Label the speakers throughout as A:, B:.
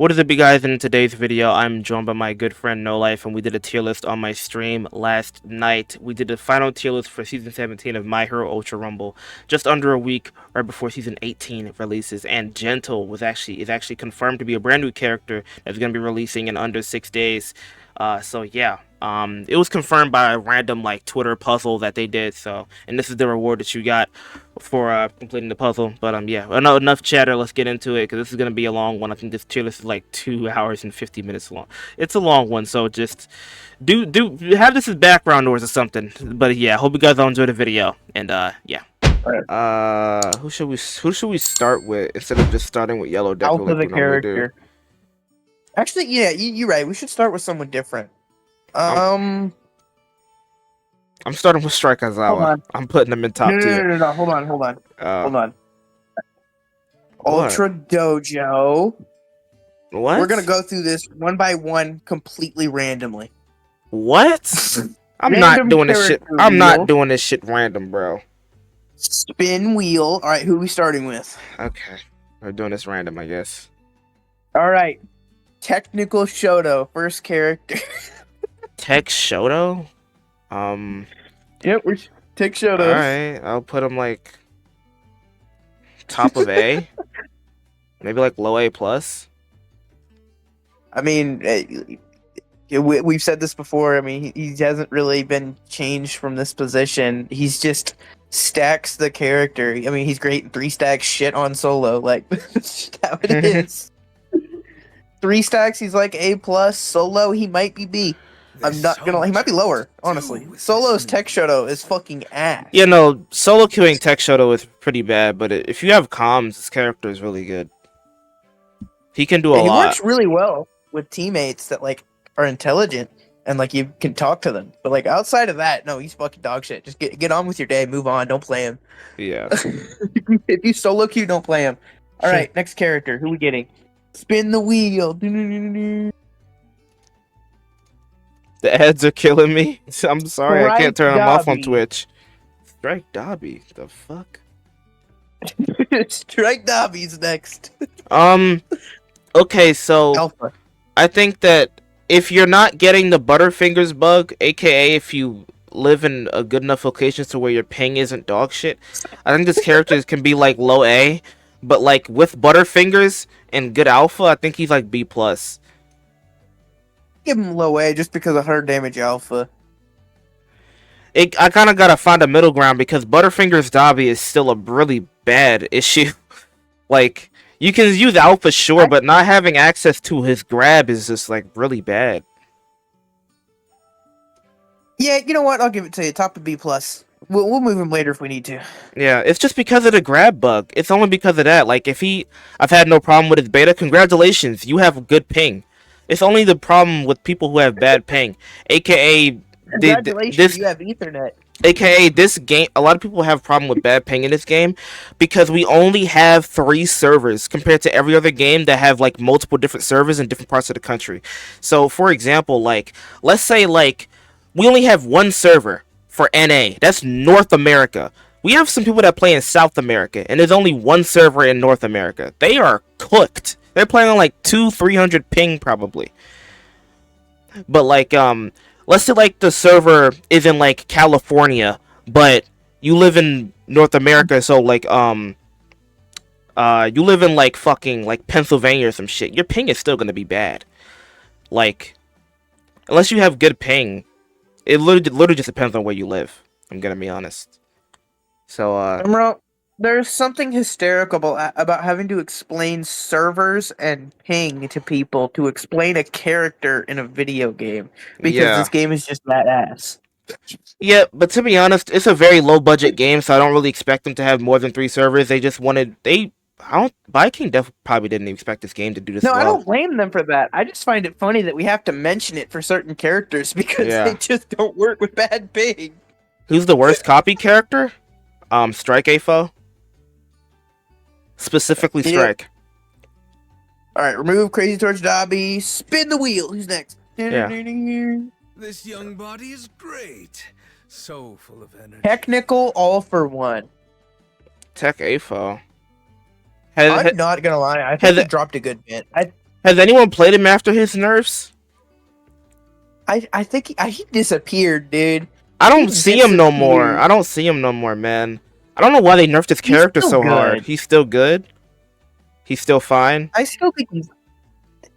A: What is up, you guys? In today's video, I'm joined by my good friend No Life, and we did a tier list on my stream last night. We did the final tier list for season 17 of My Hero Ultra Rumble, just under a week right before season 18 releases. And Gentle is actually confirmed to be a brand new character that's going to be releasing in under 6 days. It was confirmed by a random Twitter puzzle that they did. And this is the reward that you got for completing the puzzle. But yeah, enough chatter. Let's get into it because this is gonna be a long one. I think this tier list is like 2 hours and 50 minutes long. It's a long one, so just do have this as background noise or something. But yeah, hope you guys all enjoy the video. And yeah. Who should we start with instead of just starting with Yellow Deku
B: Alpha
A: like
B: the
A: we normally do?
B: character. Actually, yeah, you're right. We should start with someone different.
A: I'm starting with Strike Aizawa. I'm putting him in top tier.
B: No. Hold on. Ultra Dojo.
A: What?
B: We're gonna go through this one by one, completely randomly.
A: What? I'm
B: Random
A: not doing this shit.
B: character
A: I'm not
B: wheel.
A: doing this shit random, bro.
B: Spin wheel. All right, who are we starting with?
A: Okay, we're doing this random, I guess.
B: All right, Technical Shoto, first character.
A: Tech Shoto.
B: Yep, we're Tech Shoto.
A: All right, I'll put him like top of A, maybe like low A plus.
B: I mean, we've said this before. I mean, he hasn't really been changed from this position. He's just stacks the character. I mean, he's great in 3 stacks shit on solo. Like, that's just how it is. 3 stacks, he's like A plus. Solo, he might be B. I'm not gonna. He might be lower, honestly. Solo's Tech Shoto is fucking ass.
A: Yeah, no, solo queuing Tech Shoto is pretty bad, but if you have comms, this character is really good. He can do a lot.
B: He works really well with teammates that are intelligent and you can talk to them. But outside of that, no, he's fucking dog shit. Just get on with your day, move on, don't play him.
A: Yeah.
B: If you solo queue, don't play him. All right, next character. Who we getting? Spin the wheel.
A: The ads are killing me. I'm sorry, I can't turn them off on
B: Dabi.
A: Twitch. Strike Dabi. The fuck?
B: Strike Dabi's next.
A: Okay, so
B: Alpha.
A: I think that if you're not getting the Butterfingers bug, aka if you live in a good enough locations to where your ping isn't dog shit, I think this character can be low A, but with Butterfingers and good alpha, I think he's B plus.
B: Give him low A just because of her damage alpha.
A: I kind of gotta find a middle ground because Butterfingers Dabi is still a really bad issue. You can use alpha, sure, but not having access to his grab is just really bad.
B: Yeah, you know what? I'll give it to you. Top of B plus. We'll move him later if we need to.
A: Yeah, it's just because of the grab bug. It's only because of that. I've had no problem with his beta. Congratulations, you have good ping. It's only the problem with people who have bad ping, aka
B: Congratulations, you have Ethernet.
A: AKA this game. A lot of people have problem with bad ping in this game because we only have 3 servers compared to every other game that have multiple different servers in different parts of the country. So for example, let's say we only have 1 server for NA. That's North America. We have some people that play in South America, and there's only 1 server in North America. They are cooked. They're playing on 200-300 ping probably. But let's say the server is in California, but you live in North America, so you live in fucking Pennsylvania or some shit. Your ping is still gonna be bad. Unless you have good ping, it literally just depends on where you live. I'm gonna be honest. So
B: there's something hysterical about having to explain servers and ping to people to explain a character in a video game because this game is just that ass.
A: Yeah, but to be honest, it's a very low budget game, so I don't really expect them to have more than 3 servers. They just wanted Viking probably didn't expect this game to do this.
B: No,
A: well.
B: I don't blame them for that. I just find it funny that we have to mention it for certain characters because they just don't work with bad ping.
A: Who's the worst copy character? Strike AFO. Specifically Strike.
B: Alright, remove Crazy Torch Dabi. Spin the wheel. Who's next?
A: Yeah.
C: This young body is great. So full of energy.
B: Technical all for one.
A: Tech AFO.
B: I'm not gonna lie, I think he dropped a good bit.
A: Has anyone played him after his nerfs?
B: I think he disappeared, dude.
A: I
B: He
A: don't see him no more.
B: disappeared.
A: I don't see him no more, man. I don't know why they nerfed his
B: He's
A: character
B: still
A: so hard.
B: good.
A: He's still good. He's still fine.
B: I still think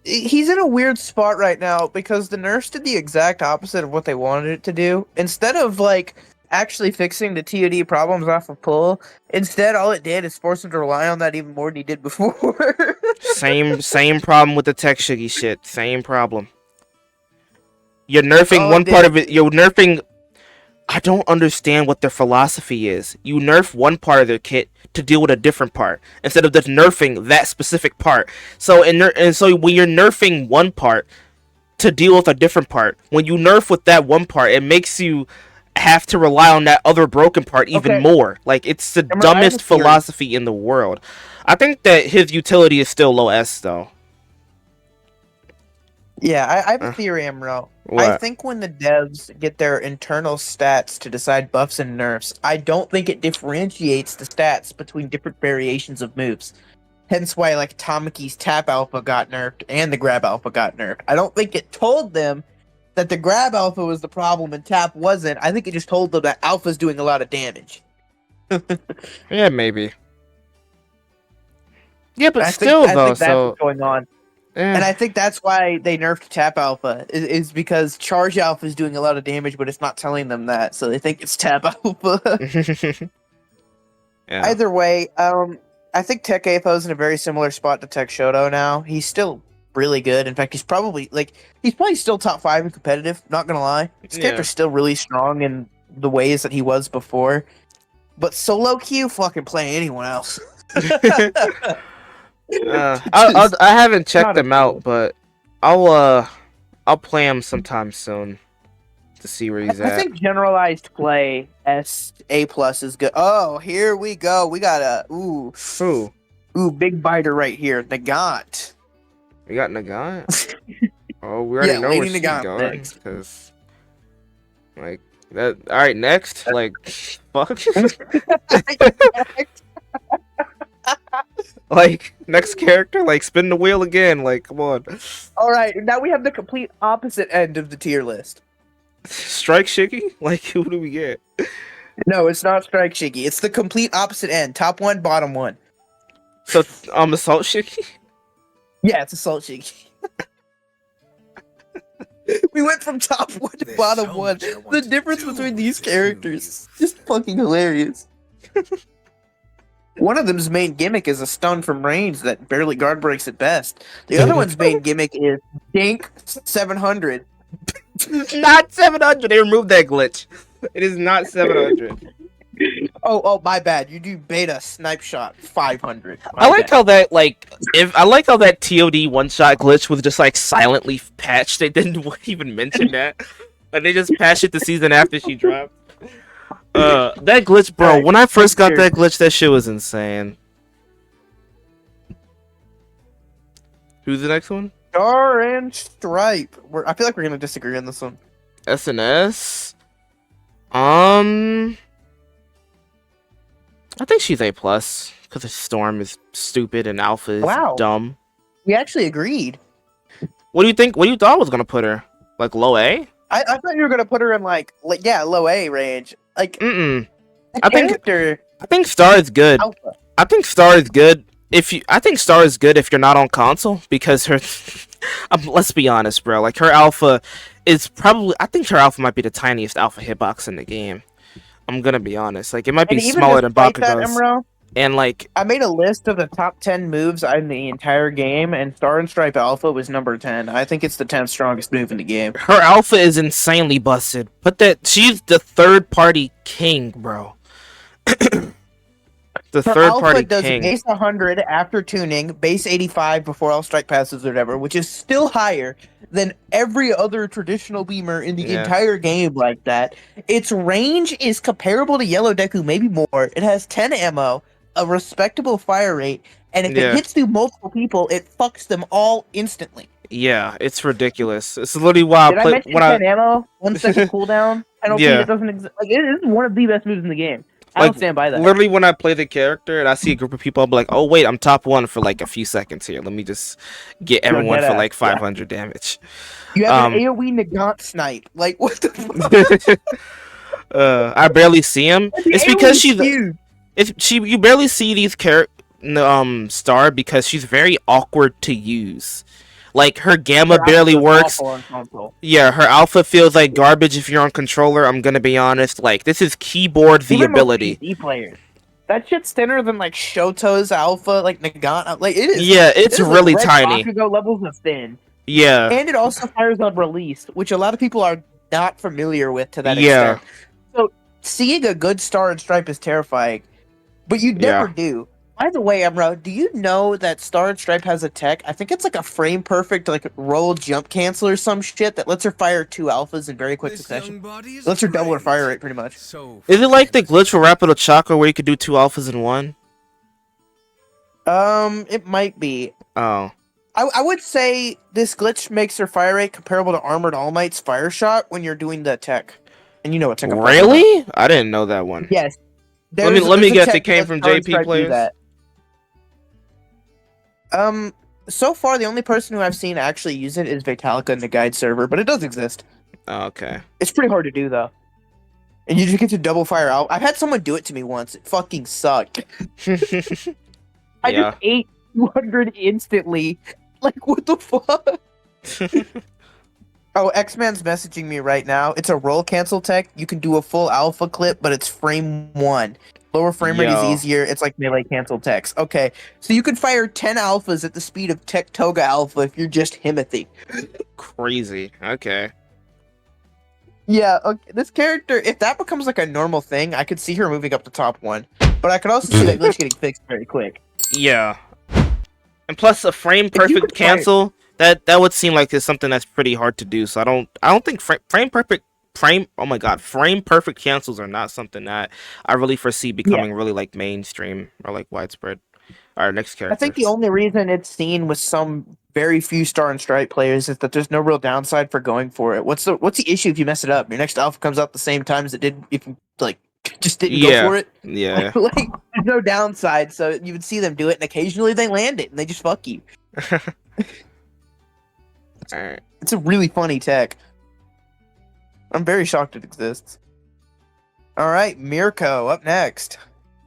B: he's in a weird spot right now because the nerfs did the exact opposite of what they wanted it to do. Instead of like actually fixing the TOD problems off of pull, instead all it did is force him to rely on that even more than he did before.
A: Same problem with the tech shiggy shit. Same problem. You're nerfing
B: all
A: one
B: it
A: part
B: did.
A: of it. You're nerfing. I don't understand what their philosophy is. You nerf one part of their kit to deal with a different part instead of just nerfing that specific part. So so when you're nerfing one part to deal with a different part, when you nerf with that one part, it makes you have to rely on that other broken part even
B: Okay.
A: more. Like it's the
B: Emma, I have a
A: dumbest
B: theory.
A: philosophy in the world. I think that his utility is still low S though.
B: Yeah, I have a theory, Emro. I
A: What?
B: think when the devs get their internal stats to decide buffs and nerfs, I don't think it differentiates the stats between different variations of moves. Hence why, like, Tamaki's tap alpha got nerfed and the grab alpha got nerfed. I don't think it told them that the grab alpha was the problem and tap wasn't. I think it just told them that alpha's doing a lot of damage.
A: Yeah, maybe. Yeah, but
B: I
A: still
B: think
A: though.
B: that's
A: So
B: what's going on.
A: eh.
B: And I think that's why they nerfed Tap Alpha, is because Charge Alpha is doing a lot of damage, but it's not telling them that, so they think it's Tap Alpha.
A: Yeah.
B: Either way, I think Tech Apo's in a very similar spot to Tech Shoto now. He's still really good. In fact, he's probably still top 5 in competitive, not gonna lie. His
A: Yeah.
B: character's still really strong in the ways that he was before. But solo queue, fucking play anyone else.
A: I haven't checked
B: not a
A: them out, but I'll play him sometime soon to see where he's
B: I
A: at.
B: think generalized play A plus is good. Oh, here we go. We got a
A: Who?
B: big biter right here. Nagant.
A: We got Nagant. Oh, we already
B: Yeah,
A: know where
B: Lady
A: she's
B: Nagant
A: going
B: next.
A: because like that. All right, next. Like fuck. Like next character. Like spin the wheel again. Like come on.
B: All right, now we have the complete opposite end of the tier list.
A: Strike Shiggy. Like who do we get?
B: No, it's not Strike Shiggy. It's the complete opposite end. Top 1, bottom 1.
A: So Assault Shiggy.
B: Yeah, it's Assault Shiggy. We went from top 1 to
C: There's
B: bottom
C: so
B: 1.
C: much I want
B: The
C: to
B: difference
C: do
B: between
C: with
B: these
C: this
B: characters is
C: news.
B: just fucking hilarious. One of them's main gimmick is a stun from range that barely guard breaks at best. The other one's main gimmick is Dink 700.
A: Not 700. They removed that glitch. It is not 700.
B: Oh, my bad. You do beta snipe shot 500.
A: I like how that that TOD one shot glitch was just like silently patched. They didn't even mention that. Like they just patched it the season after she dropped. That glitch, bro.
B: Alright,
A: When I first got that glitch, that shit was insane. Who's the next one?
B: Star and Stripe. I feel like we're gonna disagree on this one.
A: SNS. I think she's A plus because Storm is stupid and Alpha is
B: Wow.
A: dumb.
B: We actually agreed.
A: What do you think? What do you thought was gonna put her? Like low A?
B: I thought you were gonna put her in like low A range. Like
A: Mm-mm.
B: the
A: I think-
B: character
A: I think Star is good.
B: Alpha.
A: I think Star is good. I think Star is good if you're not on console because her. Let's be honest, bro. Like her alpha is probably. I think her alpha might be the tiniest alpha hitbox in the game. I'm gonna be honest. Like it might be
B: And even
A: smaller than
B: despite that,
A: Bakugo's.
B: Emro,
A: And like
B: I made a list of the top 10 moves in the entire game, and Star and Stripe Alpha was number 10. I think it's the 10th strongest move in the game.
A: her alpha is insanely busted. But that she's the third party king, bro. The
B: Her
A: third
B: Alpha
A: party
B: does
A: king.
B: base 100 after tuning, base 85 before all strike passes or whatever, which is still higher than every other traditional beamer in the
A: Yeah.
B: entire game like that. Its range is comparable to Yellow Deku, maybe more. It has 10 ammo, a respectable fire rate, and if
A: Yeah.
B: it hits through multiple people, it fucks them all instantly.
A: Yeah, it's ridiculous. It's literally why
B: Did I
A: I play
B: mention
A: when
B: 10 ammo? 1 second cooldown? Penalty
A: Yeah.
B: that doesn't exist. Like, it is one of the best moves in the game. I don't stand by that.
A: Literally, when I play the character and I see a group of people, I'm like, oh wait, I'm top 1 for like a few seconds here. Let me just get everyone for like 500 damage.
B: You have an AoE Nagant snipe. Like, what the fuck?
A: I barely see him. It's because she's
B: huge.
A: you barely see these Star because she's very awkward to use. Like her gamma barely works. Yeah, her alpha feels like garbage if you're on controller. I'm gonna be honest. Like this is keyboard the ability.
B: PC players. That shit's thinner than like Shoto's alpha, like Nagant. Like it is.
A: Yeah, it's really
B: like
A: tiny.
B: Bakugo levels of thin.
A: Yeah,
B: and it also fires on release, which a lot of people are not familiar with to that extent. So seeing a good Star and Stripe is terrifying, but you never do. By the way, Emro, do you know that Star and Stripe has a tech? I think it's like a frame perfect, like roll jump cancel or some shit that lets her fire 2 alphas in very quick succession. Lets her double her fire rate pretty much.
A: Is it like the glitch with Rapido Chakra where you could do 2 alphas in one?
B: It might be.
A: Oh.
B: I would say this glitch makes her fire rate comparable to Armored All Might's fire shot when you're doing the tech. And you know what tech I'm talking about.
A: Really? I didn't know that one.
B: Yes.
A: Let me guess, it came from JP players?
B: So far the only person who I've seen actually use it is Vitalica in the guide server, but it does exist.
A: Oh, okay.
B: It's pretty hard to do though. And you just get to double fire out. I've had someone do it to me once. It fucking sucked. I just ate 200 instantly. Like, what the fuck? Oh, X-Man's messaging me right now. It's a roll cancel tech. You can do a full alpha clip, but it's frame 1. Lower frame rate is easier. It's like melee cancel techs. Okay, so you can fire 10 alphas at the speed of Tech Toga alpha if you're just Himothy.
A: Crazy. Okay.
B: Yeah, okay. This character, if that becomes like a normal thing, I could see her moving up to top 1. But I could also see that glitch getting fixed very quick.
A: Yeah. And plus a frame perfect cancel, that would seem like it's something that's pretty hard to do. So I don't think frame perfect cancels are not something that I really foresee becoming really like mainstream or like widespread. All right, next character.
B: I think the only reason it's seen with some very few Star and Stripe players is that there's no real downside for going for it. What's the issue if you mess it up? Your next alpha comes out the same time as it did if you like just didn't go for it.
A: Yeah.
B: Like there's no downside, so you would see them do it, and occasionally they land it and they just fuck you.
A: All right.
B: It's a really funny tech. I'm very shocked it exists. All right, Mirko up next.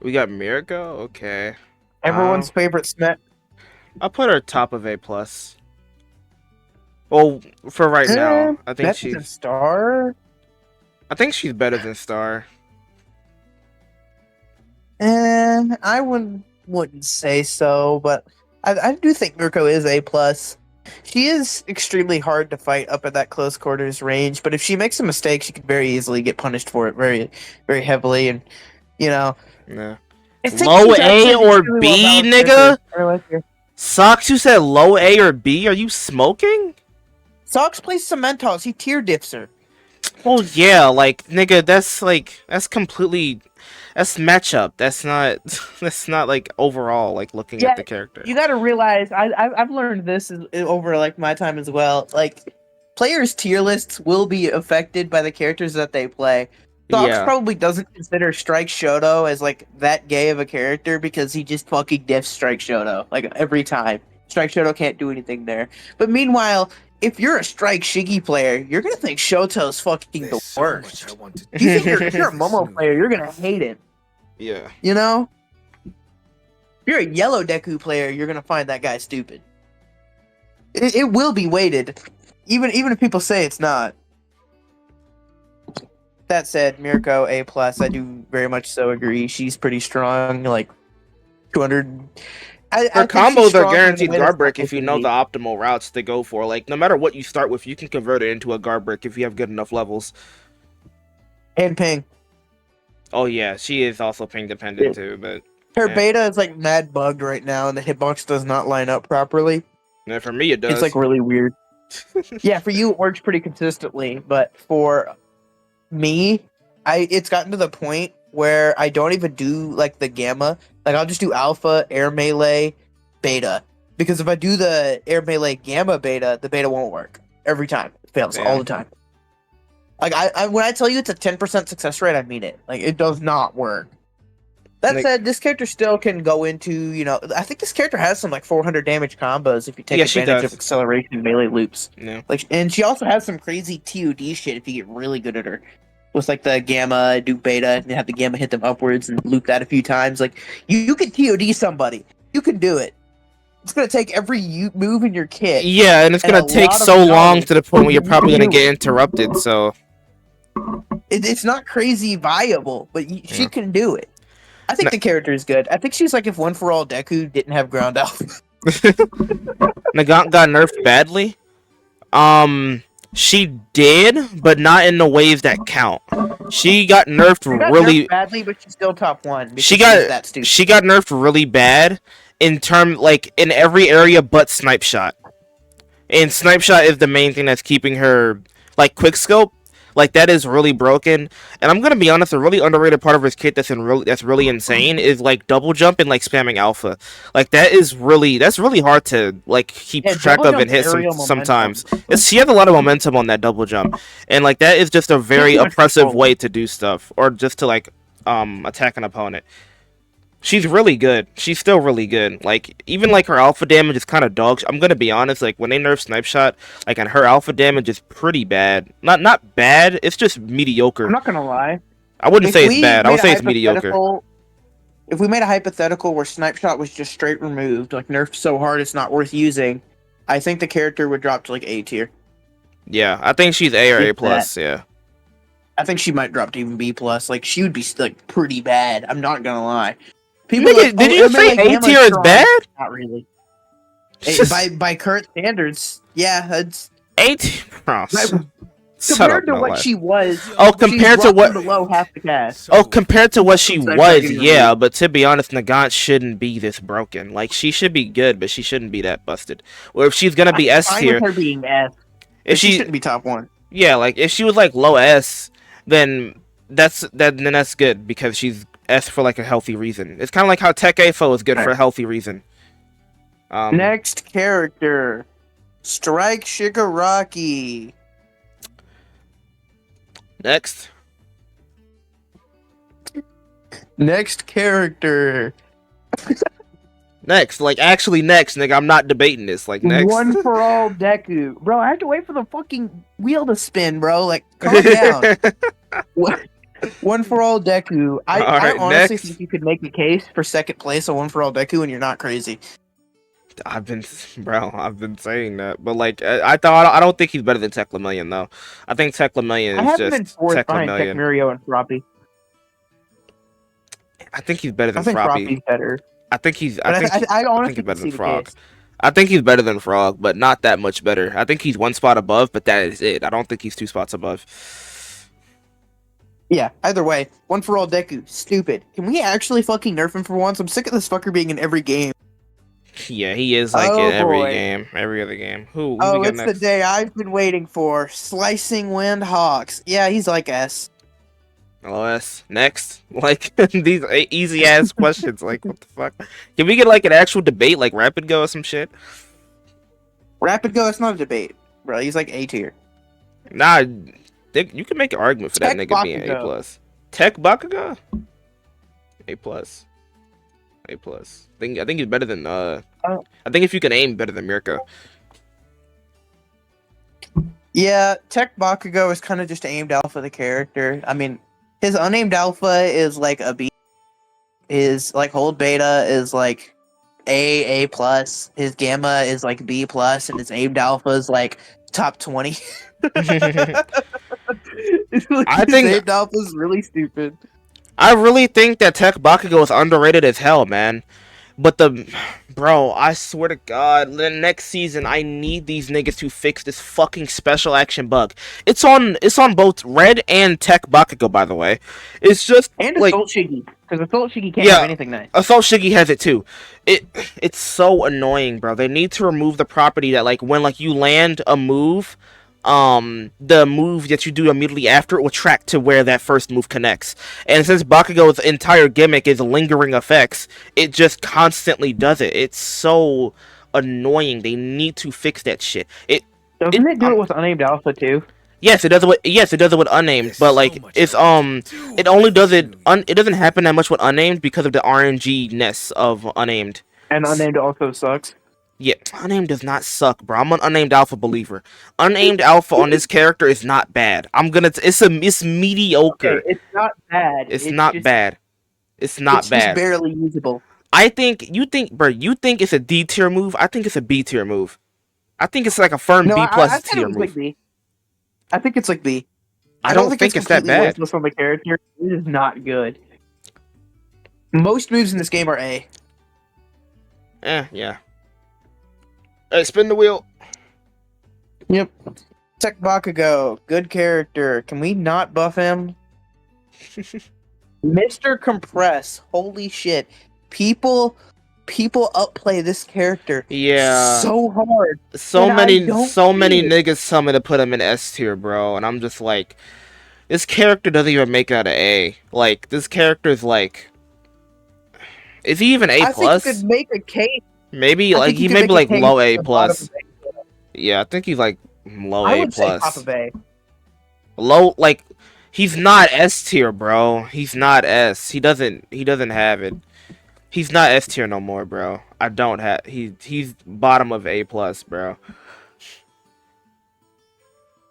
A: We got Mirko. Okay.
B: Everyone's favorite Smet.
A: I'll put her top of A+. Well, for right now, I think she's
B: Star.
A: I think she's better than Star.
B: I wouldn't say so, but I do think Mirko is A+. She is extremely hard to fight up at that close quarters range, but if she makes a mistake, she could very easily get punished for it very, very heavily, and you know.
A: Yeah. Low A or B, nigga? Socks, you said low A or B? Are you smoking?
B: Socks plays Cementos. He tier diffs her.
A: Oh yeah, like nigga, that's completely. That's matchup. That's not like overall like looking at the character.
B: You got to realize I've learned this over like my time as well. Like players' tier lists will be affected by the characters that they play. Socks probably doesn't consider Strike Shoto as like that gay of a character because he just fucking diffs Strike Shoto like every time. Strike Shoto can't do anything there. But meanwhile, if you're a Strike Shiggy player, you're gonna think Shoto's fucking the worst. If you're a Momo player, you're gonna hate him.
A: Yeah.
B: You know? If you're a yellow Deku player, you're gonna find that guy stupid. It will be weighted. Even if people say it's not. That said, Mirko A+, I do very much so agree. She's pretty strong, like 200.
A: Her combos are guaranteed guard break if you know the optimal routes to go for. Like, no matter what you start with, you can convert it into a guard break if you have good enough levels.
B: And ping.
A: Oh yeah, she is also ping dependent too, but
B: her beta is like mad bugged right now, and the hitbox does not line up properly.
A: Yeah, for me it does.
B: It's like really weird. Yeah, for you it works pretty consistently, but for me, it's gotten to the point where I don't even do like the gamma. Like I'll just do alpha, air melee, beta. Because if I do the air melee gamma beta, the beta won't work every time. It fails all the time. Like I when I tell you it's a 10% success rate, I mean it. Like it does not work. That
A: Like,
B: said, this character still can go into, I think this character has some like 400 damage combos if you take
A: yeah, she
B: advantage of
A: does.
B: acceleration melee loops.
A: Yeah.
B: Like, and she also has some crazy TOD shit if you get really good at her. With like the gamma, do beta, and have the gamma hit them upwards and loop that a few times. Like, you can TOD somebody. You can do it. It's gonna take every move in your kit
A: Yeah, and it's
B: and
A: gonna
B: a
A: take
B: lot of
A: so long
B: knowledge
A: to the point where you're
B: for
A: probably
B: you
A: gonna
B: to do
A: get
B: it.
A: interrupted. So
B: It's not crazy viable, but she
A: yeah.
B: can do it. I think the character is good. I think she's like if One For All Deku didn't have ground out.
A: Nagant got nerfed badly. She did, but not in the ways that count. She got nerfed
B: She got
A: really.
B: nerfed badly, but she's still top one because
A: She
B: she's
A: got
B: that stupid.
A: she got nerfed really bad like in every area but snipe shot. And snipe shot is the main thing that's keeping her like quick scope. Like that is really broken. And I'm gonna be honest, a really underrated part of his kit that's really insane is like double jump and like spamming alpha. Like that's really hard to like keep
B: Yeah,
A: track
B: double
A: of and
B: jump's
A: hit
B: aerial
A: sometimes.
B: momentum.
A: She has a lot of momentum on that double jump. And like that is just a very
B: too much
A: oppressive
B: control.
A: way to do stuff. Or just to like attack an opponent. She's really good. She's still really good. Like even like her alpha damage is kind of dog. I'm gonna be honest. Like when they nerf snipe shot, like and her alpha damage is pretty bad. Not bad. It's just mediocre.
B: I'm not gonna lie.
A: I wouldn't
B: If
A: say it's
B: we
A: bad. I would
B: made a
A: say it's mediocre.
B: hypothetical- If we made a hypothetical where snipe shot was just straight removed, like nerfed so hard it's not worth using, I think the character would drop to like A tier.
A: Yeah, I think she's A or A
B: If
A: plus. Yeah.
B: I think she might drop to even B plus. Like she would be like pretty bad. I'm not gonna lie. People
A: Nigga,
B: like,
A: did you say
B: melee
A: A
B: gamma's
A: tier is
B: strong.
A: bad?
B: Not really.
A: Just
B: By current standards, yeah, it's
A: A tier, bro.
B: Like,
A: Shut
B: compared
A: up,
B: to
A: no
B: what
A: lie.
B: she was.
A: Oh,
B: she's
A: compared to
B: dropping
A: what?
B: below half the cast.
A: Oh, compared to what she
B: Since I
A: was,
B: fucking
A: yeah.
B: removed.
A: But to be honest, Nagant shouldn't be this broken. Like she should be good, but she shouldn't be that busted. Or if she's gonna be
B: I'm
A: S
B: fine
A: tier,
B: with her being S.
A: if
B: She
A: she
B: shouldn't be top one.
A: yeah, like if she was like low S, then that's good because she's S for like a healthy reason. It's kind of like how Tech AFO is good for a healthy reason.
B: Next character, Strike Shigaraki.
A: Next,
B: Next character,
A: like actually next, nigga. I'm not debating this. Like next.
B: One For All Deku. Bro, I have to wait for the fucking wheel to spin, bro. Like, calm down. One For All Deku. I
A: Alright,
B: honestly
A: next.
B: think you could make a case for second place on One For All Deku, and you're not crazy.
A: I've been saying that, but like I don't think he's better than Tech Lemillion though. I think Tech Lemillion
B: I
A: is
B: have him in
A: just
B: fourth
A: Tech
B: behind
A: Lemillion.
B: Techmurio and Froppy.
A: I think he's better
B: I
A: than
B: think
A: Froppy.
B: Froppy's better.
A: I think he's.
B: But
A: I think
B: I
A: he's
B: honestly
A: better than
B: can see the
A: Frog.
B: case.
A: I think he's better than Frog, but not that much better. I think he's one spot above, but that is it. I don't think he's two spots above.
B: Yeah, either way, One For All Deku, stupid. Can we actually fucking nerf him for once? I'm sick of this fucker being in every game.
A: Yeah, he is like
B: Oh,
A: in every
B: boy.
A: game, every other game. Who
B: Oh,
A: we got
B: it's the
A: next?
B: day I've been waiting for. Slicing Wind Hawks. Yeah, he's like S.
A: LOS. Next. Like these easy ass questions. Like what the fuck? Can we get like an actual debate, like Rapid Go or some shit?
B: Rapid Go, that's not a debate, bro. He's like A tier.
A: Nah, you can make an argument for that
B: Tech
A: nigga being A
B: Bakugo.
A: plus. Tech Bakugo? A plus. A plus. I think he's better than I think if you can aim better than Mirko.
B: Yeah, Tech Bakugo is kind of just aimed alpha the character. I mean, his unnamed alpha is like a B. His like hold beta is like A plus. His gamma is like B plus, and his aimed alpha is like top 20.
A: I think-
B: his aimed alpha is really stupid.
A: I really think that Tech Bakugo is underrated as hell, man. But bro, I swear to God, the next season I need these niggas to fix this fucking special action bug. It's on both Red and Tech Bakugo, by the way. It's just
B: And
A: like
B: Assault Shiggy, because Assault Shiggy can't
A: Yeah.
B: have anything nice.
A: Assault Shiggy has it too. It's so annoying, bro. They need to remove the property that like when like you land a move, the move that you do immediately after it will track to where that first move connects. And since Bakugo's entire gimmick is lingering effects, it just constantly does it. It's so annoying. They need to fix that shit.
B: Doesn't it do it with unnamed alpha too?
A: Yes, it does it with unnamed,
C: There's
A: but
C: so
A: like
C: much
A: it's
C: I need to
A: it
C: do
A: only
C: with
A: does it
C: you.
A: it doesn't happen that much with unnamed because of the RNG ness of unnamed.
B: And unnamed also sucks.
A: Yeah, unnamed does not suck, bro. I'm an unnamed alpha believer. Unnamed alpha on this character is not bad. It's
B: Okay,
A: mediocre.
B: it's not bad.
A: It's not bad. It's not
B: It's just
A: bad.
B: barely usable.
A: I think you think it's a D tier move. I think it's a B tier move. I think it's like a firm
B: No,
A: B
B: I
A: plus
B: said it
A: tier
B: was like
A: move.
B: B. I think it's like B.
A: I
B: I don't
A: don't
B: think it's
A: think it's that
B: completely
A: bad.
B: worthless on the character. It is not good. Most moves in this game are A.
A: Yeah. Hey, spin the wheel.
B: Yep. Tech Bakugo, good character. Can we not buff him? Mr. Compress, holy shit. People outplay this character
A: Yeah.
B: so hard.
A: So
B: And I
A: many
B: don't
A: many
B: get it.
A: niggas tell me to put him in S tier, bro, and I'm just like, this character doesn't even make it out of A. Like, this character is like, is he even A
B: I think you
A: plus?
B: could make a case.
A: Maybe
B: I
A: like
B: think you
A: he
B: could
A: may
B: make
A: be
B: a
A: like
B: case
A: low
B: at
A: A
B: the bottom
A: plus.
B: of A.
A: Yeah, I think he's like low
B: I
A: A
B: would say top
A: plus.
B: of A.
A: Low, like, he's not S tier, bro. He's not S. He doesn't have it. He's not S tier no more, bro. I don't have. He's bottom of A plus, bro.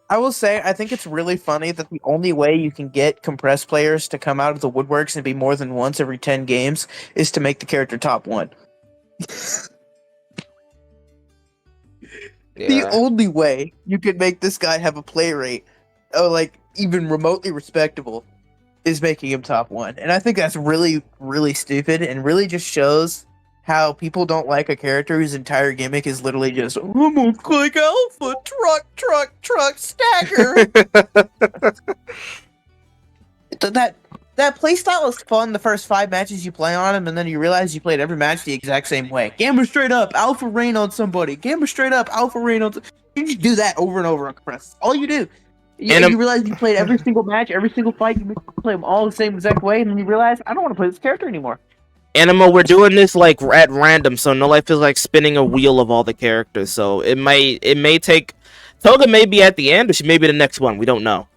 B: I will say, I think it's really funny that the only way you can get compressed players to come out of the woodworks and be more than once every 10 games is to make the character top 1. The
A: Yeah.
B: only way you could make this guy have a play rate, oh, like, even remotely respectable, is making him top 1. And I think that's really, really stupid and really just shows how people don't like a character whose entire gimmick is literally just, I'm gonna click alpha, truck, stagger. That playstyle is fun the first 5 matches you play on him, and then you realize you played every match the exact same way. Gamma straight up, alpha rain on somebody. Gamma straight up, alpha rain on. You just do that over and over on compress. All you do.
A: And
B: You realize you played every single match, every single fight. You play them all the same exact way, and then you realize I don't want to play this character anymore.
A: Anima, we're doing this like at random, so No Life is like spinning a wheel of all the characters. So it may take. Toga may be at the end, or she may be the next one. We don't know.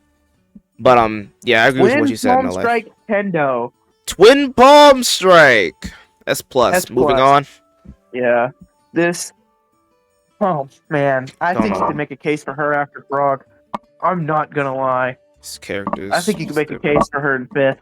A: But yeah, I agree with what you said. No Life.
B: Strike Kendo.
A: Twin Palm Strike. S plus.
B: S+.
A: Moving on.
B: Yeah. This. Oh man, I
A: Don't
B: think you
A: know.
B: could make a case for her after Frog. I'm not gonna lie.
A: This characters.
B: I think you could make a case for her in 5th.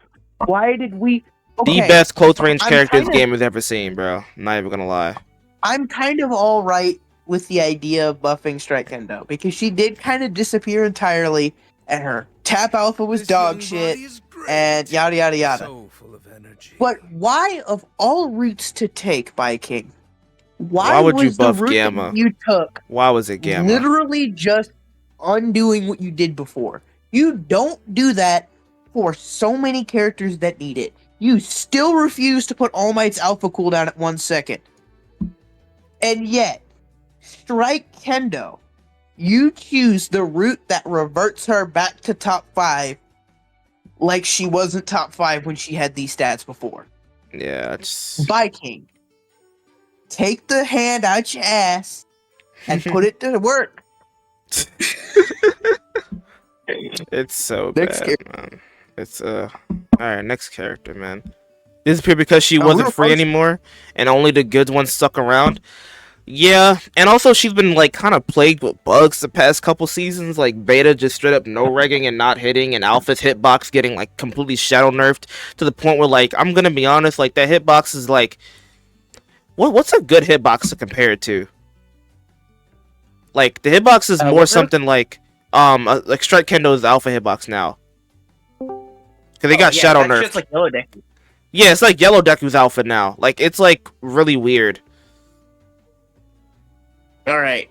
B: Why did we?
A: The
B: Okay,
A: best close range
B: I'm
A: character this
B: kinda-
A: game has ever seen, bro. I'm not even gonna lie.
B: I'm kind of all right with the idea of buffing Strike Kendo because she did kind of disappear entirely, and her tap alpha was
C: This
B: dog
C: young
B: shit,
C: body is great.
B: and yada yada yada.
C: So full of energy.
B: But why, of all routes to take by King,
A: Why would you
B: was the
A: buff
B: route
A: Gamma?
B: that you took
A: Why was it Gamma?
B: literally just undoing what you did before? You don't do that for so many characters that need it. You still refuse to put All Might's alpha cooldown at 1 second. And yet, Strike Kendo, you choose the route that reverts her back to top 5 like she wasn't top 5 when she had these stats before.
A: Yeah, it's
B: By King, take the hand out your ass and put it to work.
A: it's so
B: Next
A: bad, man. It's all right. Next character, man. This is pure because she
B: we
A: wasn't
B: were
A: free
B: first-
A: anymore, and only the good ones stuck around. Yeah, and also she's been like kind of plagued with bugs the past couple seasons, like Beta just straight up no regging and not hitting, and Alpha's hitbox getting like completely shadow nerfed to the point where like I'm gonna be honest, like that hitbox is like, what's a good hitbox to compare it to? Like the hitbox is more
B: what?
A: something like Strike Kendo's Alpha hitbox now, because they got shadow nerfed.
B: Just like Yellow Deck.
A: Yeah, it's like Yellow Deku's Alpha now. Like it's like really weird.
B: All right.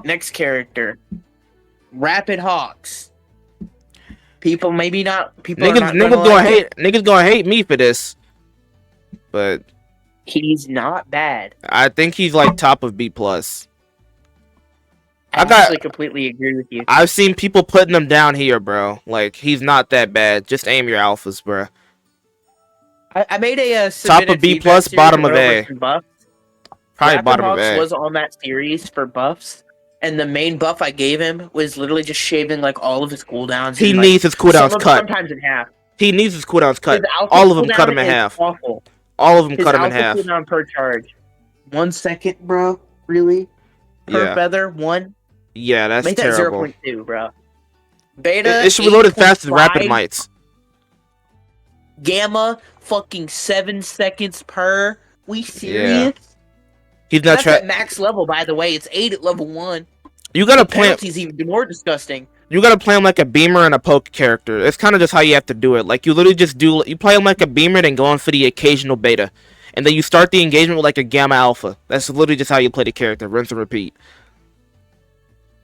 B: Next character, Rapid Hawks. People maybe not. People are not
A: Niggas
B: gonna
A: gonna
B: like
A: hate.
B: it.
A: Niggas gonna hate me for this, but
B: He's not bad.
A: I think he's like top of B plus.
B: I actually completely agree with you.
A: I've seen people putting him down here, bro. Like he's not that bad. Just aim your alphas, bro.
B: I made a
A: Top of B plus, bottom of A.
B: Buffs.
A: Probably
B: Rapid
A: bottom
B: Hawks
A: of A.
B: was on that series for buffs, and the main buff I gave him was literally just shaving like all of his cooldowns.
A: He
B: and,
A: needs his cooldowns cut.
B: Sometimes in half.
A: He needs his cooldowns cut.
B: His alpha
A: All of them cut
B: cooldown
A: him in
B: is
A: half.
B: awful.
A: All of them
B: His
A: cut him in
B: alpha
A: half.
B: cooldown per charge. 1 second, bro. Really? Per
A: Yeah.
B: feather, 1.
A: Yeah, that's
B: Make that
A: terrible.
B: 0.2, bro. Beta.
A: It should be loaded fast as rapid
B: 8.5.
A: mites.
B: Gamma, fucking 7 seconds per. We serious?
A: He's not
B: That's at max level, by the way. It's 8 at level 1.
A: You gotta
B: The
A: play.
B: penalty's even more disgusting.
A: You gotta play him like a beamer and a poke character. It's kind of just how you have to do it. Like you literally just do. You play him like a beamer, then go on for the occasional beta, and then you start the engagement with like a gamma alpha. That's literally just how you play the character. Rinse and repeat.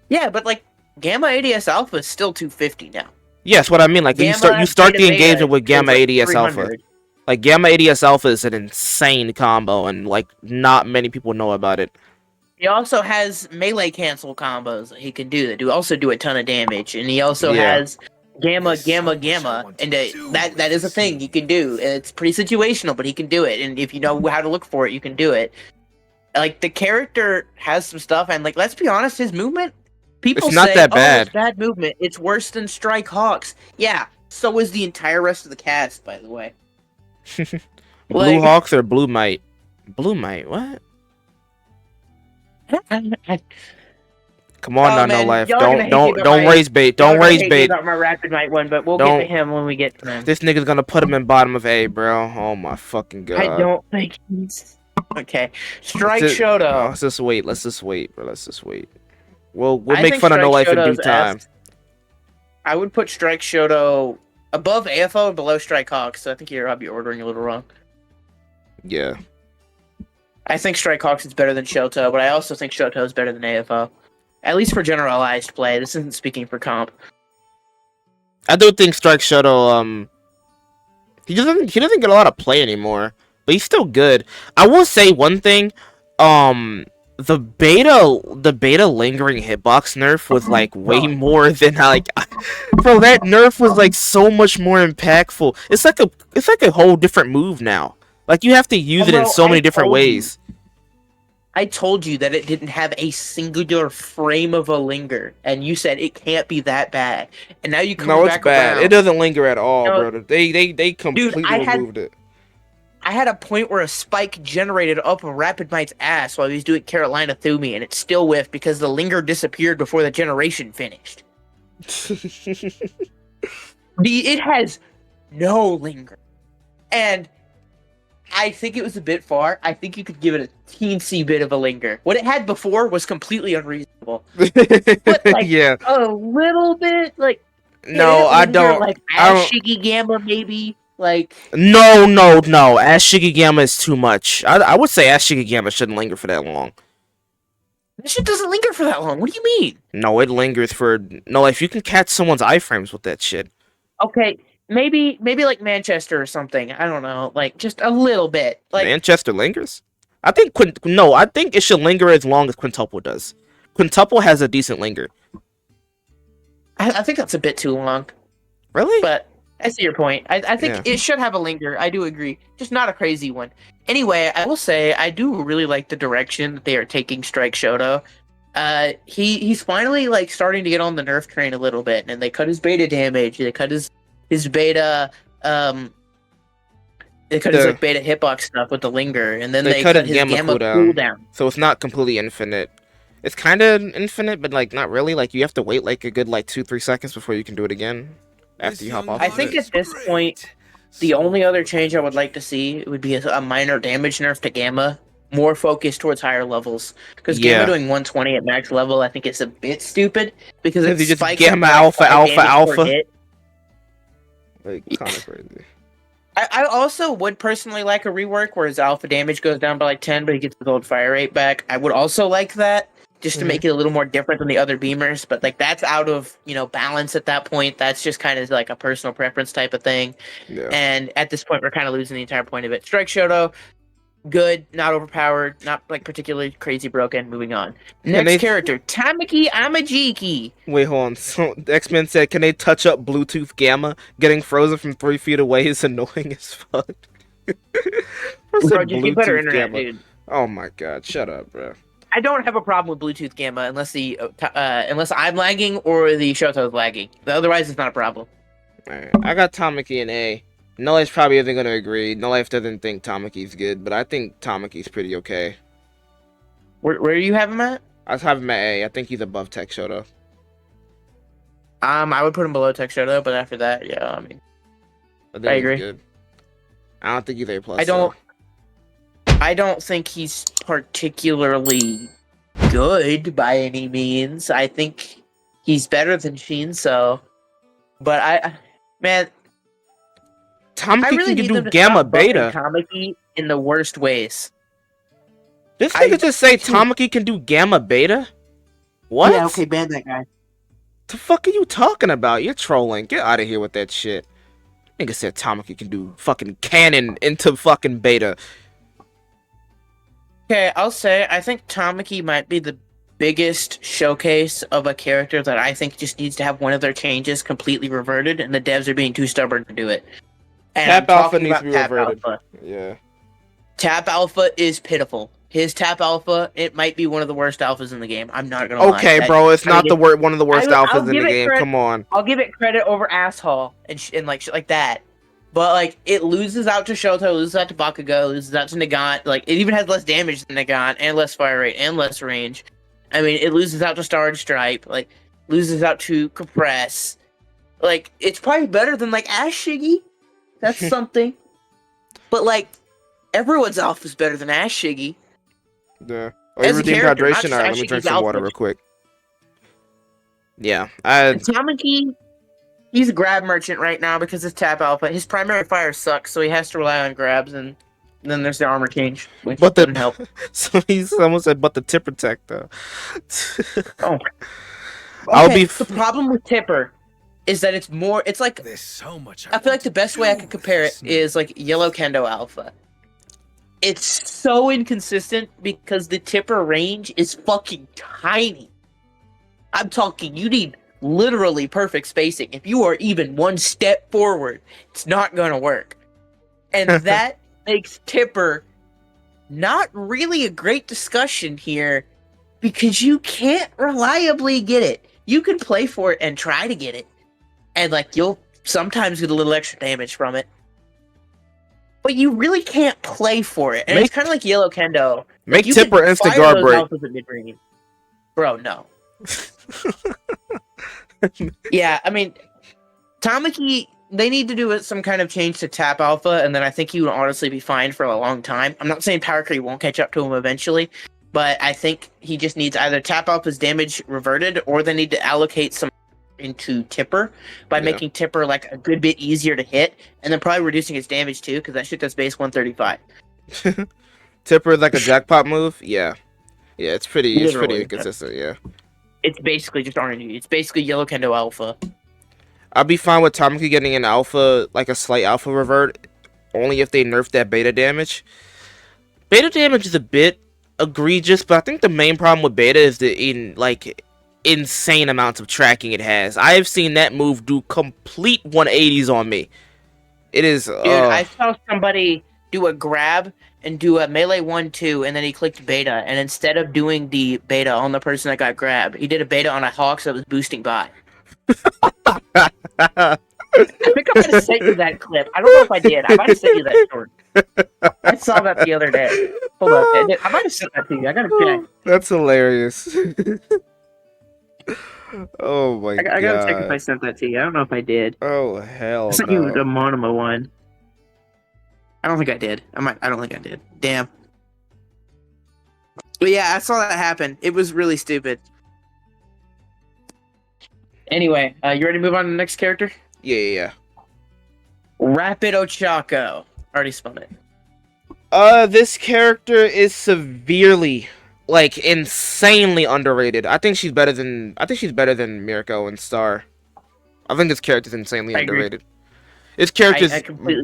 B: Yeah, but like Gamma ADS Alpha is still 250 now.
A: Yes, what I mean. Like you start
B: Beta
A: the engagement with
B: is
A: gamma
B: like
A: ADS alpha.
B: 300.
A: Like gamma ADS alpha is an insane combo, and like not many people know about it.
B: He also has melee cancel combos that he can do that also do a ton of damage, and he also has gamma, and that is a thing he can do. And it's pretty situational, but he can do it, and if you know how to look for it, you can do it. Like the character has some stuff, and like let's be honest, his movement. People
A: It's not
B: say,
A: that bad.
B: "Oh, it's bad movement. It's worse than Strike Hawks." Yeah, so is the entire rest of the cast, by the way.
A: Blue Hawks or Blue Might? Blue Might, what? Come on now,
B: man,
A: no life.
B: y'all gonna hate me
A: Don't
B: about my-
A: raise bait. Don't
B: Y'all gonna
A: raise
B: hate me
A: bait.
B: about my Rapid Might one, but we'll
A: Don't-
B: get to him when we get to him.
A: This nigga's gonna put him in bottom of A, bro. Oh my fucking god.
B: I don't think he's okay. Strike
A: Let's
B: Shoto.
A: Let's just wait. Let's just wait, bro. Let's just wait. We'll
B: I
A: make
B: think
A: fun of no
B: Strike
A: life in due
B: Shoto's
A: time.
B: S. I would put Strike Shoto above AFO and below Strike Hawks. So I think you're probably ordering a little wrong.
A: Yeah.
B: I think Strike Hawks is better than Shoto, but I also think Shoto is better than AFO. At least for generalized play. This isn't speaking for comp.
A: I do think Strike Shoto, he doesn't get a lot of play anymore, but he's still good. I will say one thing, the beta lingering hitbox nerf was like way more than like, bro, that nerf was like so much more impactful. It's like a whole different move now. Like you have to use it in so many different ways.
B: I told you that it didn't have a singular frame of a linger, and you said it can't be that bad. And now you come back
A: No, it's bad.
B: around.
A: It doesn't linger at all,
B: No.
A: bro. They completely removed it.
B: I had a point where a spike generated up a Rapid Might's ass while he was doing Carolina through me, and it still whiffed because the linger disappeared before the generation finished. It has no linger. And I think it was a bit far. I think you could give it a teensy bit of a linger. What it had before was completely unreasonable. But like
A: Yeah.
B: a little bit, like
A: No, I don't.
B: Like
A: I don't.
B: Shiki Gamma, maybe. Like
A: No. Ash Shikigama is too much. I would say Ash Shikigama shouldn't linger for that long.
B: this shit doesn't linger for that long. What do you mean?
A: No, it lingers for no. If you can catch someone's iframes with that shit.
B: Okay, maybe like Manchester or something. I don't know, like just a little bit. Like
A: Manchester lingers. I think I think it should linger as long as Quintuple does. Quintuple has a decent linger.
B: I think that's a bit too long.
A: Really?
B: But I see your point. I think
A: Yeah.
B: it should have a linger. I do agree. Just not a crazy one. Anyway, I will say I do really like the direction that they are taking Strike Shoto. He's finally like starting to get on the nerf train a little bit, and they cut his beta damage. They cut his beta they cut his like beta hitbox stuff with the linger, and then they cut his gamma cooldown.
A: So it's not completely infinite. It's kind of infinite, but like not really. Like you have to wait like a good like 2-3 seconds before you can do it again after you hop off.
B: I think at this point, the only other change I would like to see would be a minor damage nerf to Gamma, more focused towards higher levels. Because Gamma doing 120 at max level, I think it's a bit stupid because it
A: just
B: spikes
A: Gamma
B: at
A: alpha
B: 5 damage per
A: alpha.
B: hit.
A: Like kind of crazy.
B: I also would personally like a rework where his alpha damage goes down by like 10, but he gets his old fire rate back. I would also like that, just to make it a little more different than the other beamers. But like that's out of balance at that point. That's just kind of like a personal preference type of thing.
A: Yeah.
B: And at this point, we're kind of losing the entire point of it. Strike Shoto, good, not overpowered, not like particularly crazy broken. Moving on. Next character, Tamaki Amajiki.
A: Wait, hold on. So X-Men said, can they touch up Bluetooth Gamma? Getting frozen from 3 feet away is annoying as fuck.
B: Bro, just get better internet, dude.
A: Oh my god, shut up, bro.
B: I don't have a problem with Bluetooth Gamma unless I'm lagging or the Shoto's lagging. Otherwise, it's not a problem.
A: Alright, I got Tamaki in A. No Life probably isn't gonna agree. No Life doesn't think Tamaki's good, but I think Tamaki's pretty okay.
B: Where do you have him at?
A: I have him at A. I think he's above Tech Shoto.
B: I would put him below Tech Shoto, but after that, yeah, I mean,
A: I think
B: I
A: he's
B: agree.
A: good. I don't think he's A plus.
B: I don't think he's particularly good by any means. I think he's better than Sheen, so. But man,
A: Tamaki
B: I really
A: can
B: need
A: do
B: them to
A: Gamma
B: stop buffing
A: Beta.
B: Tamaki in the worst ways.
A: This nigga just say Tamaki can do Gamma Beta? What?
B: Yeah, okay, ban that guy.
A: The fuck are you talking about? You're trolling. Get out of here with that shit. Nigga said Tamaki can do fucking canon into fucking beta.
B: Okay, I'll say I think Tamaki might be the biggest showcase of a character that I think just needs to have one of their changes completely reverted, and the devs are being too stubborn to do it. And
A: Tap
B: I'm
A: Alpha
B: talking
A: needs to
B: about
A: be
B: Tap
A: reverted.
B: Alpha.
A: Yeah.
B: Tap Alpha is pitiful. His Tap Alpha, it might be one of the worst alphas in the game. I'm not gonna lie.
A: Okay, bro, it's not
B: mean,
A: one of the worst
B: I'll
A: alphas in
B: give
A: the
B: it
A: game.
B: credit-
A: Come on.
B: I'll give it credit over asshole and like shit like that. But like it loses out to Shoto, loses out to Bakugo, loses out to Nagant. Like it even has less damage than Nagant and less fire rate and less range. I mean, it loses out to Star and Stripe, like loses out to Compress. Like it's probably better than like Ash Shiggy. That's something. But like everyone's alpha is better than Ash Shiggy.
A: Yeah. Oh, you
B: As a
A: redeemed
B: character, not
A: hydration?
B: just
A: Alright, let me
B: actually
A: drink
B: his
A: some water
B: outfit.
A: real quick. Yeah.
B: Tamaki, he's a grab merchant right now because his Tap Alpha. His primary fire sucks, so he has to rely on grabs, and then there's the armor change, which
A: But
B: doesn't help.
A: So he's almost said, but the Tipper Tech though.
B: Oh.
A: I'll be
B: The problem with Tipper is that it's like
C: There's so much.
B: I feel like the best way I could compare it is like Yellow Kendo Alpha. It's so inconsistent because the Tipper range is fucking tiny. I'm talking, you need literally perfect spacing. If you are even one step forward, it's not gonna work. And that makes Tipper not really a great discussion here because you can't reliably get it. You can play for it and try to get it, and like you'll sometimes get a little extra damage from it. But you really can't play for it. And it's kind of like Yellow Kendo.
A: make
B: You
A: Tipper
B: can
A: instant
B: fire
A: guard
B: those
A: break.
B: alphas at mid-range. Bro, no. Yeah, I mean, Tamaki, they need to do some kind of change to Tap Alpha, and then I think he would honestly be fine for a long time. I'm not saying Power Creep won't catch up to him eventually, but I think he just needs either Tap Alpha's damage reverted, or they need to allocate some into Tipper by making Tipper like a good bit easier to hit, and then probably reducing his damage too, because that shit does base 135.
A: Tipper is like a jackpot move? Yeah. Yeah, it's pretty
B: Literally,
A: inconsistent, yeah.
B: It's basically just RNG. It's basically Yellow Kendo Alpha.
A: I'd be fine with Tamaki getting an alpha, like a slight alpha revert, only if they nerf that beta damage. Beta damage is a bit egregious, but I think the main problem with beta is the insane amounts of tracking it has. I have seen that move do complete 180s on me. It is.
B: Dude, I saw somebody do a grab and do a melee 1-2, and then he clicked beta, and instead of doing the beta on the person that got grabbed, he did a beta on a Hawks that was boosting by. I think I might have sent you that clip. I don't know if I did. I might have sent you that story. I saw that the other day. Hold up. I might have sent that to you. I gotta check.
A: That's hilarious. Oh my god.
B: I gotta check if I sent that to you. I don't know if I did.
A: Oh hell
B: I sent you the Monoma one. I don't think I did. I don't think I did. Damn. But yeah, I saw that happen. It was really stupid. Anyway, you ready to move on to the next character?
A: Yeah.
B: Rapid Ochako. Already spun it.
A: This character is severely, like, insanely underrated. I think she's better than Mirko and Star. I think this character's insanely underrated. This character's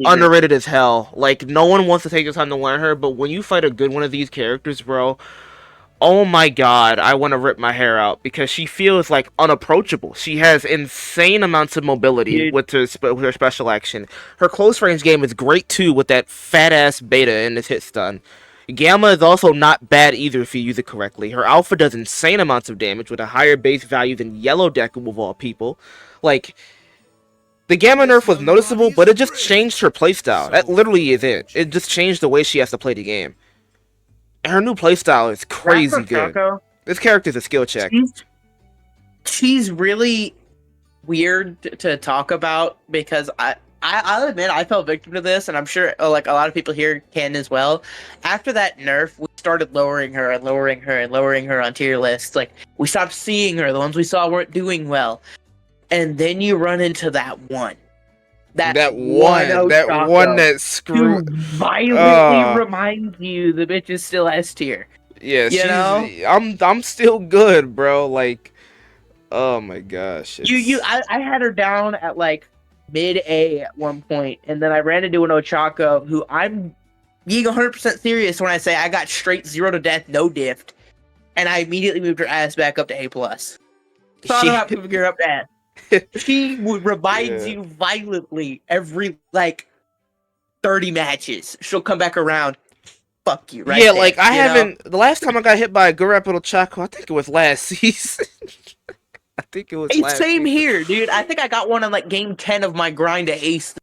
A: underrated as hell. Like, no one wants to take the time to learn her, but when you fight a good one of these characters, bro, oh my god, I want to rip my hair out because she feels like unapproachable. She has insane amounts of mobility with her special action. Her close range game is great too with that fat ass beta and this hit stun. Gamma is also not bad either if you use it correctly. Her alpha does insane amounts of damage with a higher base value than Yellow Deku of all people. Like, the Gamma nerf was noticeable, but it just changed her playstyle. That literally is it. It just changed the way she has to play the game. And her new playstyle is crazy good. This character's a skill check.
B: She's really weird to talk about because I'll admit I fell victim to this, and I'm sure like a lot of people here can as well. After that nerf, we started lowering her and lowering her and lowering her on tier lists. Like, we stopped seeing her. The ones we saw weren't doing well. And then you run into that one. That one
A: that screwed.
B: Violently reminds you the bitch is still S tier.
A: Yeah,
B: you know?
A: I'm still good, bro. Like, oh my gosh.
B: I had her down at like mid A at one point, and then I ran into an Ochako who I'm being 100% serious when I say I got straight 0 to death, no diff, and I immediately moved her ass back up to A+. Thought about moving her up to S. She reminds you violently every like 30 matches. She'll come back around. Fuck you, right?
A: Yeah,
B: there,
A: like I haven't.
B: know?
A: The last time I got hit by a Gurapple Ochako, I think it was last season. I think it was.
B: Same here, dude. I think I got one on like game 10 of my grind to ace.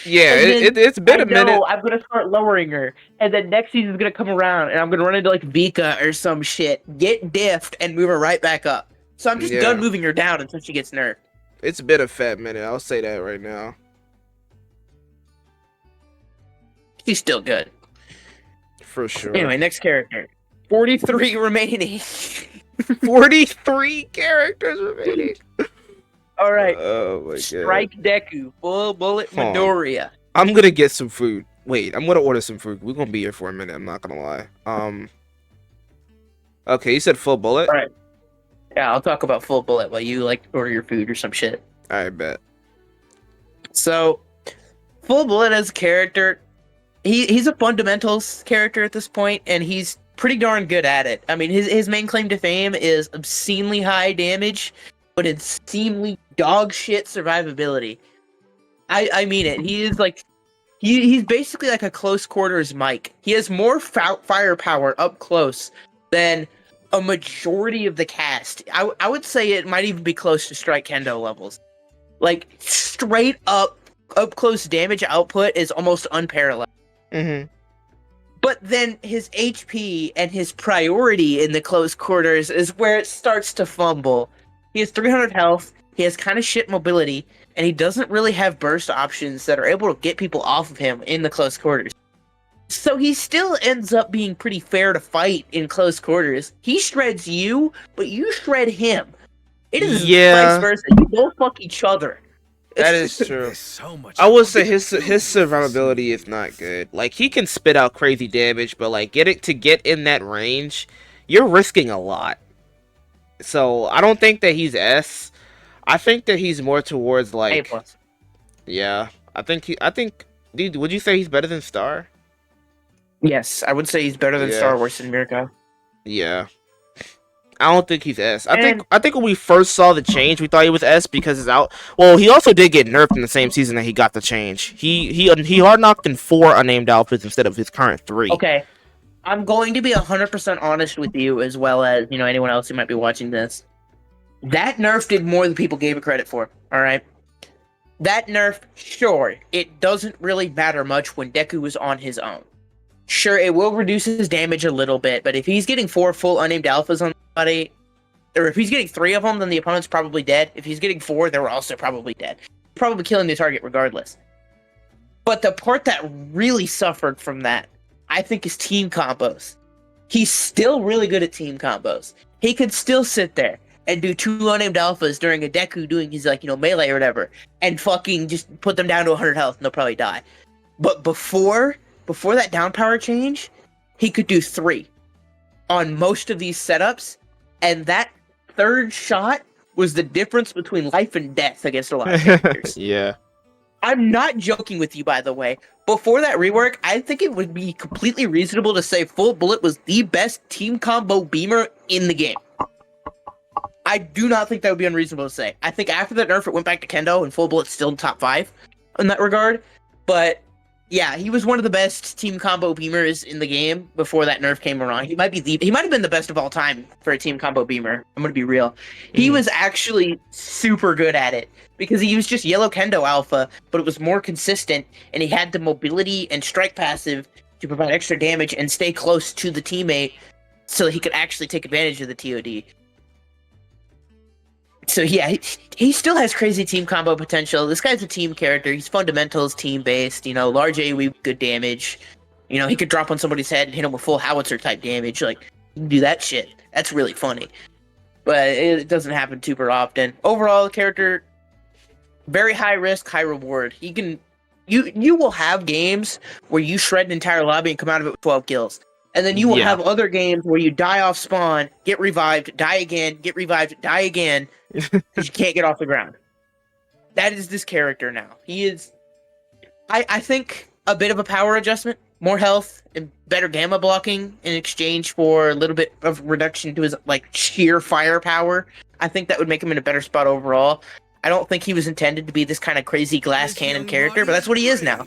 A: Yeah, it's been a minute.
B: I'm gonna start lowering her, and then next season's gonna come around, and I'm gonna run into like Vika or some shit, get diffed, and move her right back up. So I'm just done moving her down until she gets nerfed.
A: It's been a fat minute. I'll say that right now.
B: She's still good.
A: For sure.
B: Anyway, next character. 43 remaining.
A: 43 characters remaining.
B: All right.
A: Oh my god.
B: Strike Deku. Full bullet Midoriya.
A: I'm gonna get some food. Wait, I'm gonna order some food. We're gonna be here for a minute. I'm not gonna lie. Okay, you said full bullet.
B: All right. Yeah, I'll talk about full bullet while you like order your food or some shit.
A: I bet.
B: So, full bullet as a character, he's a fundamentals character at this point, and he's pretty darn good at it. I mean, his main claim to fame is obscenely high damage, but obscenely dog shit survivability. I mean it. He is like, he's basically like a close quarters Mike. He has more firepower up close than a majority of the cast. I would say it might even be close to Strike Kendo levels. Like, straight up close damage output is almost unparalleled.
A: Mm-hmm.
B: But then his HP and his priority in the close quarters is where it starts to fumble. He has 300 health, he has kind of shit mobility, and he doesn't really have burst options that are able to get people off of him in the close quarters. So he still ends up being pretty fair to fight in close quarters. He shreds you, but you shred him. It is vice versa. You both fuck each other.
A: That is true. I will say his survivability is not good. Like, he can spit out crazy damage, but like get in that range, you're risking a lot. So I don't think that he's S. I think that he's more towards like
B: A+.
A: Yeah, I think. Dude, would you say he's better than Star?
B: Yes, I would say he's better than Star Wars and Mirko.
A: Yeah. I don't think he's S. I think when we first saw the change, we thought he was S because it's out. Well, he also did get nerfed in the same season that he got the change. He hard knocked in 4 unnamed alphas instead of his current 3.
B: Okay, I'm going to be 100% honest with you, as well as anyone else who might be watching this. That nerf did more than people gave it credit for. All right, that nerf, sure, it doesn't really matter much when Deku was on his own. Sure, it will reduce his damage a little bit, but if he's getting 4 full unnamed alphas on somebody, or if he's getting 3 of them, then the opponent's probably dead. If he's getting 4, they're also probably dead. Probably killing the target regardless. But the part that really suffered from that, I think, is team combos. He's still really good at team combos. He could still sit there and do 2 unnamed alphas during a Deku doing his melee or whatever, and fucking just put them down to 100 health and they'll probably die. But before that down power change, he could do 3 on most of these setups, and that 3rd shot was the difference between life and death against a lot of characters.
A: Yeah.
B: I'm not joking with you, by the way. Before that rework, I think it would be completely reasonable to say Full Bullet was the best team combo beamer in the game. I do not think that would be unreasonable to say. I think after that nerf, it went back to Kendo, and Full Bullet's still in top 5 in that regard. But Yeah, he was one of the best team combo beamers in the game before that nerf came around. He might have been the best of all time for a team combo beamer. I'm gonna be real. He was actually super good at it because he was just yellow Kendo alpha, but it was more consistent, and he had the mobility and strike passive to provide extra damage and stay close to the teammate, so that he could actually take advantage of the TOD. So yeah, he still has crazy team combo potential. This guy's a team character. He's fundamentals team based. You know, large AoE, good damage. You know, he could drop on somebody's head and hit him with full howitzer type damage. Like, he can do that shit. That's really funny. But it doesn't happen super often. Overall, the character, very high risk, high reward. He can, you will have games where you shred an entire lobby and come out of it with 12 kills. And then you will have other games where you die off spawn, get revived, die again, get revived, die again, because you can't get off the ground. That is this character now. He is, I think, a bit of a power adjustment, more health, and better gamma blocking in exchange for a little bit of reduction to his like sheer firepower. I think that would make him in a better spot overall. I don't think he was intended to be this kind of crazy glass cannon character, but that's what he is now.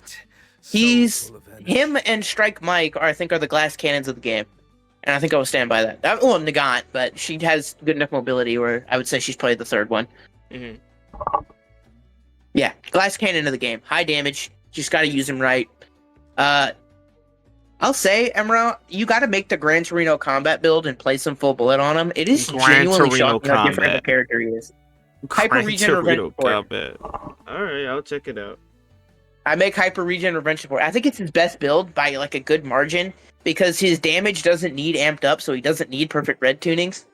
B: He's him and Strike Mike are the glass cannons of the game, and I think I will stand by that. Well, Nagant, but she has good enough mobility where I would say she's probably the third one. Yeah, glass cannon of the game, high damage. Just got to use him right. I'll say, Emerald, you got to make the Gran Torino combat build and play some full bullet on him. It is genuinely shocking how different the character he is. Hyper Regen Revenge Support.
A: Alright, I'll check it out.
B: I make Hyper Regen Revenge Support. I think it's his best build by like a good margin because his damage doesn't need amped up, so he doesn't need perfect red tunings.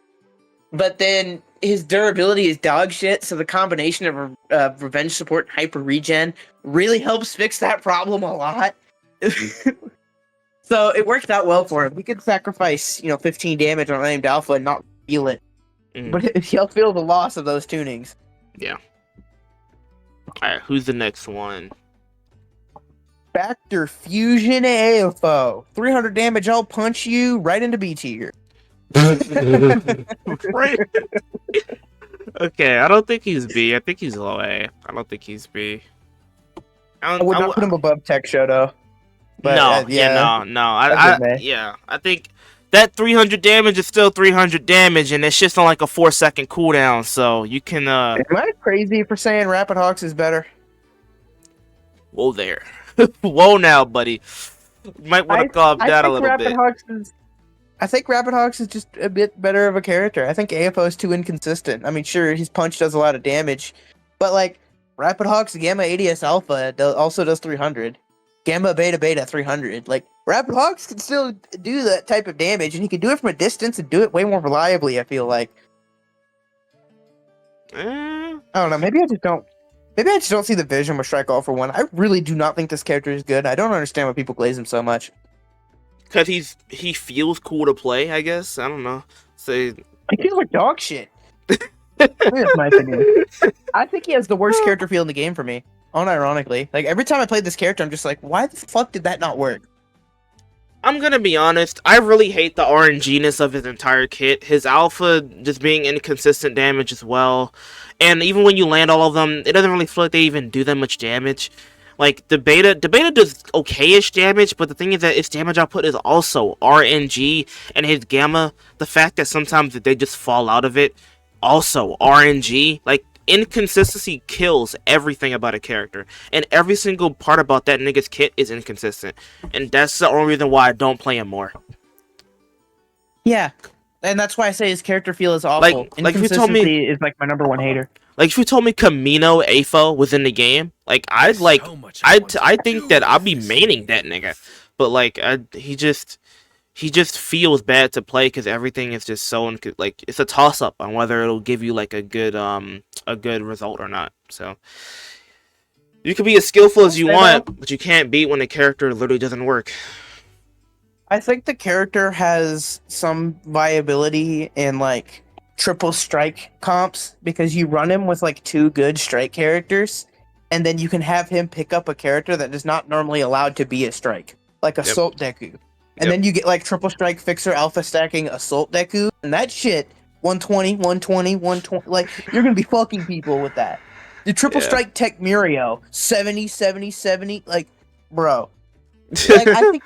B: But then his durability is dog shit, so the combination of Revenge Support and Hyper Regen really helps fix that problem a lot. So it worked out well for him. He could sacrifice, 15 damage on Named Alpha and not feel it. But he'll feel the loss of those tunings.
A: Yeah. Alright, who's the next one?
B: Factor Fusion AFO. 300 damage, I'll punch you right into B tier.
A: Right. Okay, I don't think he's B. I think he's low A. I don't think he's B.
B: I would not put him above Tech Show, though. But,
A: no. I think that 300 damage is still 300 damage, and it's just on like a 4-second cooldown, so you can... Am
B: I crazy for saying Rapid Hawks is better?
A: Whoa there. Whoa now, buddy. You might want to calm down a little bit.
B: I think Rapid Hawks is just a bit better of a character. I think AFO is too inconsistent. I mean, sure, his punch does a lot of damage, but like Rapid Hawks Gamma ADS Alpha also does 300. Gamma Beta 300. Like Rapid Hawks can still do that type of damage, and he can do it from a distance and do it way more reliably. I feel like. I don't know. Maybe I just don't see the vision with Strike All for One. I really do not think this character is good. I don't understand why people glaze him so much.
A: Because he feels cool to play, I guess. I don't know.
B: He feels like dog shit. That's my opinion. I think he has the worst character feel in the game for me. Unironically. Like, every time I played this character, I'm just like, why the fuck did that not work?
A: I'm gonna be honest, I really hate the RNG-ness of his entire kit. His alpha just being inconsistent damage as well. And even when you land all of them, it doesn't really feel like they even do that much damage. Like, the beta does okay-ish damage, but the thing is that its damage output is also RNG, and his gamma, the fact that sometimes they just fall out of it, also RNG. Like, inconsistency kills everything about a character, and every single part about that nigga's kit is inconsistent, and that's the only reason why I don't play him more.
B: Yeah, and that's why I say his character feel is awful.
A: Like if you told me
B: is like my number one hater.
A: Like if you told me Camino AFO was in the game, like I think that I'd be maining that nigga, but like he just feels bad to play because everything is just so like it's a toss up on whether it'll give you like a good result or not. So you can be as skillful as you want, but you can't beat when the character literally doesn't work.
B: I think the character has some viability in like triple strike comps because you run him with like 2 good strike characters, and then you can have him pick up a character that is not normally allowed to be a strike, like Assault Deku. And then you get like triple strike fixer alpha stacking Assault Deku, and that shit 120, 120, 120. Like you're gonna be fucking people with that. The triple strike Tech Mirio 70, 70, 70. Like, bro, Like, I think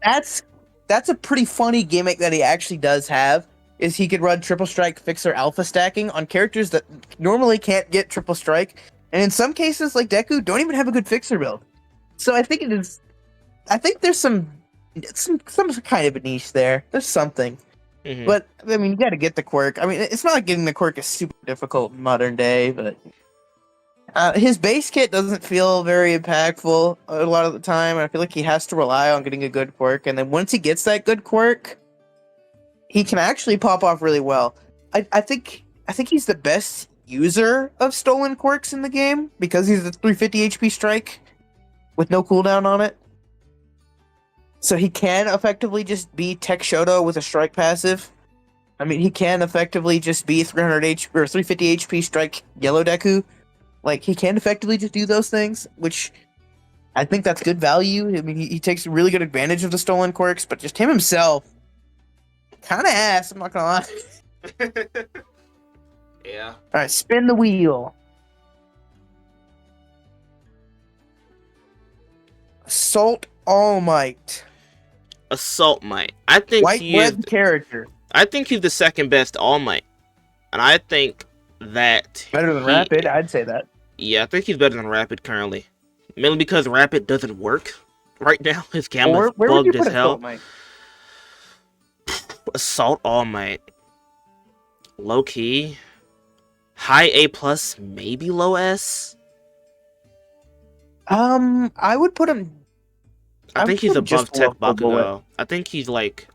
B: that's a pretty funny gimmick that he actually does have. Is he could run triple strike fixer alpha stacking on characters that normally can't get triple strike, and in some cases, like Deku, don't even have a good fixer build. So I think it is. I think there's some kind of a niche there. There's something.
A: Mhm.
B: But I mean, you got to get the quirk. I mean, it's not like getting the quirk is super difficult in modern day, but his base kit doesn't feel very impactful a lot of the time. I feel like he has to rely on getting a good quirk, and then once he gets that good quirk, he can actually pop off really well. I think he's the best user of stolen quirks in the game because he's a 350 HP strike with no cooldown on it. So he can effectively just be Tech Shoto with a strike passive. I mean, he can effectively just be 300 HP or 350 HP strike yellow Deku. Like, he can effectively just do those things, which I think that's good value. I mean, he takes really good advantage of the stolen quirks, but just him himself, kind of ass, I'm not gonna lie.
A: Yeah.
B: Alright, spin the wheel. Assault All Might.
A: Assault Might. I think
B: White
A: he is.
B: bread character.
A: I think he's the second best All Might, and I think that
B: Better than
A: he-
B: Rapid, I'd say that.
A: Yeah, I think he's better than Rapid currently, mainly because Rapid doesn't work right now. His
B: Or
A: camera's
B: where would you
A: bugged
B: put
A: as hell.
B: Assault Might?
A: Assault All Might. Low key. High A plus, maybe low S.
B: I would put him.
A: I think he's
B: would
A: above
B: just below
A: Tech
B: Full Bullet.
A: Bakugo. I think he's like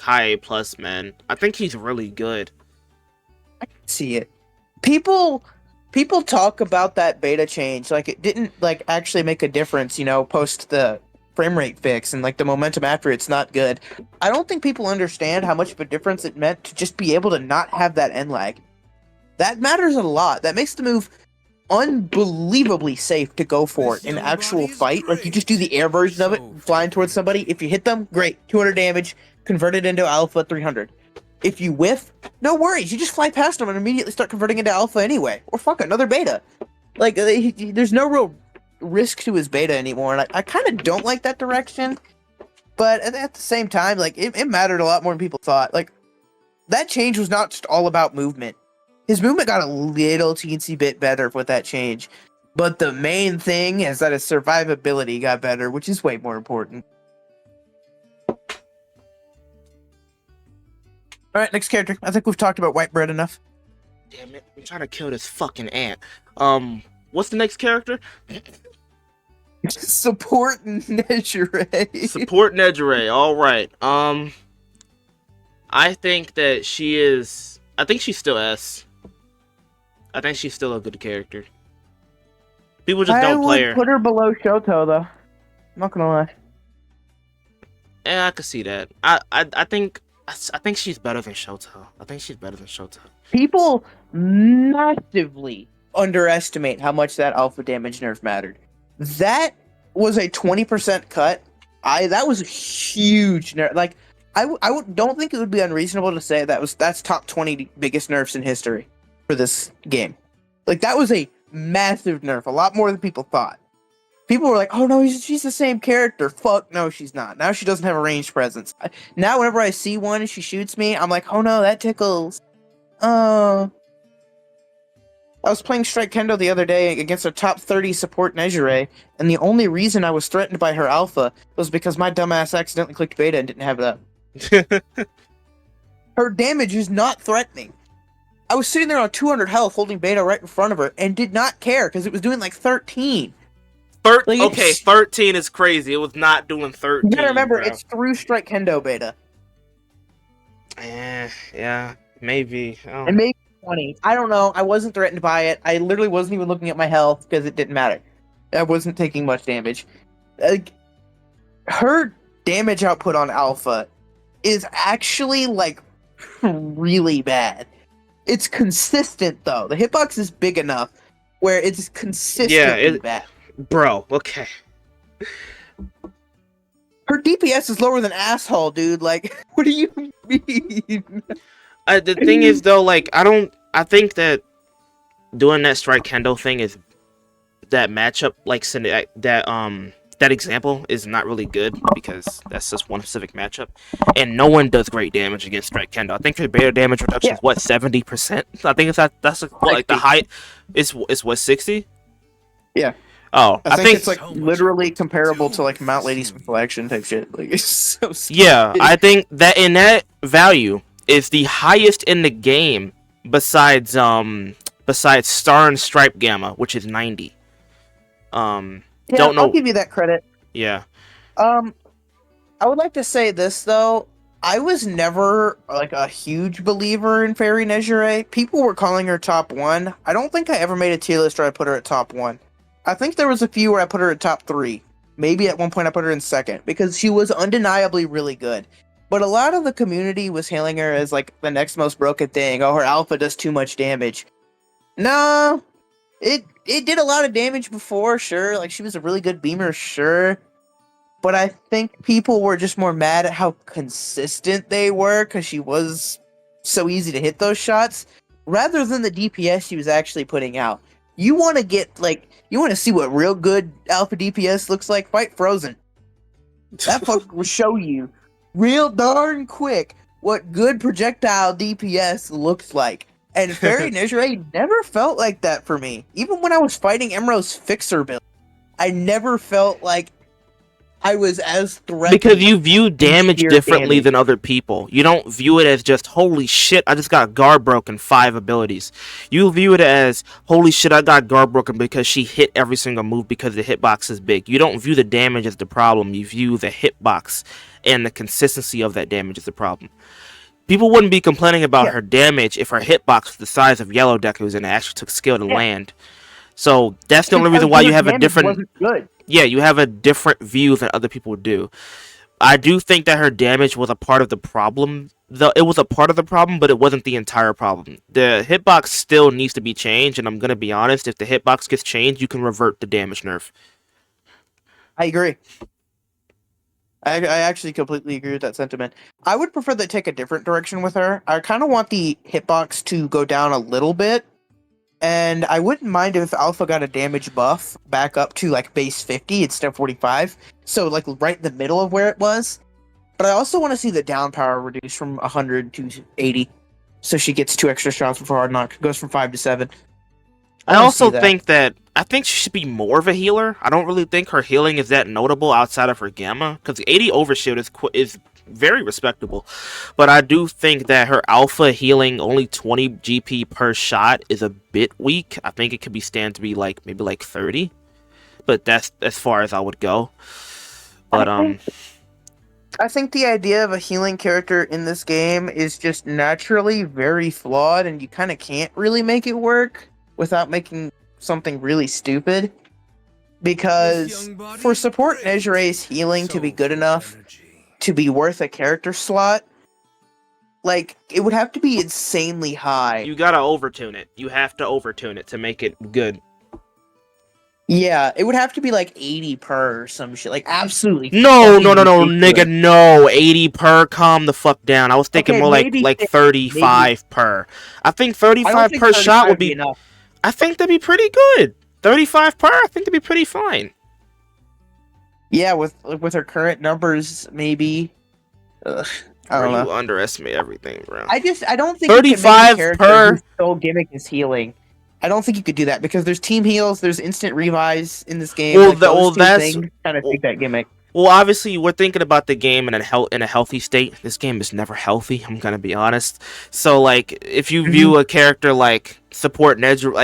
A: high A plus, man. I think he's really good.
B: I can see it. People talk about that beta change like it didn't like actually make a difference, post the frame rate fix and like the momentum after it's not good. I don't think people understand how much of a difference it meant to just be able to not have that end lag. That matters a lot. That makes the move unbelievably safe to go for it in actual fight. Like, you just do the air version of it, flying towards somebody. If you hit them, great, 200 damage, convert it into alpha 300. If you whiff, no worries, you just fly past them and immediately start converting into alpha anyway. Or fuck, another beta. Like, there's no real risk to his beta anymore, and I kind of don't like that direction. But at the same time, like, it mattered a lot more than people thought. Like, that change was not just all about movement. His movement got a little teensy bit better with that change. But the main thing is that his survivability got better, which is way more important. Alright, next character. I think we've talked about white bread enough.
A: Damn it! I'm trying to kill this fucking ant. What's the next character?
B: Support Nejire.
A: Support Nejire. All right. I think that she is. I think she's still S. I think she's still a good character. People just don't play her.
B: I would put her below Shoto, though. I'm not gonna lie.
A: Yeah, I could see that. I think she's better than Shoto. I think she's better than Shoto.
B: People massively underestimate how much that alpha damage nerf mattered. That was a 20% cut. That was a huge nerf. Like, don't think it would be unreasonable to say that's top 20 biggest nerfs in history for this game. Like, that was a massive nerf, a lot more than people thought. People were like, "Oh no, she's the same character." Fuck no, she's not. Now she doesn't have a ranged presence. Now whenever I see one and she shoots me, I'm like, "Oh no, that tickles." I was playing Strike Kendo the other day against a top 30 support Nejire, and the only reason I was threatened by her alpha was because my dumbass accidentally clicked beta and didn't have it up. Her damage is not threatening. I was sitting there on 200 health holding beta right in front of her and did not care because it was doing like 13.
A: Okay, 13 is crazy. It was not doing 13.
B: You gotta remember,
A: bro.
B: it's through Strike Kendo beta.
A: Yeah, maybe.
B: And maybe 20. I don't know. I wasn't threatened by it. I literally wasn't even looking at my health because it didn't matter. I wasn't taking much damage. Her damage output on Alpha is actually, like, really bad. It's consistent, though. The hitbox is big enough where it's consistently bad.
A: Bro, okay.
B: Her DPS is lower than asshole, dude. Like, what do you mean?
A: The thing is, though, like, I think that doing that Strike Kendo thing is that matchup, like, that that example is not really good because that's just one specific matchup, and no one does great damage against Strike Kendo. I think their beta damage reduction is what 70%. I think it's that's like the height. It's what 60.
B: Yeah.
A: Oh,
B: I think it's like literally comparable to like Mount Lady Special Action type shit. Like it's so stupid.
A: Yeah, I think that in that value is the highest in the game besides Star and Stripe Gamma, which is 90.
B: Yeah,
A: don't know.
B: I'll give you that credit.
A: Yeah.
B: I would like to say this though. I was never like a huge believer in Fairy Nejire. People were calling her top 1. I don't think I ever made a tier list where I put her at top 1. I think there was a few where I put her at top 3. Maybe at one point I put her in second because she was undeniably really good. But a lot of the community was hailing her as like the next most broken thing. Oh, her alpha does too much damage. No, it did a lot of damage before, sure. Like she was a really good beamer, sure. But I think people were just more mad at how consistent they were because she was so easy to hit those shots, rather than the DPS she was actually putting out. You want to get like you want to see what real good alpha DPS looks like? Fight Frozen. That fuck will show you real darn quick what good projectile DPS looks like. And Fairy Nejire never felt like that for me. Even when I was fighting Emro's Fixer build, I never felt like I was as threatened.
A: Because you view damage differently than other people. You don't view it as just, holy shit, I just got guard broken 5 abilities. You view it as, holy shit, I got guard broken because she hit every single move because the hitbox is big. You don't view the damage as the problem. You view the hitbox and the consistency of that damage as the problem. People wouldn't be complaining about her damage if her hitbox was the size of Yellow Deku's and it actually took skill to land. So that's the only reason why you have a different... Yeah, you have a different view than other people do. I do think that her damage was a part of the problem. It was a part of the problem, but it wasn't the entire problem. The hitbox still needs to be changed, and I'm going to be honest, if the hitbox gets changed, you can revert the damage nerf.
B: I agree. I actually completely agree with that sentiment. I would prefer they take a different direction with her. I kind of want the hitbox to go down a little bit. And I wouldn't mind if Alpha got a damage buff back up to like base 50 instead of 45. So like right in the middle of where it was. But I also want to see the down power reduced from 100 to 80. So she gets 2 extra shots before hard knock. Goes from 5 to 7.
A: I also think that she should be more of a healer. I don't really think her healing is that notable outside of her gamma. Because 80 overshield is very respectable, but I do think that her alpha healing only 20 GP per shot is a bit weak. I think it could be stand to be like maybe like 30, but that's as far as I would go. But
B: I think the idea of a healing character in this game is just naturally very flawed, and you kind of can't really make it work without making something really stupid. Because for support Nejire's healing to be good enough to be worth a character slot, like, it would have to be insanely high.
A: You gotta overtune it. You have to overtune it to make it good.
B: Yeah, it would have to be like 80 per or some shit. Like, absolutely.
A: No, nigga, no. 80 per, calm the fuck down. I was thinking more like 35 per. I think 35 per shot would be enough. I think that'd be pretty good. 35 per, I think that'd be pretty fine.
B: Yeah, with her current numbers, maybe. I don't know.
A: You underestimate everything, bro.
B: I don't think
A: 35 per.
B: Whose sole gimmick is healing. I don't think you could do that because there's team heals, there's instant revives in this game.
A: Well,
B: that's kind of take that gimmick.
A: Well, obviously, we're thinking about the game in a healthy state. This game is never healthy. I'm gonna be honest. So, like, if you view a character like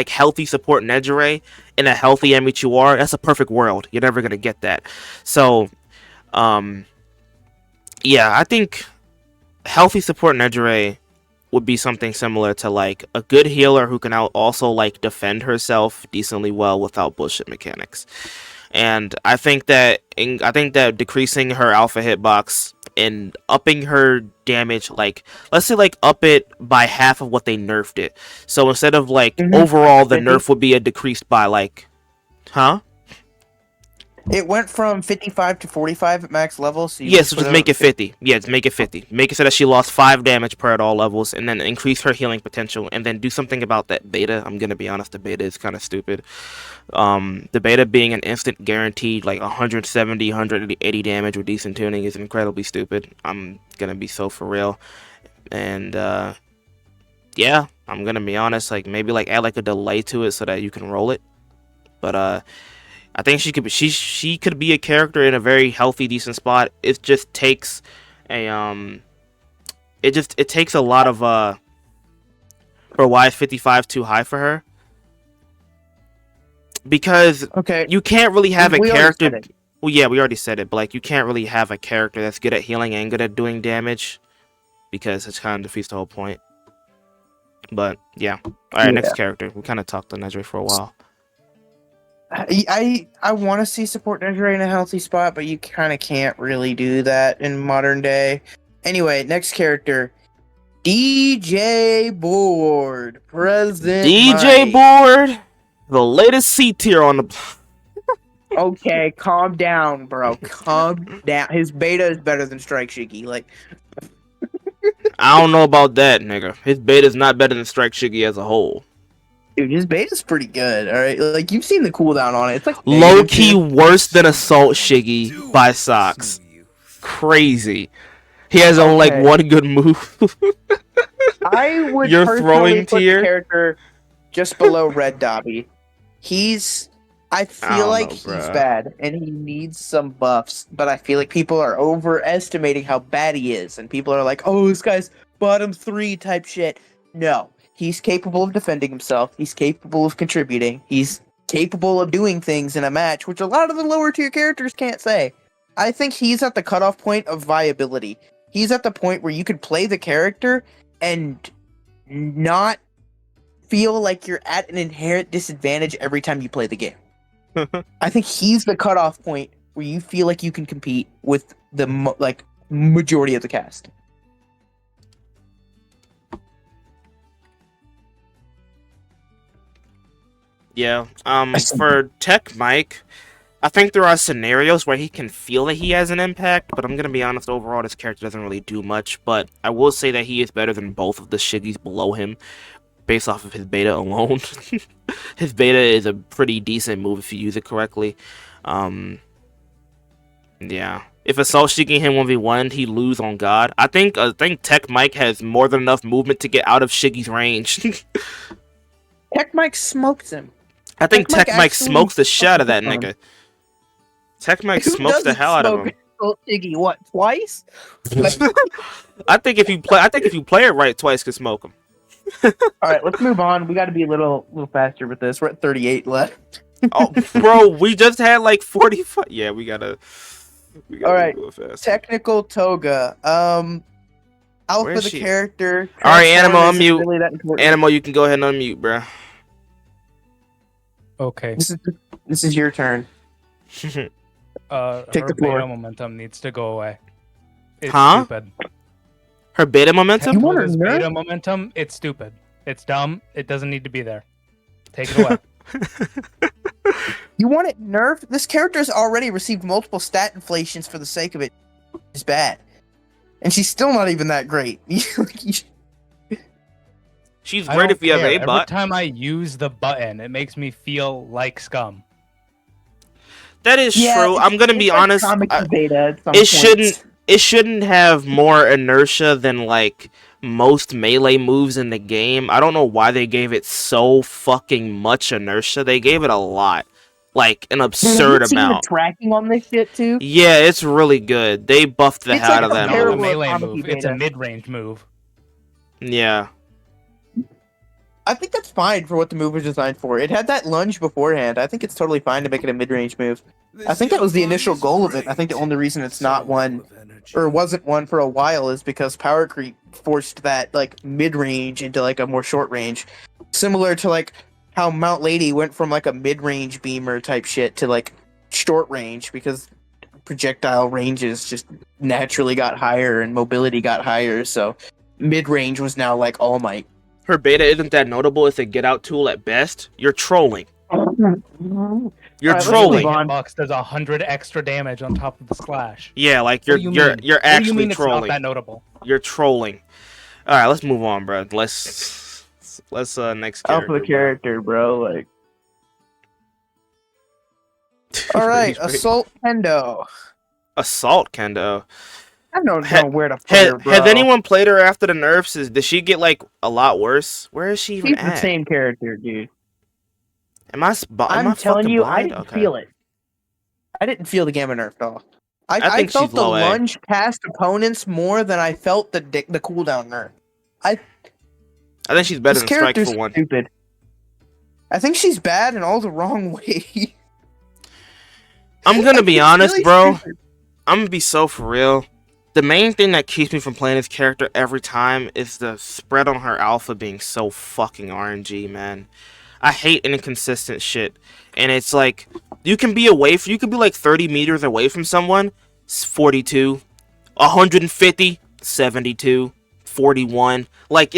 A: healthy support Nejire in a healthy MHUR, that's a perfect world. You're never gonna get that. So, yeah, I think healthy support Nejire would be something similar to like a good healer who can also like defend herself decently well without bullshit mechanics. And I think that decreasing her alpha hitbox and upping her damage, like let's say like up it by half of what they nerfed it. So instead of like overall the nerf would be a decreased by like, huh?
B: It went from 55 to 45 at max level, so you
A: Yeah,
B: can
A: so
B: put
A: just
B: her
A: make
B: at
A: it 50. Yeah, just make it 50. Make it so that she lost 5 damage per at all levels, and then increase her healing potential, and then do something about that beta. I'm gonna be honest, the beta is kind of stupid. The beta being an instant guaranteed like 170, 180 damage with decent tuning is incredibly stupid. I'm gonna be so for real. And yeah, I'm gonna be honest, like maybe like add like a delay to it so that you can roll it. But I think she could be a character in a very healthy, decent spot. It just takes a it takes a lot of or why is 55 too high for her? Because
B: Okay,
A: you can't really have a
B: we already said
A: character.
B: it.
A: Well, yeah, we already said it, but like you can't really have a character that's good at healing and good at doing damage because it kind of defeats the whole point. But yeah, all right, next
B: Yeah.
A: character. We kind of talked on Nezri for a while.
B: I want to see support Ninja in a healthy spot, but you kind of can't really do that in modern day. Anyway, next character, DJ Board, President
A: DJ
B: Mike.
A: Board, the latest C tier on the.
B: Okay, calm down, bro. Calm down. His beta is better than Strike Shiki. Like,
A: I don't know about that, nigga. His beta is not better than Strike Shiki as a whole.
B: dude, his beta's pretty good. All right, like you've seen the cooldown on it. It's like
A: Low
B: negative
A: key
B: 2.
A: worse than Assault Shiggy by Socks. Crazy. He has only like
B: Okay.
A: one good move.
B: I would
A: Your
B: personally
A: throwing
B: put
A: tier?
B: the character just below Red Dabi. I
A: I
B: feel
A: don't
B: like
A: know,
B: he's
A: bruh.
B: bad and he needs some buffs, but I feel like people are overestimating how bad he is, and people are like, "Oh, this guy's bottom 3 type shit." No, he's capable of defending himself. He's capable of contributing. He's capable of doing things in a match, which a lot of the lower tier characters can't say. I think he's at the cutoff point of viability. He's at the point where you could play the character and not feel like you're at an inherent disadvantage every time you play the game. I think he's the cutoff point where you feel like you can compete with the majority of the cast.
A: Yeah. For Tech Mike, I think there are scenarios where he can feel that he has an impact, but I'm gonna be honest, overall this character doesn't really do much. But I will say that he is better than both of the Shiggies below him, based off of his beta alone. His beta is a pretty decent move if you use it correctly. Yeah. If Assault Shiggy him 1v1, he lose on God. I think Tech Mike has more than enough movement to get out of Shiggy's range.
B: Tech Mike smokes him.
A: I think
B: Tech Mike
A: Tech Mike
B: actually
A: smokes the shit out of that
B: smokes him.
A: nigga. Tech Mike
B: Who
A: smokes the
B: doesn't
A: hell out of
B: smoke
A: him.
B: Assault Shiggy? What, twice? Like,
A: I think if you play it right twice, you can smoke him.
B: all right, let's move on. We got to be a little faster with this. We're at 38 left.
A: Oh, bro, we just had like 45. Yeah, we gotta
B: All right,
A: go fast.
B: Technical Toga. Alpha
A: Where is
B: the
A: she?
B: character.
A: All right, Animal,
B: Transform isn't
A: unmute.
B: really that important.
A: Animal, you can go ahead and unmute, bro.
D: Okay.
B: This is your turn. Take
D: Her
B: the floor.
D: beta momentum needs to go away. It's
A: Huh?
D: stupid.
A: Her beta momentum?
B: You want
D: For
B: her
D: this
B: nerf?
D: beta momentum, it's stupid. It's dumb. It doesn't need to be there. Take it away.
B: You want it nerfed? This character's already received multiple stat inflations for the sake of it. It's bad. And she's still not even that great.
A: She's
D: I
A: great
D: don't
A: if you have
D: care.
A: a
D: Every
A: bot.
D: time I use the button, it makes me feel like scum.
A: That is true. I'm gonna be honest. It shouldn't have more inertia than like most melee moves in the game. I don't know why they gave it so fucking much inertia. They gave it a lot, like an absurd amount.
B: The tracking on this shit too.
A: Yeah, it's really good. They buffed the
B: It's
A: hell
B: like
A: out of
B: a
A: that
D: Not a
B: terrible
A: move.
D: melee
B: economy
D: move. It's a
B: beta.
D: mid-range move.
A: Yeah.
B: I think that's fine for what the move was designed for. It had that lunge beforehand. I think it's totally fine to make it a mid-range move. I think that was the initial goal of it. I think the only reason it's not one, or wasn't one for a while, is because power creep forced that like mid-range into like a more short range. Similar to like how Mount Lady went from like a mid-range beamer type shit to like short range because projectile ranges just naturally got higher and mobility got higher. So mid-range was now like All Might.
A: Her beta isn't that notable. It's a get out tool at best. You're trolling. You're
B: Alright, let's
A: trolling.
B: move on.
D: Hitbox does 100 extra damage on top of the splash.
A: Yeah, like
D: What do you mean?
A: you're
D: What do you
A: actually
D: mean it's not
A: trolling.
D: that notable?
A: You're trolling. All right, let's move on, bro. Let's next character.
B: Alpha character, bro. Like, all right, Assault Kendo.
A: Assault Kendo.
B: I don't
A: Ha-
B: know where to put her, bro.
A: Has anyone played her after the nerfs? Does she get like a lot worse? Where is she even
B: She's
A: at?
B: the same character, dude.
A: Am I
B: I'm telling
A: fucking
B: you,
A: blind?
B: I didn't
A: Okay.
B: feel it. I didn't feel the gamma nerf at all.
A: I think
B: felt
A: she's
B: the
A: low A.
B: lunge past opponents more than I felt the cooldown nerf.
A: I think she's better
B: This
A: than Strike
B: character's
A: for one.
B: stupid. I think she's bad in all the wrong ways.
A: I'm gonna be
B: It's
A: honest,
B: really
A: bro.
B: stupid.
A: I'm gonna be so for real. The main thing that keeps me from playing this character every time is the spread on her alpha being so fucking RNG, man. I hate inconsistent shit. And it's like, you can be like 30 meters away from someone, it's 42, 150, 72, 41. Like,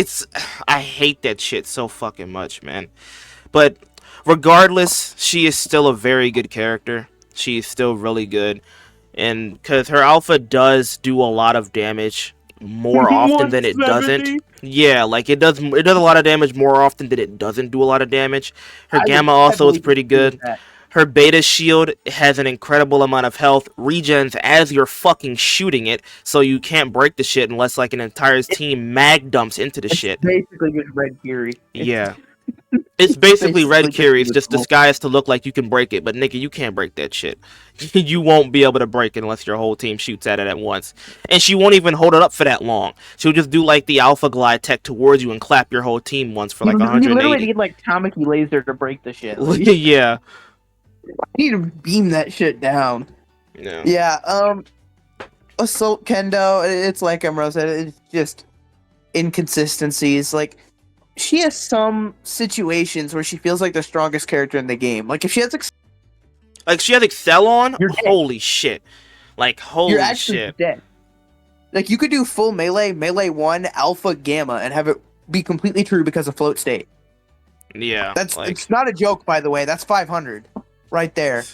A: I hate that shit so fucking much, man. But regardless, she is still a very good character. She is still really good. And because her alpha does do a lot of damage more often than it doesn't.
B: 170?
A: Yeah, like it does a lot of damage more often than it doesn't do a lot of damage. Her
B: I
A: gamma
B: would
A: also is
B: heavily
A: pretty
B: disagree with
A: good.
B: that.
A: Her beta shield has an incredible amount of health, regens as you're fucking shooting it, so you can't break the shit unless like an entire team mag dumps into the
B: It's
A: shit.
B: basically just Red Fury.
A: Yeah. It's basically Red
B: basically
A: Curie. It's
B: just
A: just disguised to look like you can break it, but nigga, you can't break that shit. You won't be able to break it unless your whole team shoots at it at once. And she won't even hold it up for that long. She'll just do like the alpha glide tech towards you and clap your whole team once for like
B: You literally
A: 180.
B: need like Tamaki laser to break the shit. Like,
A: Yeah.
B: you need to beam that shit down.
A: Yeah.
B: Yeah, Assault Kendo, it's like Emro said, it's just inconsistencies. Like, she has some situations where she feels like the strongest character in the game. Like, if she has
A: Like she has Excel on.
B: You're dead.
A: Holy shit. Like holy
B: you're actually
A: shit.
B: dead. Like, you could do full melee 1, alpha, gamma, and have it be completely true because of float state.
A: Yeah.
B: That's
A: like,
B: it's not a joke, by the way. That's 500 right there.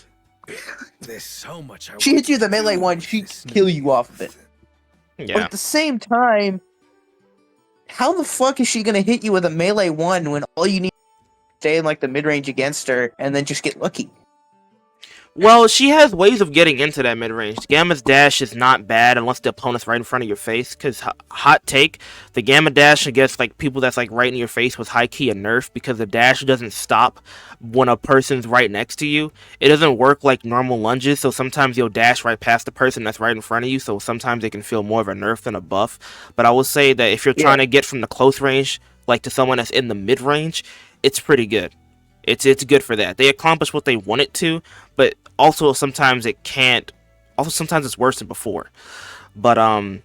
C: There's so much I
B: She
C: want
B: hits you
C: to
B: with a melee
C: do
B: 1,
C: with
B: she'd
C: this
B: kill you off of it. But
A: yeah.
B: at the same time, how the fuck is she gonna hit you with a melee 1 when all you need is stay in like the mid range against her and then just get lucky?
A: Well, she has ways of getting into that mid-range. Gamma's dash is not bad unless the opponent's right in front of your face, because hot take, the Gamma dash against like people that's like right in your face was high-key a nerf, because the dash doesn't stop when a person's right next to you. It doesn't work like normal lunges, so sometimes you'll dash right past the person that's right in front of you, so sometimes it can feel more of a nerf than a buff. But I will say that if you're trying to get from the close range, like to someone that's in the mid-range, it's pretty good. It's good for that. They accomplish what they want it to, but also sometimes it can't. Also sometimes it's worse than before. But I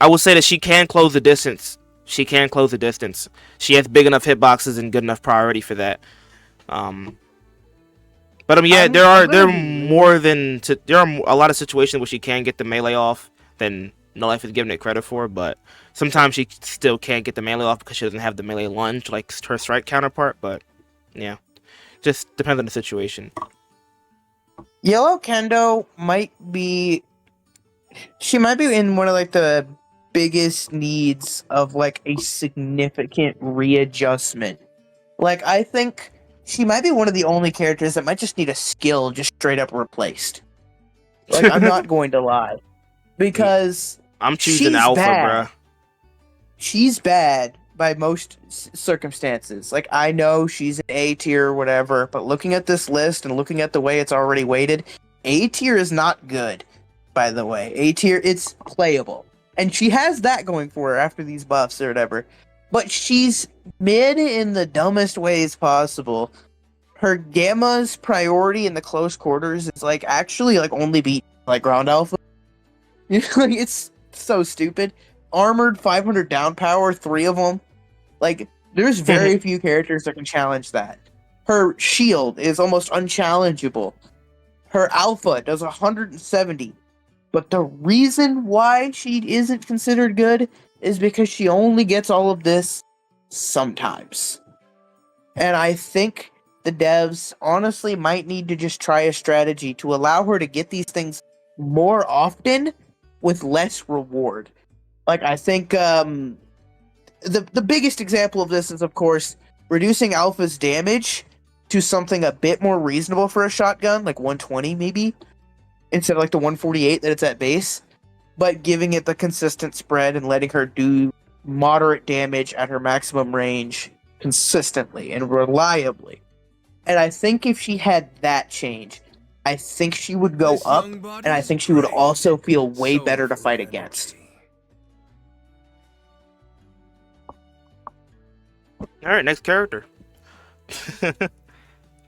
A: will say that she can close the distance. She can close the distance. She has big enough hitboxes and good enough priority for that. But yeah, there are a lot of situations where she can get the melee off than No Life is giving it credit for, but sometimes she still can't get the melee off because she doesn't have the melee lunge like her strike counterpart. But yeah, just depends on the situation.
B: Yellow Kendo she might be in one of like the biggest needs of like a significant readjustment. Like, I think she might be one of the only characters that might just need a skill just straight up replaced. Like, I'm not going to lie. Because
A: I'm choosing
B: she's
A: alpha,
B: bad.
A: bruh.
B: She's bad by most circumstances. Like, I know she's an A tier or whatever, but looking at this list and looking at the way it's already weighted, A tier is not good, by the way. A tier, it's playable. And she has that going for her after these buffs or whatever. But she's mid in the dumbest ways possible. Her gamma's priority in the close quarters is like actually like only beat like ground alpha. It's so stupid. Armored 500 down power, 3 of them. Like, there's very few characters that can challenge that. Her shield is almost unchallengeable. Her alpha does 170. But the reason why she isn't considered good is because she only gets all of this sometimes. And I think the devs honestly might need to just try a strategy to allow her to get these things more often with less reward. Like I think the biggest example of this is of course reducing Alpha's damage to something a bit more reasonable for a shotgun, like 120 maybe, instead of like the 148 that it's at base, but giving it the consistent spread and letting her do moderate damage at her maximum range consistently and reliably. And I think if she had that change, I think she would go
C: This
B: up,
C: young body
B: and I
C: is
B: think she would
C: great.
B: also feel way
C: So
B: better to fight
C: full of
B: against.
C: energy.
A: All right, next character.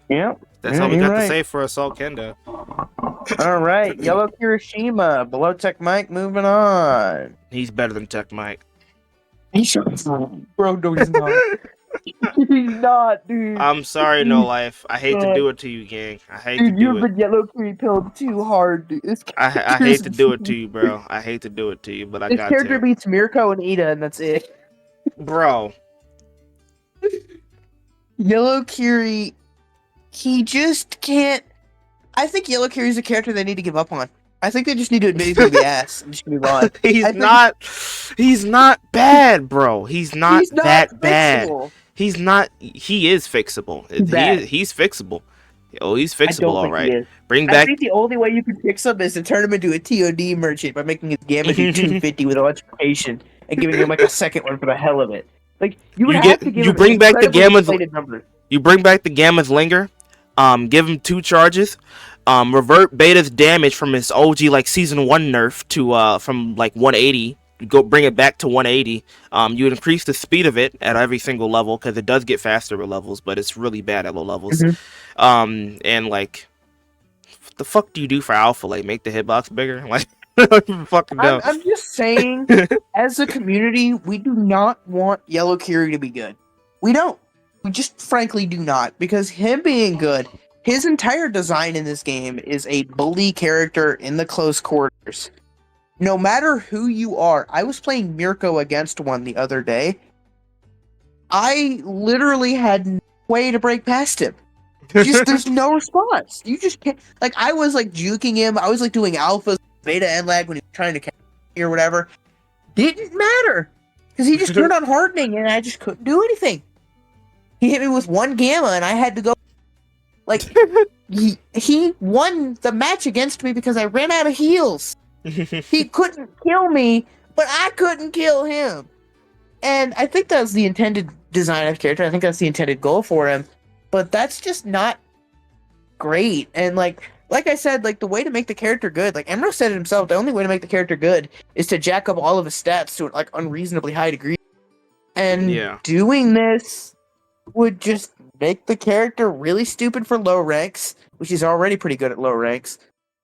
B: Yeah.
A: That's all we got to say for Assault Kendo.
B: All right, Yellow Kirishima, below Tech Mike, moving on.
A: He's better than Tech Mike.
B: Bro, no, he's not. He's not, dude.
A: I'm sorry, No Life. I hate to do it to you, gang. I hate to
B: Dude,
A: do
B: you've
A: it.
B: been Yellow Kiri pilled too hard, dude. This
A: I
B: character
A: hate
B: is-
A: to do it to you, bro. I hate to do it to you, but I
B: This
A: got
B: character
A: to.
B: beats Mirko and Ida, and that's it.
A: Bro,
B: Yellow Kiri, he just can't. I think Yellow Kiri's a character they need to give up on. I think they just need to admit he's gonna be ass and just move on.
A: he's not bad, bro. He's not that bad.
B: fixable.
A: He's not. He is fixable.
B: Bad.
A: He's fixable. Oh, he's
B: I
A: fixable,
B: don't
A: all
B: think
A: right.
B: he is.
A: Bring
B: I
A: back.
B: think the only way you can fix him is to turn him into a TOD merchant by making his gamma do 250 with electrification and giving him like a second one for the hell of it. Like you would
A: You
B: have
A: get-
B: to give
A: you
B: him
A: bring back the
B: incredibly
A: gamma's-
B: inflated numbers.
A: You bring back the Gamma's Linger. Give him 2 charges. Revert Beta's damage from his OG like season 1 nerf to from like 180. Go bring it back to 180. You increase the speed of it at every single level because it does get faster with levels, but it's really bad at low levels. And like, what the fuck do you do for Alpha? Like, make the hitbox bigger? Like, I don't even fucking know.
B: I'm just saying, as a community, we do not want Yellow Kiri to be good. We don't. We just frankly do not, because him being good, his entire design in this game is a bully character in the close quarters. No matter who you are, I was playing Mirko against one the other day. I literally had no way to break past him. Just there's no response. You just can't. Like I was like juking him. I was like doing alpha, beta, and lag when he was trying to catch me or whatever. Didn't matter because he just turned on hardening and I just couldn't do anything. He hit me with 1 gamma and I had to go. Like he won the match against me because I ran out of heals. He couldn't kill me, but I couldn't kill him. And I think that's the intended design of character. I think that's the intended goal for him. But that's just not great. And like I said, like the way to make the character good, like Emro said it himself, the only way to make the character good is to jack up all of his stats to like unreasonably high degree. And
A: Yeah.
B: doing this would just make the character really stupid for low ranks, which is already pretty good at low ranks.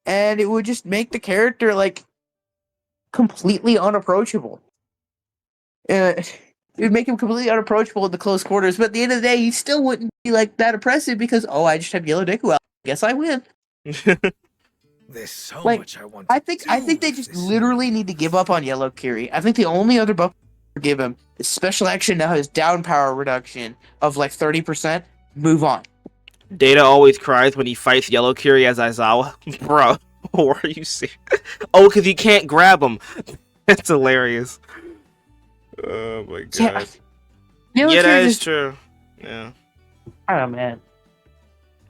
B: And it would just make the character like completely unapproachable. It would make him completely unapproachable in the close quarters, but at the end of the day, he still wouldn't be like that oppressive because I just have yellow deku out. Guess I win.
C: There's so
B: Like,
C: much I want.
B: I think they just literally need to give up on Yellow Kiri. I think the only other buff to give him is special action now has down power reduction of like 30%. Move on.
A: Data always cries when he fights Yellow Kiri as Aizawa. Bro, what are you saying? Oh, because you can't grab him. That's hilarious. Oh my god.
B: Yeah, Yellow
A: Yeah, that
B: Kiri
A: is
B: just,
A: true. Yeah.
B: oh man.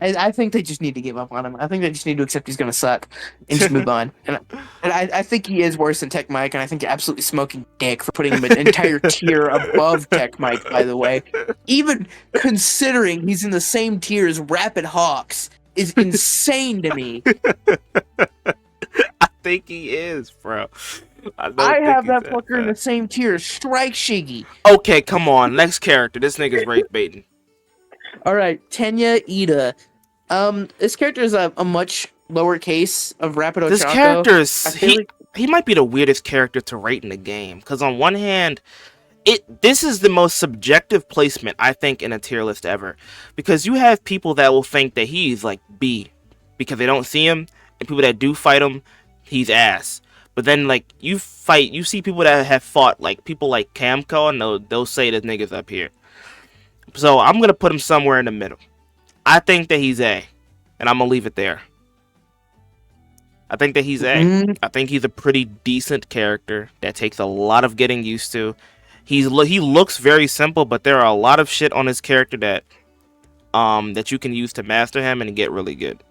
B: I think they just need to give up on him. I think they just need to accept he's gonna suck and just move on. And I think he is worse than Tech Mike, and I think you're absolutely smoking dick for putting him an entire tier above Tech Mike, by the way. Even considering he's in the same tier as Rapid Hawks is insane to me.
A: I think he is, bro.
B: I have that fucker in the same tier as Strike Shiggy.
A: Okay, come on. Next character. This nigga's rape baiting.
B: Alright, Tenya Ida. This character is a much lower case of Rapid Ochako.
A: This character
B: I
A: is
B: feel
A: he might be the weirdest character to rate in the game. Because on one hand, this is the most subjective placement I think in a tier list ever. Because you have people that will think that he's like B because they don't see him, and people that do fight him, he's ass. But then like you see people that have fought like people like Camco, and they'll say this nigga's up here. So I'm gonna put him somewhere in the middle. I think that he's A, and I'm gonna leave it there. I think that he's A.
B: Mm,
A: I think he's a pretty decent character that takes a lot of getting used to. He looks very simple, but there are a lot of shit on his character that you can use to master him and get really good.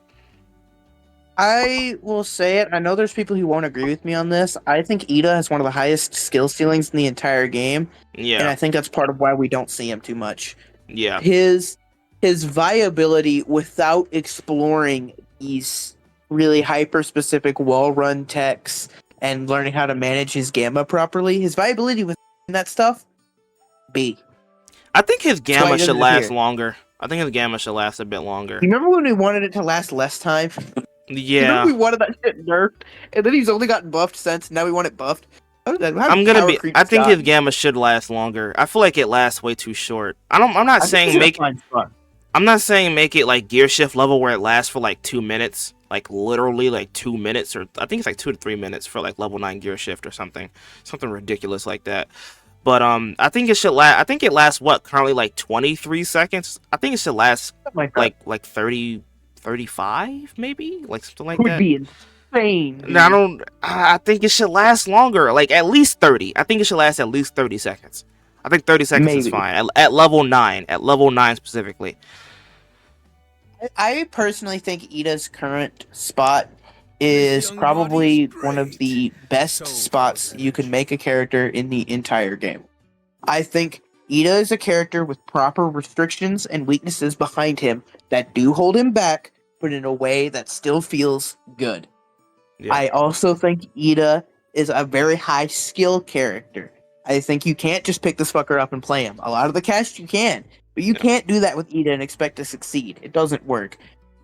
B: I will say it. I know there's people who won't agree with me on this. I think Ida has one of the highest skill ceilings in the entire game, and
A: Yeah,
B: I think that's part of why we don't see him too much.
A: yeah,
B: His viability without exploring these really hyper specific wall run techs and learning how to manage his gamma properly, his viability with that stuff, B.
A: I think his
B: That's why
A: gamma
B: he
A: should
B: doesn't
A: last
B: appear.
A: longer. I think his gamma should last a bit longer.
B: You remember when we wanted it to last less time? You remember
A: Yeah,
B: we wanted that shit nerfed, and then he's only gotten buffed since. Now we want it buffed. How
A: I'm gonna
B: power
A: be.
B: creep
A: I think his
B: gotten?
A: gamma should last longer. I feel like it lasts way too short. I'm not
B: I think
A: saying
B: he's in a
A: make.
B: fine spot.
A: I'm not saying make it like gear shift level where it lasts for like 2 minutes, like literally like 2 minutes, or I think it's like 2 to 3 minutes for like level 9 gear shift or something ridiculous like that. But I think it should last. I think it lasts what currently like 23 seconds. I think it should last
B: Something like that.
A: like 30, 35 maybe, like something like
B: Would
A: that.
B: be insane.
A: No, I
B: dude.
A: don't. I think it should last longer, like at least 30. I think it should last at least 30 seconds. I think 30 seconds is
B: Maybe.
A: fine at level 9. At level 9 specifically.
B: I personally think Ida's current spot is probably one of the best spots you can make a character in the entire game. I think Ida is a character with proper restrictions and weaknesses behind him that do hold him back, but in a way that still feels good.
A: Yeah.
B: I also think Ida is a very high skill character. I think you can't just pick this fucker up and play him. A lot of the cast you can, but you can't do that with Ida and expect to succeed. It doesn't work.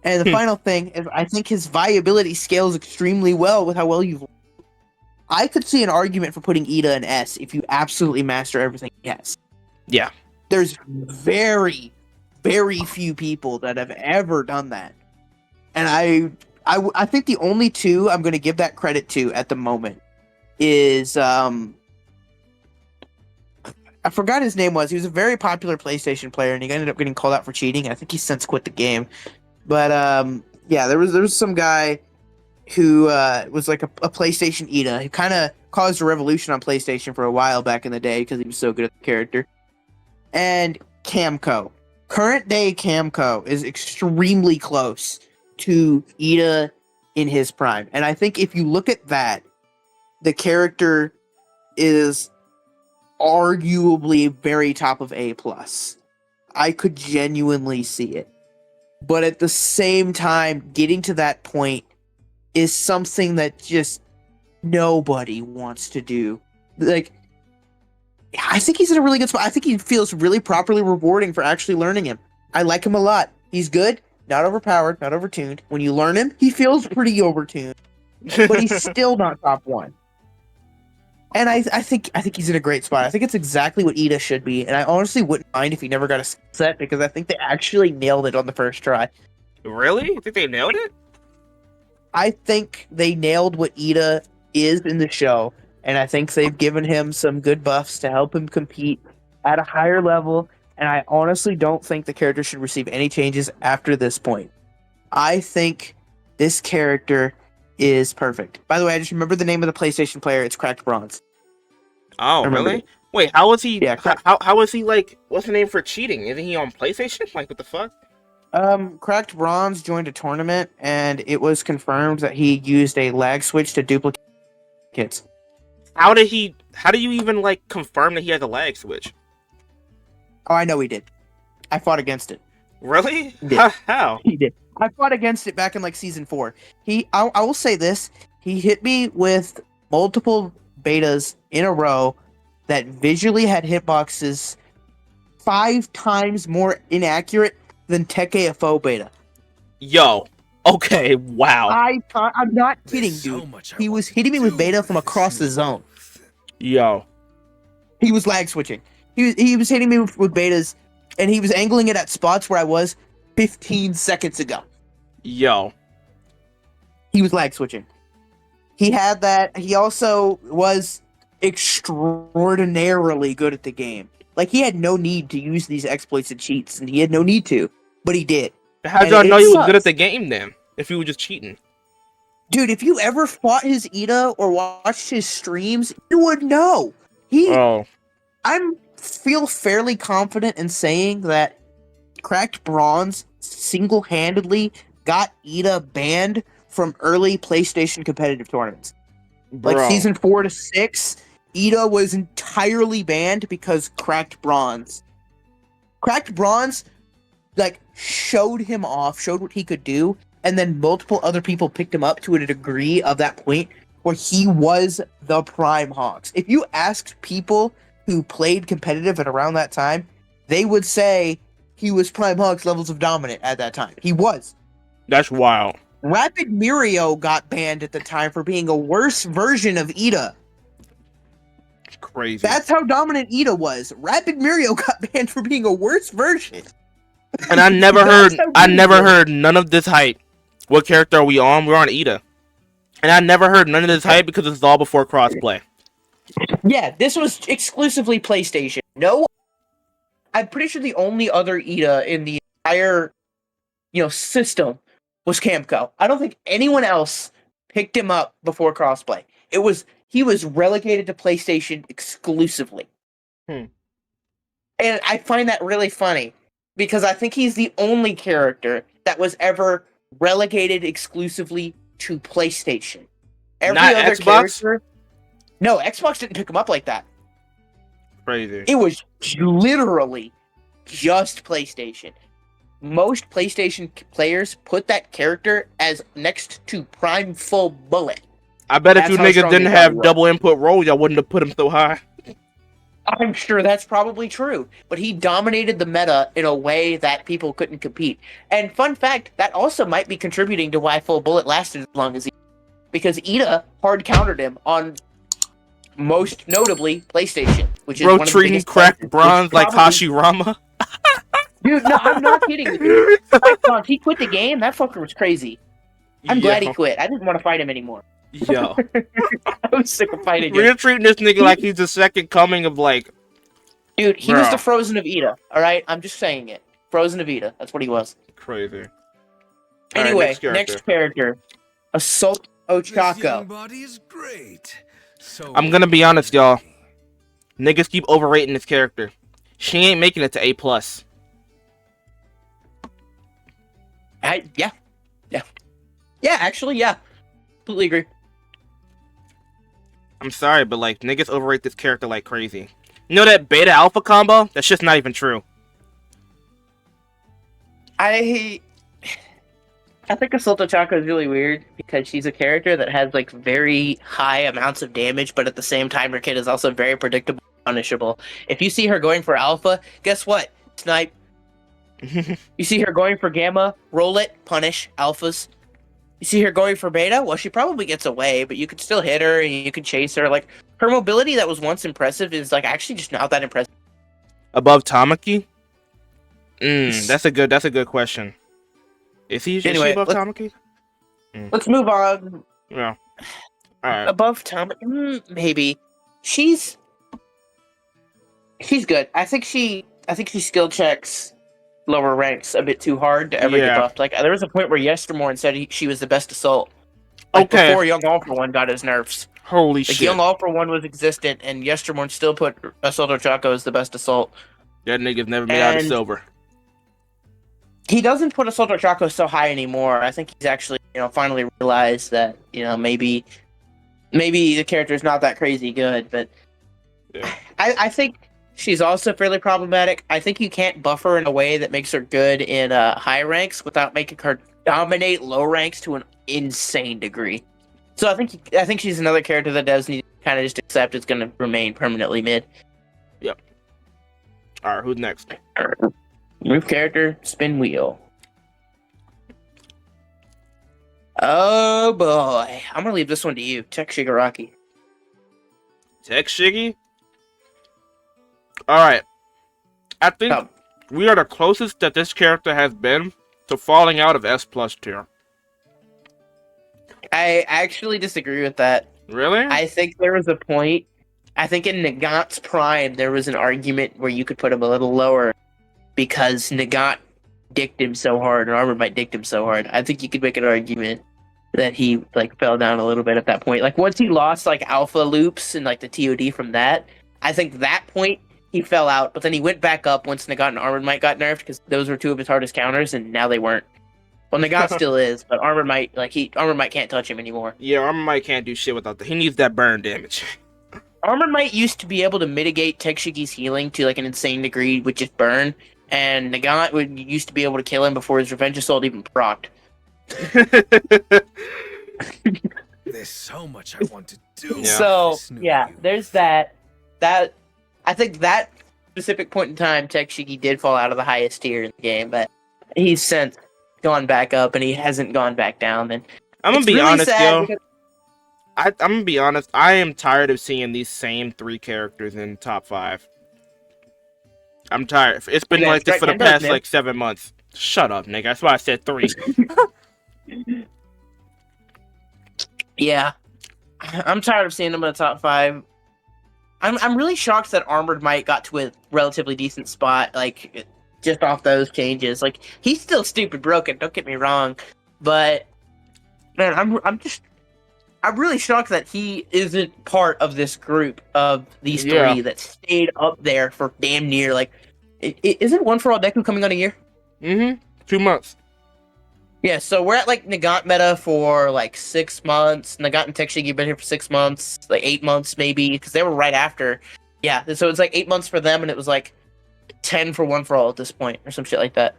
B: And the final thing is I think his viability scales extremely well with how well you've. I could see an argument for putting Ida in S if you absolutely master everything he has.
A: Yeah.
B: There's very, very few people that have ever done that. And I think the only two I'm going to give that credit to at the moment is I forgot his name was. He was a very popular PlayStation player, and he ended up getting called out for cheating. I think he's since quit the game. But yeah, there was some guy who was like a PlayStation Ida who kind of caused a revolution on PlayStation for a while back in the day because he was so good at the character. And Camco, current day Camco is extremely close to Ida in his prime, and I think if you look at that, the character is arguably very top of A plus. I could genuinely see it. But at the same time, getting to that point is something that just nobody wants to do. Like, I think he's in a really good spot. I think he feels really properly rewarding for actually learning him. I like him a lot. He's good, not overpowered, not overtuned. When you learn him, he feels pretty overtuned, but he's still not top 1. And I think he's in a great spot. I think it's exactly what Ida should be, and I honestly wouldn't mind if he never got a set because I think they actually nailed it on the first try.
A: Really? You think they nailed it?
B: I think they nailed what Ida is in the show, and I think they've given him some good buffs to help him compete at a higher level, and I honestly don't think the character should receive any changes after this point. I think this character is perfect. By the way, I just remembered the name of the PlayStation player. It's Cracked Bronze.
A: Oh,
B: remember
A: really?
B: it.
A: Wait, how was he?
B: Yeah,
A: How was he like? What's the name for cheating? Isn't he on PlayStation? Like, what the fuck?
B: Cracked Bronze joined a tournament, and it was confirmed that he used a lag switch to duplicate hits.
A: How did he? How do you even like confirm that he has a lag switch?
B: Oh, I know he did. I fought against it.
A: Really?
B: Yeah.
A: How?
B: He did. I fought against it back in like season 4. I will say this: he hit me with multiple betas in a row that visually had hitboxes 5 times more inaccurate than Tech AFO beta.
A: Yo. Okay. Wow.
B: I'm not kidding,
C: There's so
B: dude.
C: much I
B: He
C: want
B: was
C: to
B: hitting me with
C: do
B: beta from
C: with
B: across the
C: this
B: zone.
A: Yo.
B: He was lag switching. He was hitting me with betas, and he was angling it at spots where I was 15 seconds ago.
A: Yo.
B: He was lag switching. He had that. He also was extraordinarily good at the game. Like, he had no need to use these exploits and cheats, and he had no need to, but he did.
A: How'd
B: And
A: y'all know
B: it
A: he was good at
B: sucks.
A: the game then? If he was just cheating.
B: Dude, if you ever fought his Ida or watched his streams, you would know.
A: Oh,
B: I'm feel fairly confident in saying that Cracked Bronze single-handedly got Ida banned from early PlayStation competitive tournaments. Like
A: bro.
B: season 4 to 6, Ida was entirely banned because Cracked Bronze. Cracked Bronze, like, showed him off, showed what he could do, and then multiple other people picked him up to a degree of that point where he was the prime Hawks. If you asked people who played competitive at around that time, they would say he was prime Hawks levels of dominant at that time. He was.
A: That's wild.
B: Rapid Mirio got banned at the time for being a worse version of Ida.
A: Crazy.
B: That's how dominant Ida was. Rapid Mirio got banned for being a worse version.
A: And I never
B: That's
A: heard
B: how
A: I
B: good he
A: never
B: was.
A: heard none of this hype. What character are we on? We're on Ida. And I never heard none of this hype because it's all before crossplay.
B: Yeah, this was exclusively PlayStation. No, I'm pretty sure the only other Ida in the entire, system was Camco. I don't think anyone else picked him up before crossplay. He was relegated to PlayStation exclusively.
A: Hmm.
B: And I find that really funny because I think he's the only character that was ever relegated exclusively to PlayStation. Every
A: Not
B: other
A: Xbox?
B: character. No, Xbox didn't pick him up like that.
A: Crazy.
B: It was literally just PlayStation. Most PlayStation players put that character as next to Prime Full Bullet.
A: I bet if
B: That's
A: you
B: how
A: niggas
B: strong
A: didn't
B: he thought he
A: have
B: was.
A: double input roles, y'all wouldn't have put him so high.
B: I'm sure that's probably true, but he dominated the meta in a way that people couldn't compete. And fun fact, that also might be contributing to why Full Bullet lasted as long as he, because Ida hard countered him on most notably PlayStation, which is
A: Bro
B: one of the
A: treating
B: biggest
A: cracked
B: places,
A: bronze
B: which
A: like
B: probably-
A: Hashirama.
B: Dude, no, I'm not kidding with you. Like, Bronze, he quit the game. That fucker was crazy. I'm glad he quit. I didn't want to fight him anymore.
A: Yo.
B: I was sick of fighting him.
A: We're treating this nigga like he's the second coming of like.
B: Dude, he was
A: Bruh.
B: the Frozen of Ida. All right, I'm just saying it. Frozen of Ida. That's what he was.
A: Crazy. Alright,
B: Anyway,
A: next
B: next character, Assault
C: This young
B: Ochako.
C: body is great. So
A: I'm gonna be honest, y'all. Niggas keep overrating this character. She ain't making it to A+.
B: Yeah, actually, yeah. Completely agree.
A: I'm sorry, but like niggas overrate this character like crazy. You know that beta alpha combo? That's just not even true.
B: I think Assault Ochako is really weird because she's a character that has like very high amounts of damage, but at the same time her kid is also very predictable and punishable. If you see her going for alpha, guess what? Snipe. You see her going for gamma, roll it, punish, alphas. You see her going for beta, well, she probably gets away, but you could still hit her and you could chase her. Like, her mobility that was once impressive is like actually just not that impressive.
A: Above Tamaki? That's a good question. Is he
B: Anyway,
A: above
B: let's-
A: Tamaki?
B: Let's move on.
A: Yeah. Alright.
B: Above Tom, maybe. She's good. I think she skill checks lower ranks a bit too hard to ever
A: Yeah.
B: get buffed. Like there was a point where Yestermorn said she was the best assault. Like
A: Okay.
B: before Young All for One got his nerfs.
A: Holy
B: Like
A: shit.
B: Young All for One was existent, and Yestermorn still put Assault Ochako as the best assault.
A: That nigga's never made out of
B: And-
A: silver.
B: He doesn't put Assault Ochako so high anymore. I think he's actually, finally realized that, maybe the character is not that crazy good. But
A: Yeah.
B: I think she's also fairly problematic. I think you can't buff her in a way that makes her good in high ranks without making her dominate low ranks to an insane degree. So I think she's another character that devs need to kind of just accept is going to remain permanently mid.
A: Alright, who's next?
B: Move character, spin wheel. Oh boy. I'm gonna leave this one to you. Tech Shigaraki.
A: Tech Shiggy? Alright. I think
B: Oh.
A: we are the closest that this character has been to falling out of S plus tier.
B: I actually disagree with that.
A: Really?
B: I think there was a point. I think in Nagant's prime there was an argument where you could put him a little lower because Nagant dicked him so hard, and Armor Might dicked him so hard. I think you could make an argument that he like fell down a little bit at that point. Like once he lost like alpha loops and like the TOD from that, I think that point he fell out. But then he went back up once Nagat and Armor Might got nerfed because those were two of his hardest counters, and now they weren't. Well, Nagat still is, but Armor Might can't touch him anymore.
A: Yeah, Armor Might can't do shit without that. He needs that burn damage.
B: Armor Might used to be able to mitigate Tekshigi's healing to like an insane degree with just burn, and Nagat used to be able to kill him before his Revenge Assault even procced.
C: There's so much I want to do.
A: Yeah.
B: So
C: with this new
B: yeah,
C: you.
B: there's that. That I think that specific point in time, Tekshigi did fall out of the highest tier in the game, but he's since gone back up, and he hasn't gone back down. And
A: I'm gonna
B: it's
A: be
B: really
A: honest,
B: sad
A: yo.
B: because-
A: I'm gonna be honest. I am tired of seeing these same 3 characters in top 5. I'm tired. It's been
B: Yeah,
A: like this for the
B: Kendo's
A: past
B: new.
A: like 7 months. Shut up, nigga. That's why I said 3.
B: Yeah, I'm tired of seeing him in the top 5. I'm really shocked that Armored Might got to a relatively decent spot, like just off those changes. Like he's still stupid broken. Don't get me wrong, but man, I'm really shocked that he isn't part of this group of these 3
A: Yeah.
B: that stayed up there for damn near like. Isn't One for All Deku coming on a year?
A: 2 months.
B: Yeah, so we're at like Nagant meta for like 6 months. Nagant and Tekshigi been here for 6 months, like 8 months maybe, because they were right after. Yeah, so it's like 8 months for them, and it was like 10 for One for All at this point, or some shit like that.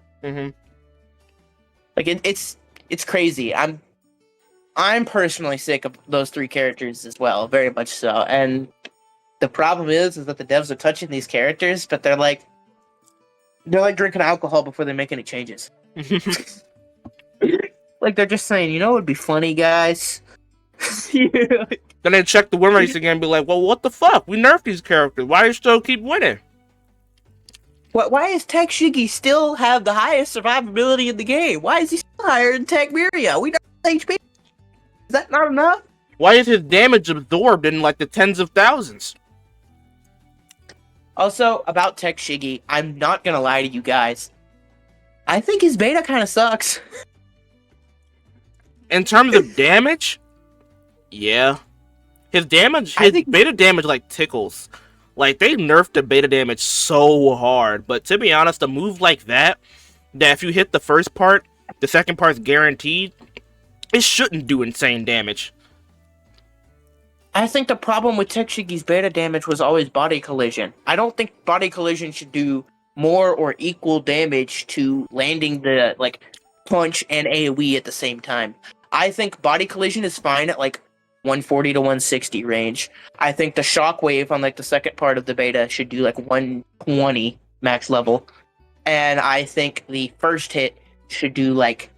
B: Like it's crazy. I'm personally sick of those 3 characters as well, very much so. And the problem is that the devs are touching these characters, but they're like drinking alcohol before they make any changes. Like they're just saying, you know, it'd be funny, guys.
A: Then they check the win rates again and be like, well, what the fuck? We nerfed these characters. Why do you still keep winning?
B: Why is Tekshigi still have the highest survivability in the game? Why is he still higher than Tekmiria? We know HP. Is that not enough?
A: Why is his damage absorbed in like the tens of thousands?
B: Also, about Tekshigi, I'm not gonna lie to you guys. I think his beta kind of sucks.
A: In terms of damage, yeah. His beta damage like tickles. Like they nerfed the beta damage so hard. But to be honest, a move like that if you hit the first part, the second part's guaranteed, it shouldn't do insane damage.
B: I think the problem with Tekshigi's beta damage was always body collision. I don't think body collision should do more or equal damage to landing the like punch and AoE at the same time. I think body collision is fine at like 140 to 160 range. I think the shockwave on like the second part of the beta should do like 120 max level. And I think the first hit should do like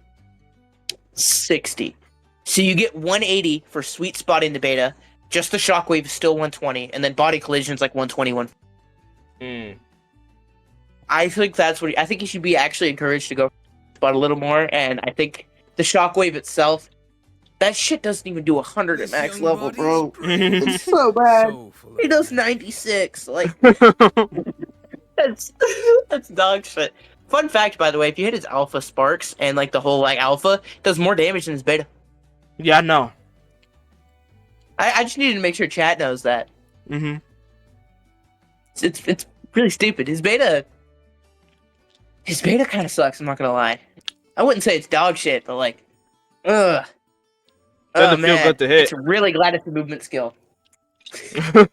B: 60. So you get 180 for sweet spot in the beta. Just the shockwave is still 120, and then body collision is like 121. I think that's what I think he should be actually encouraged to go spot a little more, and I think the shockwave itself, that shit doesn't even do 100 at max level, bro. It's so bad. He does 96. Like that's dog shit. Fun fact, by the way, if you hit his alpha sparks and like the whole like alpha, it does more damage than his beta.
A: Yeah, I know.
B: I just needed to make sure chat knows that. It's really stupid. His beta kind of sucks. I'm not gonna lie. I wouldn't say it's dog shit, but like, ugh.
A: Doesn't feel good to hit.
B: It's really glad it's a movement skill. That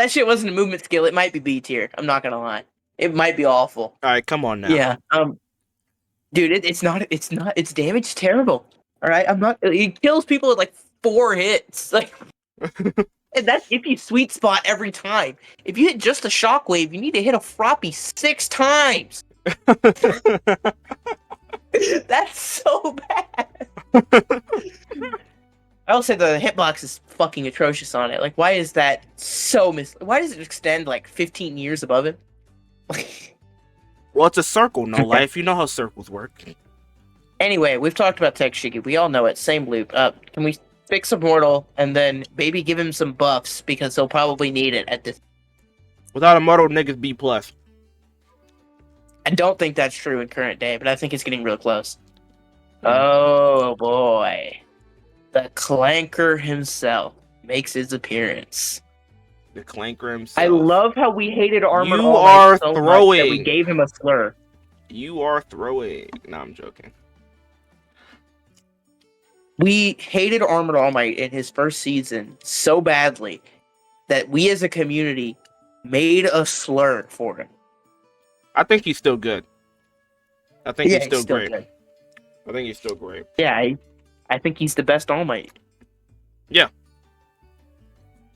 B: shit wasn't a movement skill. It might be B tier. I'm not gonna lie. It might be awful.
A: All right, come on now.
B: Yeah. Dude, it's not. Its damage is terrible. All right, I'm not. It kills people at like 4 hits. Like, and that's if you sweet spot every time. If you hit just a shockwave, you need to hit a froppy 6 times. That's so bad. I'll say the hitbox is fucking atrocious on it. Like, why is that so why does it extend like 15 years above it?
A: Well, it's a circle, no life. You know how circles work.
B: Anyway, we've talked about Tekshigi. We all know it. Same loop. Can we fix Immortal and then maybe give him some buffs because he'll probably need it at this.
A: Without Immortal, niggas B+.
B: I don't think that's true in current day, but I think it's getting real close. Oh boy. The Clanker himself makes his appearance.
A: The Clanker himself.
B: I love how we hated Armored
A: You
B: All Might
A: are
B: so much that we
A: throwing.
B: gave him a slur.
A: You are throwing. No, I'm joking.
B: We hated Armored All Might in his first season so badly that we as a community made a slur for him.
A: I think he's still good. I think
B: Yeah,
A: he's still great.
B: good.
A: I think he's still great.
B: Yeah, I think he's the best All Might.
A: Yeah.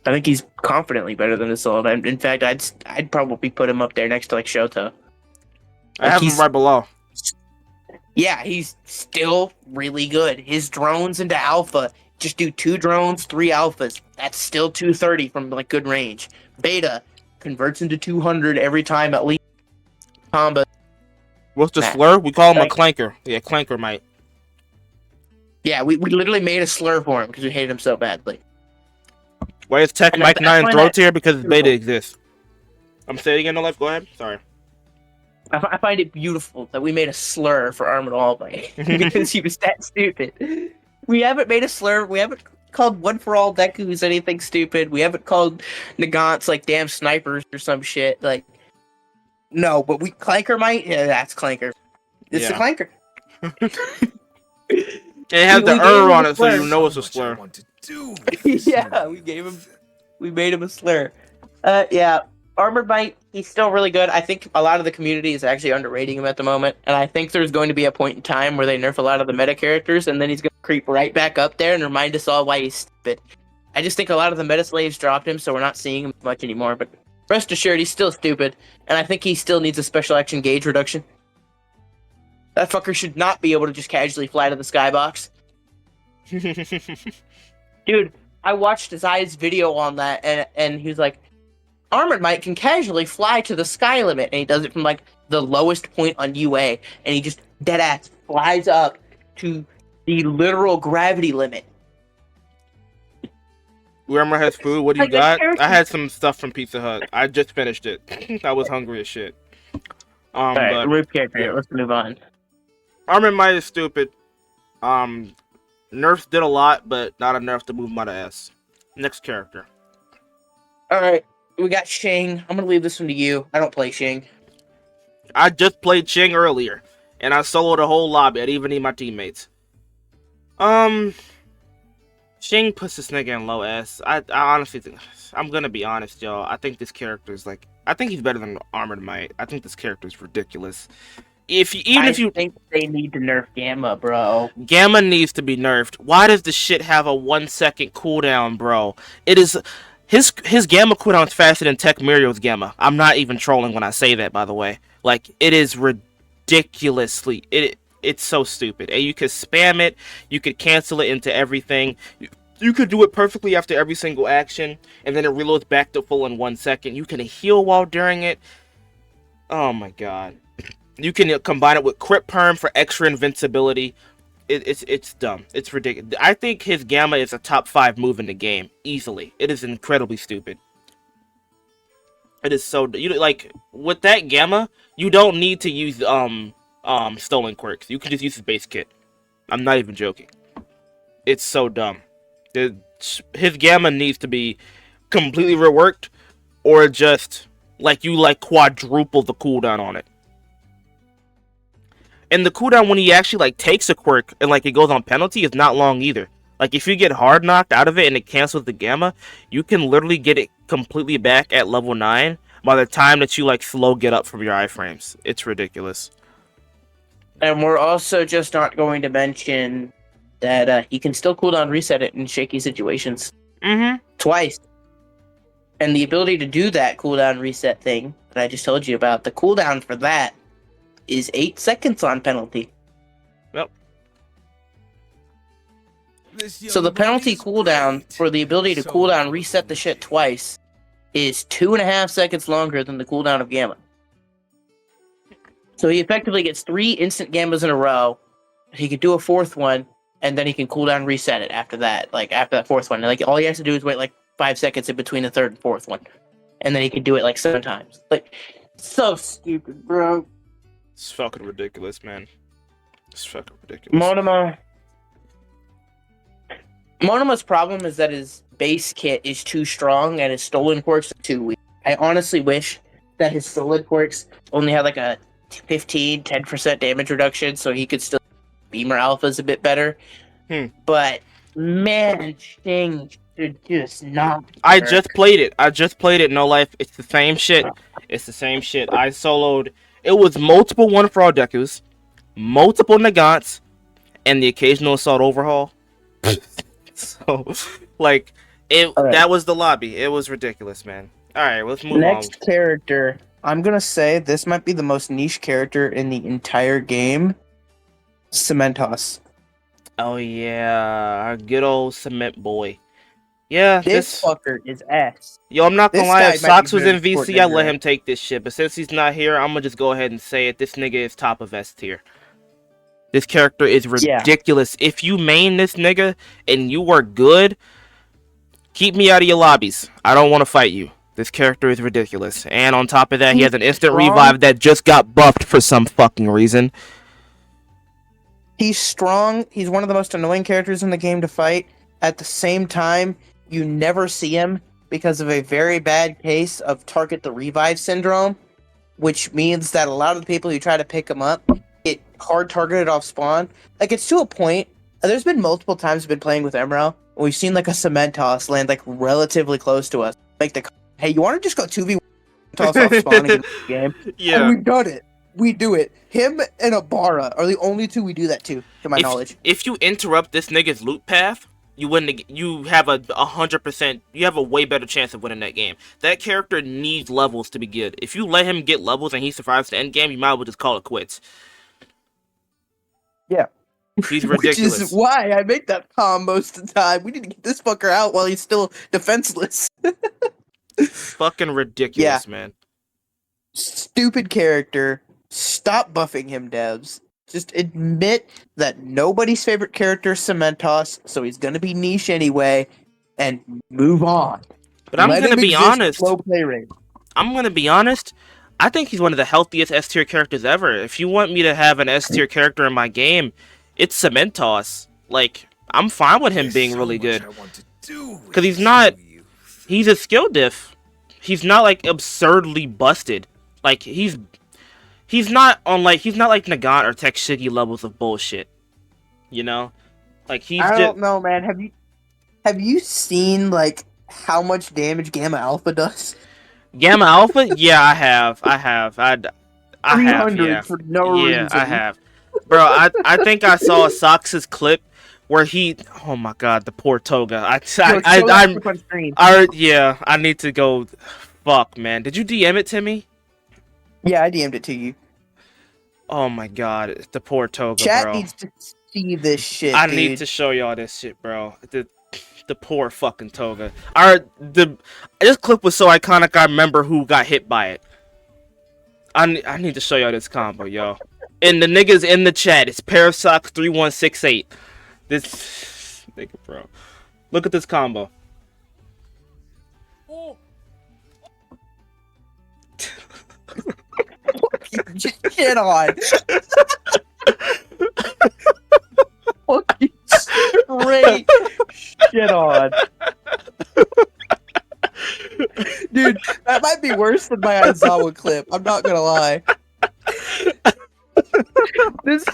B: I think he's confidently better than this old. In fact, I'd probably put him up there next to like Shota.
A: I have him right below.
B: Yeah, he's still really good. His drones into alpha just do 2 drones, 3 alphas. That's still 230 from like good range. Beta converts into 200 every time at least combo.
A: What's the
B: Nah.
A: slur? We call him a
B: Like-
A: Clanker. Yeah, Clanker might.
B: Yeah, we literally made a slur for him because we hated him so badly.
A: Why is Tech
B: And
A: Mike
B: I
A: 9
B: find
A: throw
B: that
A: tier? Because
B: beautiful.
A: beta exists. I'm saying again, no life. Go ahead. Sorry.
B: I find it beautiful that we made a slur for Armored All Might because he was that stupid. We haven't made a slur. We haven't called One for All Dekus anything stupid. We haven't called Nagants like damn snipers or some shit. Like, no, but we Clanker Might. Yeah, that's Clanker. It's
A: Yeah.
B: a Clanker.
A: It has
B: We
A: the
B: gave
A: error
B: him
A: on
B: a
A: it, so you
B: slur.
A: know it's a
C: So much I
A: slur.
C: want to do with this
B: Yeah,
C: new
B: we made him a slur. Yeah, Armored Might, he's still really good. I think a lot of the community is actually underrating him at the moment, and I think there's going to be a point in time where they nerf a lot of the meta characters, and then he's going to creep right back up there and remind us all why he's stupid. I just think a lot of the meta slaves dropped him, so we're not seeing him much anymore, but rest assured, he's still stupid, and I think he still needs a special action gauge reduction. That fucker should not be able to just casually fly to the skybox. Dude, I watched Zai's video on that, and he was like, Armored Might can casually fly to the sky limit, and he does it from like the lowest point on UA, and he just deadass flies up to the literal gravity limit.
A: Whoever has food, what do you
B: Like, the
A: got?
B: character-
A: I had some stuff from Pizza Hut. I just finished it. I was hungry as shit.
B: Alright,
A: But
B: remove character.
A: yeah.
B: Let's move on.
A: Armored Might is stupid. Nerfs did a lot, but not enough to move my ass. Next character.
B: Alright, we got Shing. I'm gonna leave this one to you. I don't play Shing.
A: I just played Ching earlier, and I soloed a whole lobby. I didn't even need my teammates. Shing puts this nigga in low S. I honestly think, I'm gonna be honest, y'all. I think this character is like, I think he's better than Armored Might. I think this character is ridiculous.
B: I
A: If
B: think they need to nerf Gamma, bro.
A: Gamma needs to be nerfed. Why does the shit have a 1 second cooldown, bro? It is his Gamma cooldown is faster than Tech Mirio's Gamma. I'm not even trolling when I say that, by the way. Like, it is ridiculously it's so stupid. And you could spam it, you could cancel it into everything. You could do it perfectly after every single action, and then it reloads back to full in 1 second. You can heal while during it. Oh my god. You can combine it with Crit Perm for extra invincibility. It's dumb. It's ridiculous. I think his Gamma is a top 5 move in the game. Easily. It is incredibly stupid. It is so... like, with that Gamma, you don't need to use stolen quirks. You can just use his base kit. I'm not even joking. It's so dumb. His Gamma needs to be completely reworked, or just, like, you, like, quadruple the cooldown on it. And the cooldown when he actually like takes a quirk and like it goes on penalty is not long either. Like if you get hard knocked out of it and it cancels the Gamma, you can literally get it completely back at level 9 by the time that you like slow get up from your iframes. It's ridiculous.
B: And we're also just not going to mention that he can still cooldown reset it in shaky situations. Twice. And the ability to do that cooldown reset thing that I just told you about, the cooldown for that is 8 seconds on penalty. So the penalty cooldown for the ability to cooldown reset the shit twice is 2.5 seconds longer than the cooldown of Gamma. So he effectively gets 3 instant Gammas in a row. He could do a 4th one, and then he can cooldown reset it after that. Like after that 4th one, like all he has to do is wait like 5 seconds in between the 3rd and 4th one, and then he can do it like 7 times. Like so stupid, bro.
A: It's fucking ridiculous, man. It's fucking ridiculous.
B: Monoma's problem is that his base kit is too strong and his stolen quirks are too weak. I honestly wish that his stolen quirks only had like a 10% damage reduction so he could still beamer alphas a bit better. But man, things should just not work.
A: I just played it, no life. It's the same shit. I soloed. It was multiple 1-for-all dekus, multiple Nagants, and the occasional assault overhaul. So, like, that was the lobby. It was ridiculous, man. Alright, let's move on.
B: Next character. I'm gonna say this might be the most niche character in the entire game. Cementos.
A: Oh yeah, our good old cement boy. Yeah,
B: This fucker is ass.
A: Yo, I'm not gonna
B: This
A: lie,
B: guy
A: if
B: might
A: Sox
B: be
A: was
B: good
A: in VC,
B: Fortnite
A: I'd let
B: hero.
A: him take this shit. But since he's not here, I'm gonna just go ahead and say it. This nigga is top of S tier. This character is ridiculous. Yeah. If you main this nigga and you are good, keep me out of your lobbies. I don't want to fight you. This character is ridiculous. And on top of that, he has an instant revive that just got buffed for some fucking reason.
B: He's strong. He's one of the most annoying characters in the game to fight. At the same time, you never see him because of a very bad case of target the revive syndrome, which means that a lot of the people who try to pick him up get hard targeted off spawn. Like, it's to a point. There's been multiple times we've been playing with Emerald, and we've seen like a cement toss land like relatively close to us. Like hey, you want to just go 2v1 toss off spawn and get the game?
A: Yeah,
B: and we've done it. We do it. Him and Abara are the only two we do that to my knowledge.
A: If you interrupt this nigga's loot path, you win. You have 100%. You have a way better chance of winning that game. That character needs levels to be good. If you let him get levels and he survives the end game, you might as well just call it quits.
B: Yeah.
A: He's ridiculous.
B: Which is why I make that calm most of the time. We need to get this fucker out while he's still defenseless.
A: Fucking ridiculous, man.
B: Stupid character. Stop buffing him, devs. Just admit that nobody's favorite character is Cementos, so he's gonna be niche anyway, and move on.
A: But I'm gonna be honest.
B: Low play rate.
A: I'm gonna be honest. I think he's one of the healthiest S tier characters ever. If you want me to have an S tier character in my game, it's Cementos. Like, I'm fine with him being really good. Because he's a skill diff. He's not like absurdly busted. Like, he's not like Nagant or Tekshigi levels of bullshit. You know? Like,
B: I don't know, man. Have you seen like how much damage Gamma Alpha does?
A: Gamma Alpha? Yeah, I have. I have, yeah.
B: For no reason.
A: Yeah, I have. Bro, I think I saw Sox's clip where he, oh my god, the poor Toga. I need to go. Fuck, man. Did you DM it to me?
B: Yeah, I DM'd it to you.
A: Oh my god, the poor Toga,
B: Chat
A: bro.
B: needs to see this shit,
A: I
B: dude.
A: need to show y'all this shit, bro. The poor fucking Toga. This clip was so iconic, I remember who got hit by it. I need to show y'all this combo, yo. And the niggas in the chat, it's Parasox3168. This nigga, bro. Look at this combo.
B: Oh. Shit on. Fucking straight shit on. Dude, that might be worse than my Aizawa clip. I'm not gonna lie.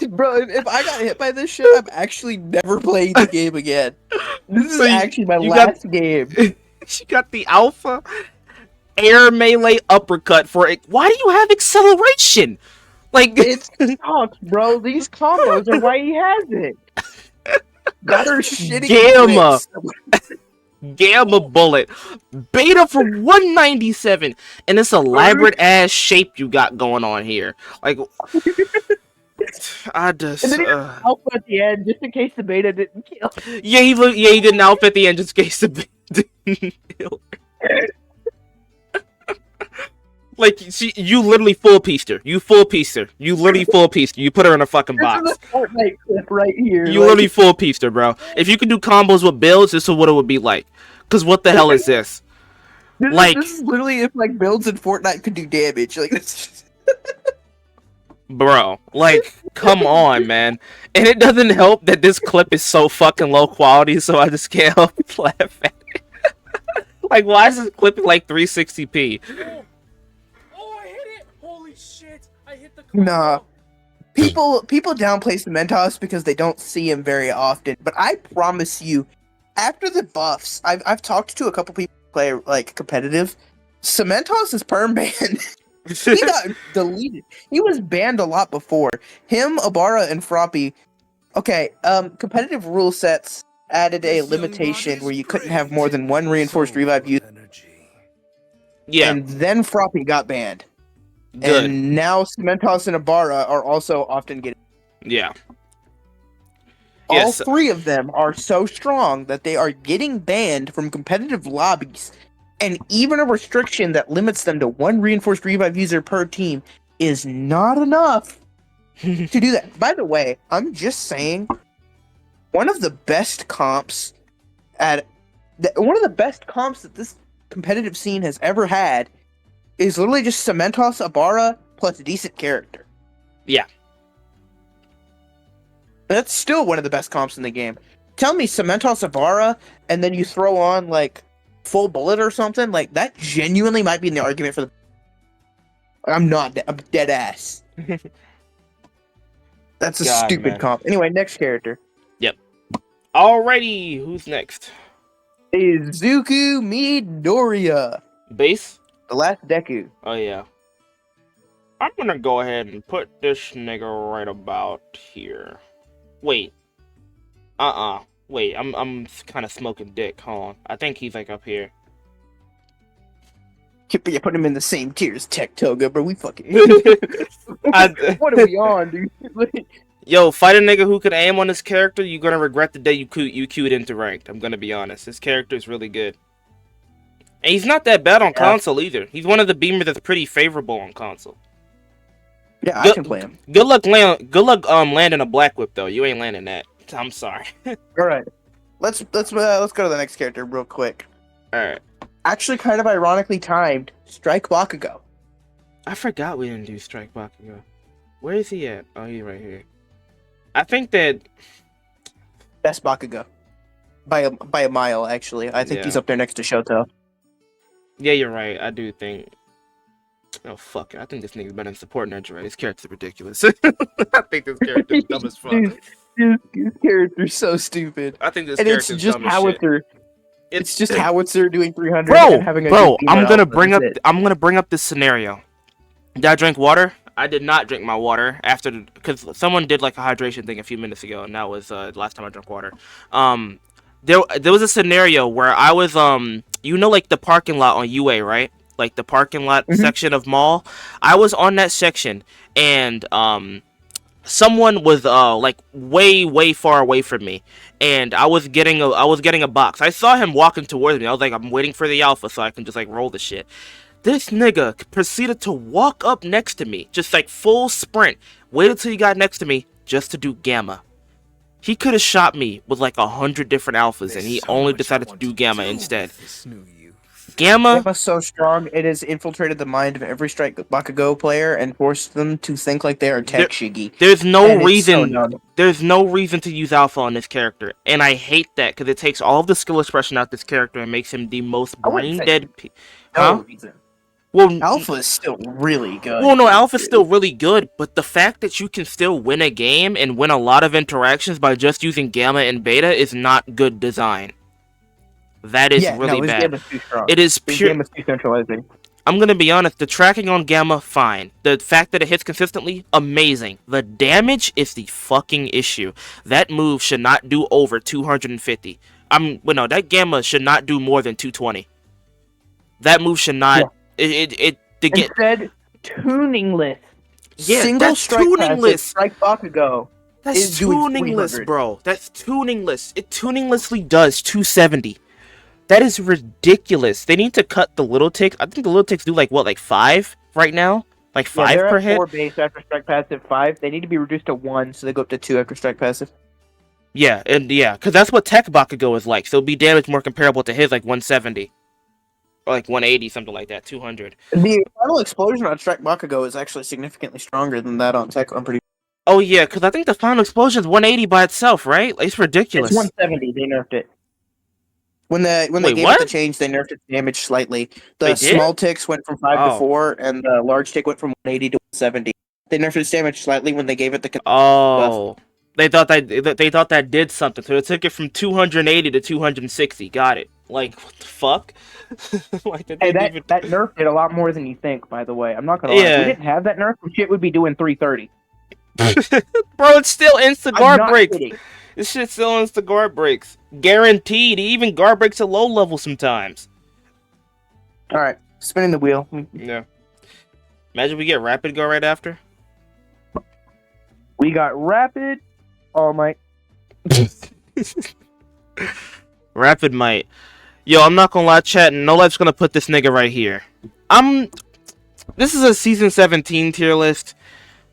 B: Bro, if I got hit by this shit, I'm actually never playing the game again. This is actually my last game.
A: She got the alpha air melee uppercut for it. Why do you have acceleration? Like,
B: it's sucks, bro. These combos are why he has it. Got her shitty
A: Gamma. Gamma bullet. Beta for 197. And this elaborate ass shape you got going on here. Like, I just.
B: And then he alpha at the end just in case the beta didn't kill.
A: Yeah, he did an alpha at the end just in case the beta didn't kill. Like, you literally full pieced her. You literally full pieced her. You put her in a fucking box.
B: This is a Fortnite clip right here.
A: You literally full pieced her, bro. If you could do combos with builds, this is what it would be like. Cause what the hell is this?
B: This is literally if like builds in Fortnite could do damage. Like this.
A: Bro, like, come on, man. And it doesn't help that this clip is so fucking low quality, so I just can't help but laugh at it. Like, why is this clip like 360p?
C: Oh, I hit it! Holy shit! I hit the
B: Nah. People downplay Cementos because they don't see him very often. But I promise you, after the buffs, I've talked to a couple people who play like competitive. Cementos is perm banned. He got deleted. He was banned a lot before. Him, Abara, and Froppy. Okay, competitive rule sets added a limitation where you couldn't have more than one reinforced revive user,
A: Yeah,
B: and then Froppy got banned.
A: good.
B: And now Cementos and Abara are also often getting.
A: Yeah.
B: All
A: Yes.
B: three of them are so strong that they are getting banned from competitive lobbies, and even a restriction that limits them to one reinforced revive user per team is not enough to do that. By the way, I'm just saying, one of the best comps that this competitive scene has ever had is literally just Cementos, Abara plus a decent character.
A: Yeah.
B: That's still one of the best comps in the game. Tell me Cementos, Abara, and then you throw on like full bullet or something, like that genuinely might be the argument for the. I'm dead ass. That's a
A: God,
B: stupid
A: man.
B: comp. Anyway, next character.
A: Alrighty, who's next?
B: Izuku Midoriya,
A: Base?
B: the last Deku.
A: Oh, yeah. I'm gonna go ahead and put this nigga right about here. Wait. Wait, I'm kind of smoking dick. Hold on. I think he's like up here.
B: You put him in the same tier as Tech Toga, bro. We fucking. What are we on, dude?
A: Yo, fight a nigga who could aim on this character, you're gonna regret the day you queued into ranked. I'm gonna be honest. This character is really good. And he's not that bad on console either. He's one of the beamers that's pretty favorable on console.
B: Yeah, I can play him.
A: Good luck landing a black whip though. You ain't landing that. I'm sorry.
B: All right, let's go to the next character real quick.
A: All right.
B: Actually, kind of ironically timed, Strike Bakugo.
A: I forgot we didn't do Strike Bakugo. Where is he at? Oh, he's right here. I think that
B: Best Bakugo by a mile. Actually, I think he's up there next to Shoto.
A: Yeah, you're right. I do think. Oh fuck! I think this nigga's better than support Ninja. Right? His character's ridiculous. I think this character's dumb as fuck.
B: His character's so stupid.
A: I think this
B: And it's
A: character's
B: just
A: dumb as shit.
B: Howitzer. It's just Howitzer doing 300
A: Bro,
B: and having a good
A: I'm gonna
B: alpha,
A: bring up.
B: that's it.
A: I'm gonna bring up this scenario. Did I drink water? I did not drink my water because someone did like a hydration thing a few minutes ago, and that was last time I drank water. There was a scenario where I was like the parking lot on UA, right? Like the parking lot section of mall. I was on that section, and someone was like way far away from me, and I was getting a box. I saw him walking towards me. I was like, I'm waiting for the alpha so I can just like roll the shit. This nigga proceeded to walk up next to me, just like full sprint. Waited till he got next to me just to do gamma. He could have shot me with like 100 different alphas, and he only decided to do gamma instead. Gamma's
B: so strong, it has infiltrated the mind of every Strike Bakugo player and forced them to think like they are Tech Shiggy.
A: There's no
B: And it's so
A: reason.
B: dumb.
A: There's no reason to use alpha on this character, and I hate that because it takes all of the skill expression out this character and makes him the most
B: I wouldn't
A: brain
B: say
A: dead.
B: No reason.
A: Well,
B: Alpha is still really good.
A: Well, no, Alpha's still really good, but the fact that you can still win a game and win a lot of interactions by just using Gamma and Beta is not good design. That is really
B: his
A: bad.
B: game is too strong.
A: It is
B: His
A: pure.
B: game is too centralizing.
A: I'm gonna be honest. The tracking on Gamma, fine. The fact that it hits consistently, amazing. The damage is the fucking issue. That move should not do over 250. That Gamma should not do more than 220. That move should not.
B: Yeah.
A: Instead,
B: tuningless.
A: Yeah,
B: Single
A: that's
B: strike
A: tuningless.
B: passive, Strike Bakugo.
A: That's
B: is doing
A: tuningless,
B: 300.
A: bro. That's tuningless. It tuninglessly does 270. That is ridiculous. They need to cut the little ticks. I think the little ticks do like 5 right now? Like 5
B: they're
A: per
B: at
A: hit?
B: 4 base after Strike Passive 5. They need to be reduced to 1, so they go up to 2 after Strike Passive.
A: Yeah, because that's what Tech Bakugo is like. So it'll be damage more comparable to his, like 170. or like 180, something like that, 200.
B: The final explosion on Strike Bakugo is actually significantly stronger than that on Tech. I'm pretty.
A: Oh yeah, because I think the final explosion is 180 by itself, right? Like, it's ridiculous.
B: It's 170. They nerfed it. When they
A: Wait,
B: gave
A: what?
B: it the change, they nerfed its damage slightly. The
A: They did?
B: small ticks went from 5 to
A: Oh.
B: 4, and the large tick went from 180 to 170. They nerfed its damage slightly when they gave it the.
A: Oh, they thought that did something, so they took it from 280 to 260. Got it. Like, what the fuck? Like,
B: Hey, that nerf did a lot more than you think. By the way, I'm not gonna lie.
A: Yeah.
B: If we didn't have that nerf, the shit would be doing 330.
A: Bro, it's still instant
B: I'm
A: guard
B: not
A: breaks.
B: kidding.
A: This shit's still instant guard breaks. Guaranteed. Even guard breaks at low level sometimes.
B: All right, spinning the wheel.
A: Yeah. Imagine we get rapid go right after.
B: We got rapid. All Might.
A: Rapid might. Yo, I'm not gonna lie, chat. No Life's gonna put this nigga right here. This is a season 17 tier list.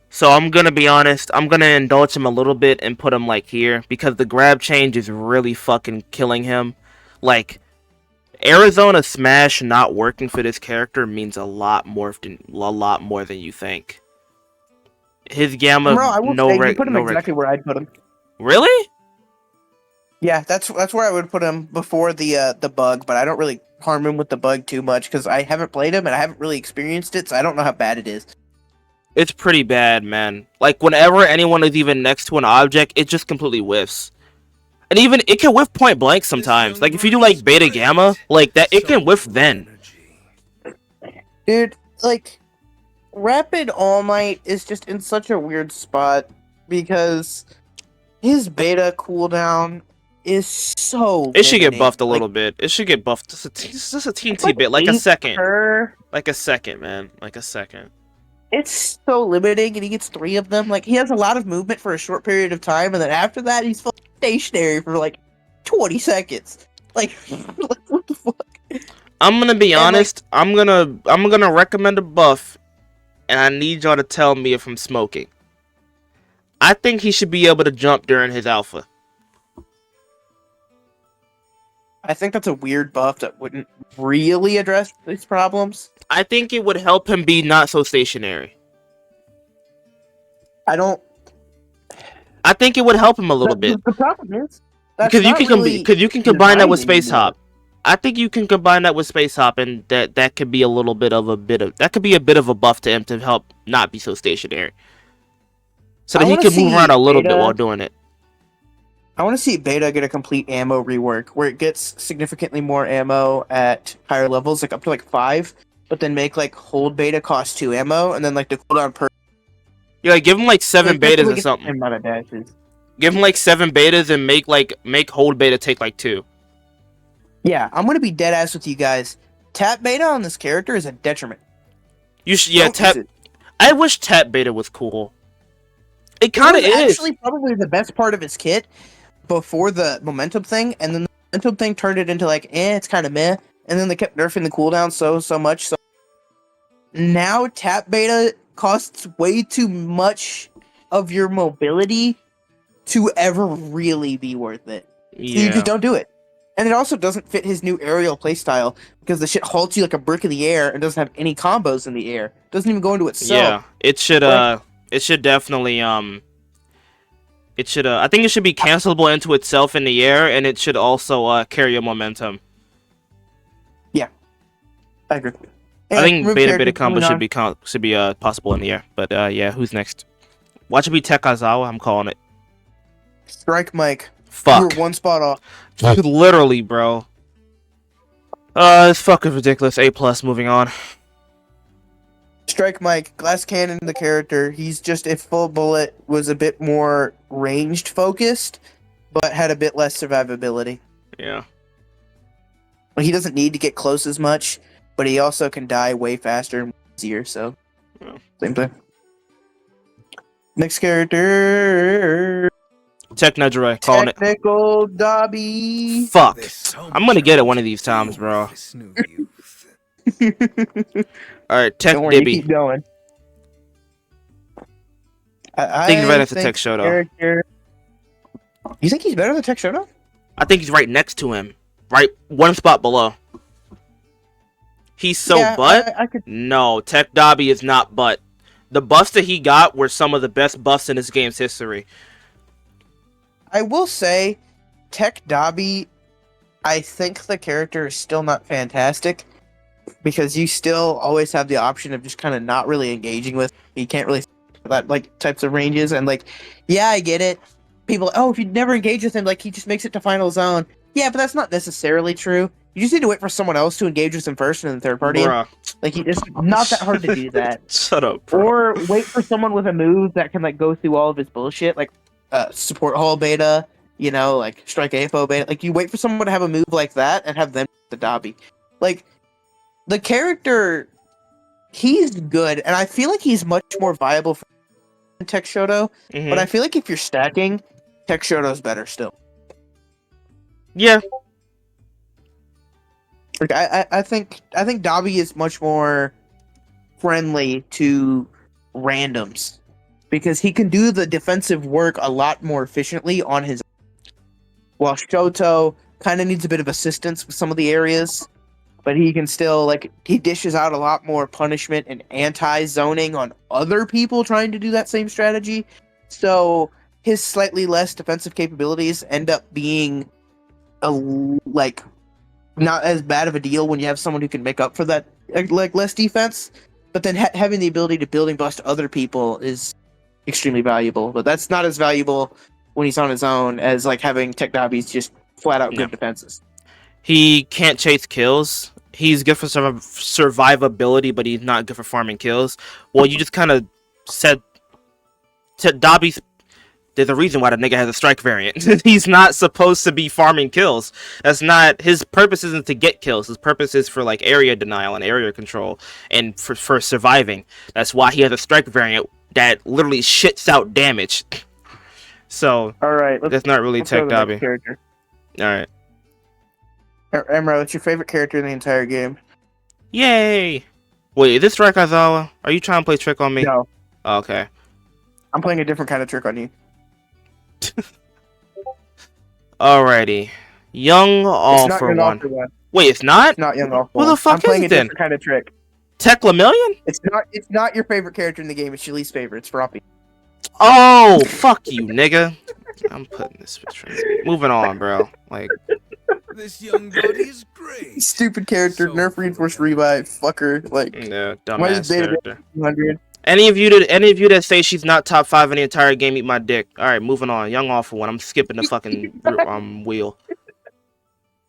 A: So I'm gonna be honest, I'm gonna indulge him a little bit and put him like here because the grab change is really fucking killing him. Like, Arizona Smash not working for this character means a lot more than you think. His gamma
B: Bro, I will
A: no
B: say
A: rec,
B: you put him
A: no
B: exactly where I'd put him.
A: Really?
B: Yeah, that's where I would put him before the bug, but I don't really harm him with the bug too much because I haven't played him and I haven't really experienced it, so I don't know how bad it is.
A: It's pretty bad, man. Like, whenever anyone is even next to an object, it just completely whiffs. And even, it can whiff point blank sometimes. Like, if you do, like, beta gamma, like, that, it can whiff then.
B: Dude, like, Rapid All Might is just in such a weird spot because his beta cooldown is so
A: It should get
B: limiting.
A: buffed a
B: Like,
A: little bit. It should get buffed just a teensy bit. Like a
B: 8
A: second.
B: per.
A: Like a second, man. Like a second.
B: It's so limiting, and he gets 3 of them. Like, he has a lot of movement for a short period of time, and then after that, he's fucking stationary for like 20 seconds. Like, what the fuck?
A: I'm gonna be
B: And, like-
A: honest. I'm gonna recommend a buff, and I need y'all to tell me if I'm smoking. I think he should be able to jump during his alpha.
B: I think that's a weird buff that wouldn't really address these problems.
A: I think it would help him be not so stationary.
B: I don't.
A: I think it would help him a little bit.
B: The problem is that's
A: Because you
B: not
A: can
B: really
A: combine that with
B: designed
A: space
B: anymore.
A: hop. I think you can combine that with space hop, and that could be that could be a bit of a buff to him to help not be so stationary, so that
B: I
A: he
B: wanna
A: can move
B: see
A: around a little bit
B: Beta-
A: while doing it.
B: I want to see Beta get a complete ammo rework where it gets significantly more ammo at higher levels, like up to like 5, but then make like hold Beta cost 2 ammo, and then like the cooldown per.
A: Yeah, like, give him like 7 betas
B: Basically
A: or
B: get the
A: something.
B: same amount of dashes.
A: Give him like 7 betas and make hold beta take like 2.
B: Yeah, I'm gonna be dead ass with you guys. Tap Beta on this character is a detriment.
A: You should yeah
B: Don't
A: tap.
B: use it.
A: I wish tap beta was cool. It kind of
B: It was
A: is.
B: actually probably the best part of his kit before the momentum thing, and then the momentum thing turned it into like, it's kind of meh, and then they kept nerfing the cooldown so much. So now tap beta costs way too much of your mobility to ever really be worth it. So you
A: Yeah.
B: just don't do it. And it also doesn't fit his new aerial playstyle because the shit halts you like a brick in the air and doesn't have any combos in the air. Doesn't even go into itself.
A: Yeah. It should
B: Like-
A: it should definitely it should I think it should be cancelable into itself in the air, and it should also carry a momentum.
B: I agree.
A: I think
B: Move
A: beta
B: character,
A: combo
B: moving
A: should be possible in the air. But yeah, who's next? Watch it be Tech Aizawa. I'm calling it.
B: Strike Mike.
A: Fuck.
B: You're 1 spot off.
A: Literally, bro. It's fucking ridiculous. A+. Moving on.
B: Strike Mike, Glass Cannon, the character. He's just if Full Bullet was a bit more ranged focused, but had a bit less survivability.
A: Yeah.
B: Like, he doesn't need to get close as much, but he also can die way faster and easier. So,
A: Yeah.
B: same thing. Next character,
A: Tech Nedry. Calling it.
B: Technical Dabi.
A: Fuck.
C: There's so
A: I'm gonna
C: much
A: get it
C: I
A: one of
C: can
A: these times,
C: do
A: bro.
C: with this new youth.
A: Alright, Tech
B: Don't worry, you
A: Dibby.
B: keep going.
A: I think he's right at the Tech Show, though.
B: character- You think he's better than Tech Showdown?
A: I think he's right next to him. Right 1 spot below. He's so
B: Yeah,
A: butt.
B: I could.
A: No, Tech Dabi is not butt. The buffs that he got were some of the best buffs in this game's history.
B: I will say, Tech Dabi. I think the character is still not fantastic because you still always have the option of just kind of not really engaging with. You can't really that like types of ranges and like, yeah, I get it. People, oh, if you never engage with him, like he just makes it to final zone. Yeah, but that's not necessarily true. You just need to wait for someone else to engage with him first and then third party.
A: Bruh.
B: Like it's not that hard to do that.
A: Shut up, bro.
B: Or wait for someone with a move that can like go through all of his bullshit, like support hall beta, you know, like strike AFO beta. Like you wait for someone to have a move like that and have them the Dabi. Like the character, he's good, and I feel like he's much more viable for Tech Shoto.
A: Mhm.
B: But I feel like if you're stacking, Tech Shoto's better still.
A: Yeah.
B: Like I think Dabi is much more friendly to randoms because he can do the defensive work a lot more efficiently on his own. While Shoto kind of needs a bit of assistance with some of the areas, but he can still like he dishes out a lot more punishment and anti-zoning on other people trying to do that same strategy. So his slightly less defensive capabilities end up being like not as bad of a deal when you have someone who can make up for that like less defense. But then having the ability to building bust other people is extremely valuable. But that's not as valuable when he's on his own as like having Tech Dabi's just flat out good defenses.
A: He can't chase kills. He's good for survivability, but he's not good for farming kills. Well, you just kind of said Dabi's. There's a reason why the nigga has a strike variant. He's not supposed to be farming kills. That's not his purpose. Isn't to get kills. His purpose is for like area denial and area control and for surviving. That's why he has a strike variant that literally shits out damage. So
B: all right,
A: that's not really Tech Dabi.
B: Character.
A: All right.
B: Emro, what's your favorite character in the entire game?
A: Yay! Wait, is this Strike Aizawa? Are you trying to play trick on me?
B: No.
A: Oh, okay.
B: I'm playing a different kind of trick on you.
A: Alrighty. Young All for One. Wait, it's not?
B: It's not Young All for
A: Who the fuck
B: I'm playing
A: is
B: a
A: it then?
B: different kind of trick.
A: Tech Lemillion?
B: It's not your favorite character in the game. It's your least favorite. It's Froppy.
A: Oh, fuck you, nigga. I'm putting this switch right here. Moving on, bro. Like,
C: This young body is great.
B: Stupid character,
C: So
B: nerf reinforced revive, fucker. Like,
A: no,
B: why is
A: dumbass
B: Beta
A: character.
B: 200?
A: Any of you that say she's not top 5 in the entire game, eat my dick. Alright, moving on. Young All for One. I'm skipping the fucking wheel.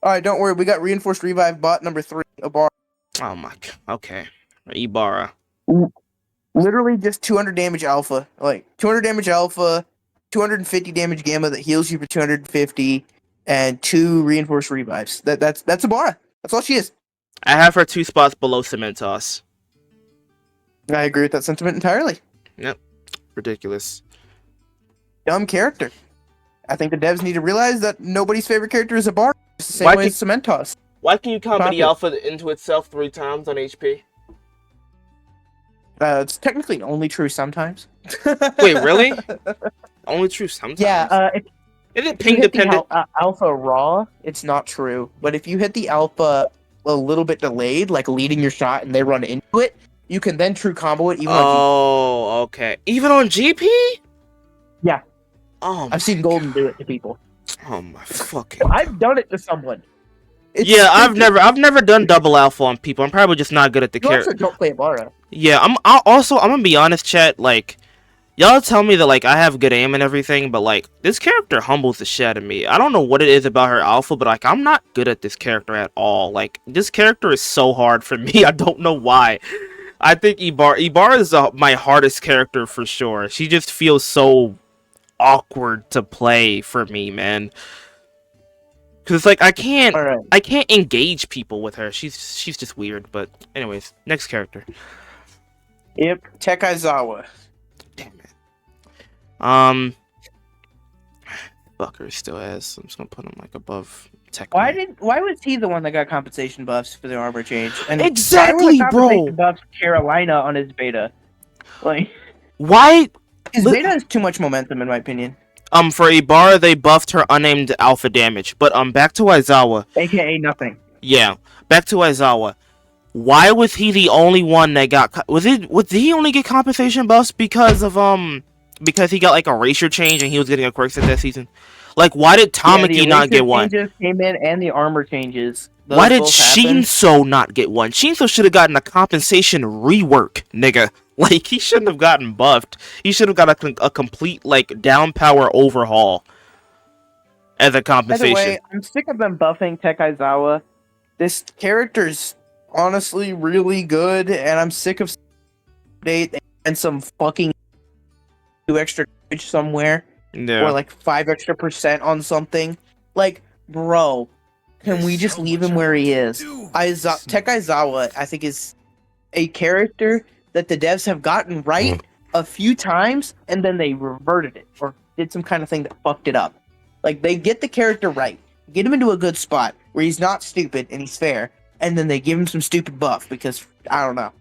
B: All right, don't worry. We got reinforced revive bot number 3, a bar.
A: Oh my god. Okay. Ibarra.
B: Literally just 200 damage alpha. Like 200 damage alpha, 250 damage gamma that heals you for 250, and 2 reinforced revives. That's Ibarra. That's all she is.
A: I have her 2 spots below Cementos.
B: I agree with that sentiment entirely.
A: Yep. Ridiculous.
B: Dumb character. I think the devs need to realize that nobody's favorite character is Ibarra. It's the same
A: Why
B: way
A: can-
B: as Cementos.
A: Why can you copy the
B: Copy.
A: alpha into itself 3 times on HP?
B: It's technically only true sometimes.
A: Wait, really? Only true sometimes?
B: Yeah, if
A: Is it
B: you
A: ping
B: hit
A: dependent?
B: the alpha raw, it's not true. But if you hit the alpha a little bit delayed, like leading your shot and they run into it, you can then true combo it even on GP.
A: Oh, okay. Even on GP?
B: Yeah.
A: Oh,
B: I've seen Golden do it to people.
A: oh my fucking.
B: I've done it to someone. It's
A: Yeah, I've
B: stupid.
A: never done double alpha on people. I'm probably just not good at the
B: You also
A: character.
B: don't play Ibarra.
A: Yeah, I'm gonna be honest, chat. Like, y'all tell me that like I have good aim and everything, but like this character humbles the shit out of me. I don't know what it is about her alpha, but like I'm not good at this character at all. Like this character is so hard for me. I don't know why. I think Ibarra is my hardest character for sure. She just feels so awkward to play for me, man. Cause it's like I can't
B: All right.
A: engage people with her. She's just weird. But anyways, next character.
B: Yep. Tech Aizawa.
A: Damn it. Fucker still has. I'm just gonna put him like above Tech.
B: Why was he the one that got compensation buffs for the armor change? And
A: Exactly,
B: why were the
A: bro.
B: compensation buffs Carolina on his beta? Like
A: Why?
B: his
A: Look-
B: beta has too much momentum in my opinion.
A: For Ibarra they buffed her unnamed alpha damage. But back to Aizawa.
B: AKA nothing.
A: Yeah, back to Aizawa. Why was he the only one that got? Did he only get compensation buffs because of because he got like a racial change and he was getting a quirk set that season? Like, why did Tamaki not get one?
B: Changes came in and the armor changes. Those
A: Why did
B: both happened.
A: Shinso not get one? Shinso should have gotten a compensation rework, nigga. Like, he shouldn't have gotten buffed. He should have got a complete, like, down power overhaul as a compensation.
B: By the way, I'm sick of them buffing Tech Aizawa. This character's honestly really good, and I'm sick of update and some fucking 2 extra somewhere.
A: Yeah.
B: Or like 5 extra % on something. Like, bro, can we just leave him where he is? Tech Aizawa, I think, is a character that the devs have gotten right a few times, and then they reverted it, or did some kind of thing that fucked it up. Like, they get the character right, get him into a good spot, where he's not stupid, and he's fair, and then they give him some stupid buff, because, I don't know.